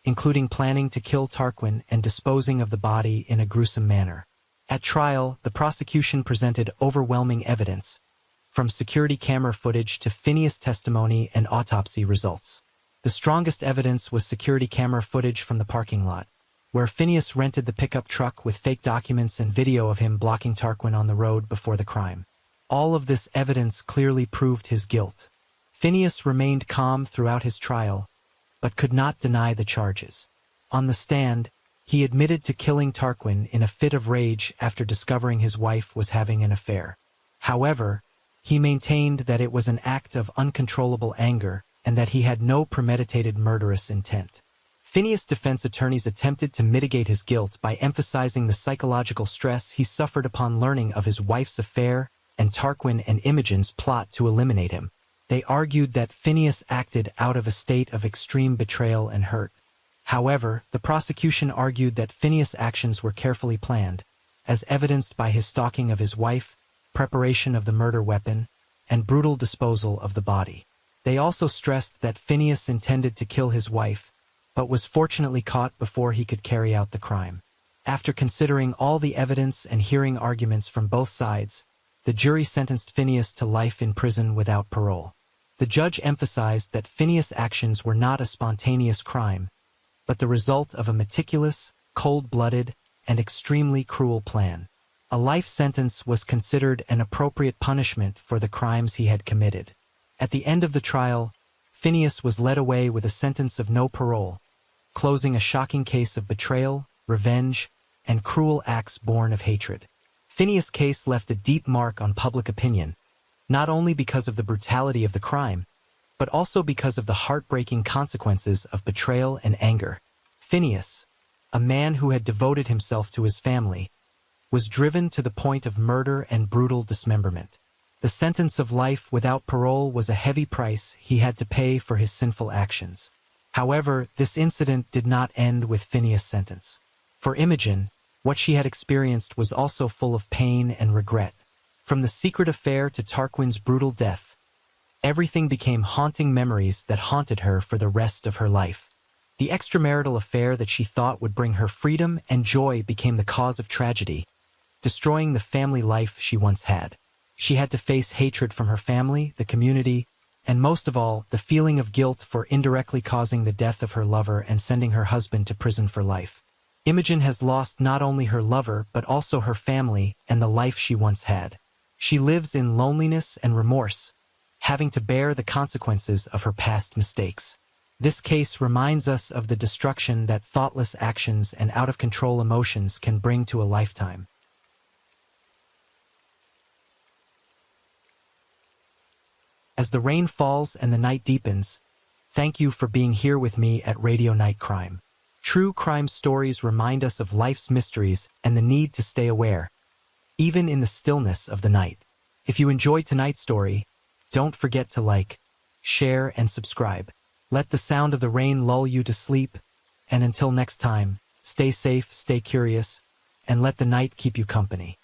including planning to kill Tarquin and disposing of the body in a gruesome manner. At trial, the prosecution presented overwhelming evidence, from security camera footage to Phineas' testimony and autopsy results. The strongest evidence was security camera footage from the parking lot, where Phineas rented the pickup truck with fake documents and video of him blocking Tarquin on the road before the crime. All of this evidence clearly proved his guilt. Phineas remained calm throughout his trial, but could not deny the charges. On the stand, he admitted to killing Tarquin in a fit of rage after discovering his wife was having an affair. However, he maintained that it was an act of uncontrollable anger and that he had no premeditated murderous intent. Phineas' defense attorneys attempted to mitigate his guilt by emphasizing the psychological stress he suffered upon learning of his wife's affair and Tarquin and Imogen's plot to eliminate him. They argued that Phineas acted out of a state of extreme betrayal and hurt. However, the prosecution argued that Phineas' actions were carefully planned, as evidenced by his stalking of his wife, preparation of the murder weapon, and brutal disposal of the body. They also stressed that Phineas intended to kill his wife, but was fortunately caught before he could carry out the crime. After considering all the evidence and hearing arguments from both sides, the jury sentenced Phineas to life in prison without parole. The judge emphasized that Phineas' actions were not a spontaneous crime, but the result of a meticulous, cold-blooded, and extremely cruel plan. A life sentence was considered an appropriate punishment for the crimes he had committed. At the end of the trial, Phineas was led away with a sentence of no parole, closing a shocking case of betrayal, revenge, and cruel acts born of hatred. Phineas' case left a deep mark on public opinion, not only because of the brutality of the crime, but also because of the heartbreaking consequences of betrayal and anger. Phineas, a man who had devoted himself to his family, was driven to the point of murder and brutal dismemberment. The sentence of life without parole was a heavy price he had to pay for his sinful actions. However, this incident did not end with Phineas' sentence. For Imogen, what she had experienced was also full of pain and regret. From the secret affair to Tarquin's brutal death, everything became haunting memories that haunted her for the rest of her life. The extramarital affair that she thought would bring her freedom and joy became the cause of tragedy, destroying the family life she once had. She had to face hatred from her family, the community, and most of all, the feeling of guilt for indirectly causing the death of her lover and sending her husband to prison for life. Imogen has lost not only her lover but also her family and the life she once had. She lives in loneliness and remorse, having to bear the consequences of her past mistakes. This case reminds us of the destruction that thoughtless actions and out-of-control emotions can bring to a lifetime. As the rain falls and the night deepens, thank you for being here with me at Radio Night Crime. True crime stories remind us of life's mysteries and the need to stay aware, even in the stillness of the night. If you enjoyed tonight's story, don't forget to like, share, and subscribe. Let the sound of the rain lull you to sleep, and until next time, stay safe, stay curious, and let the night keep you company.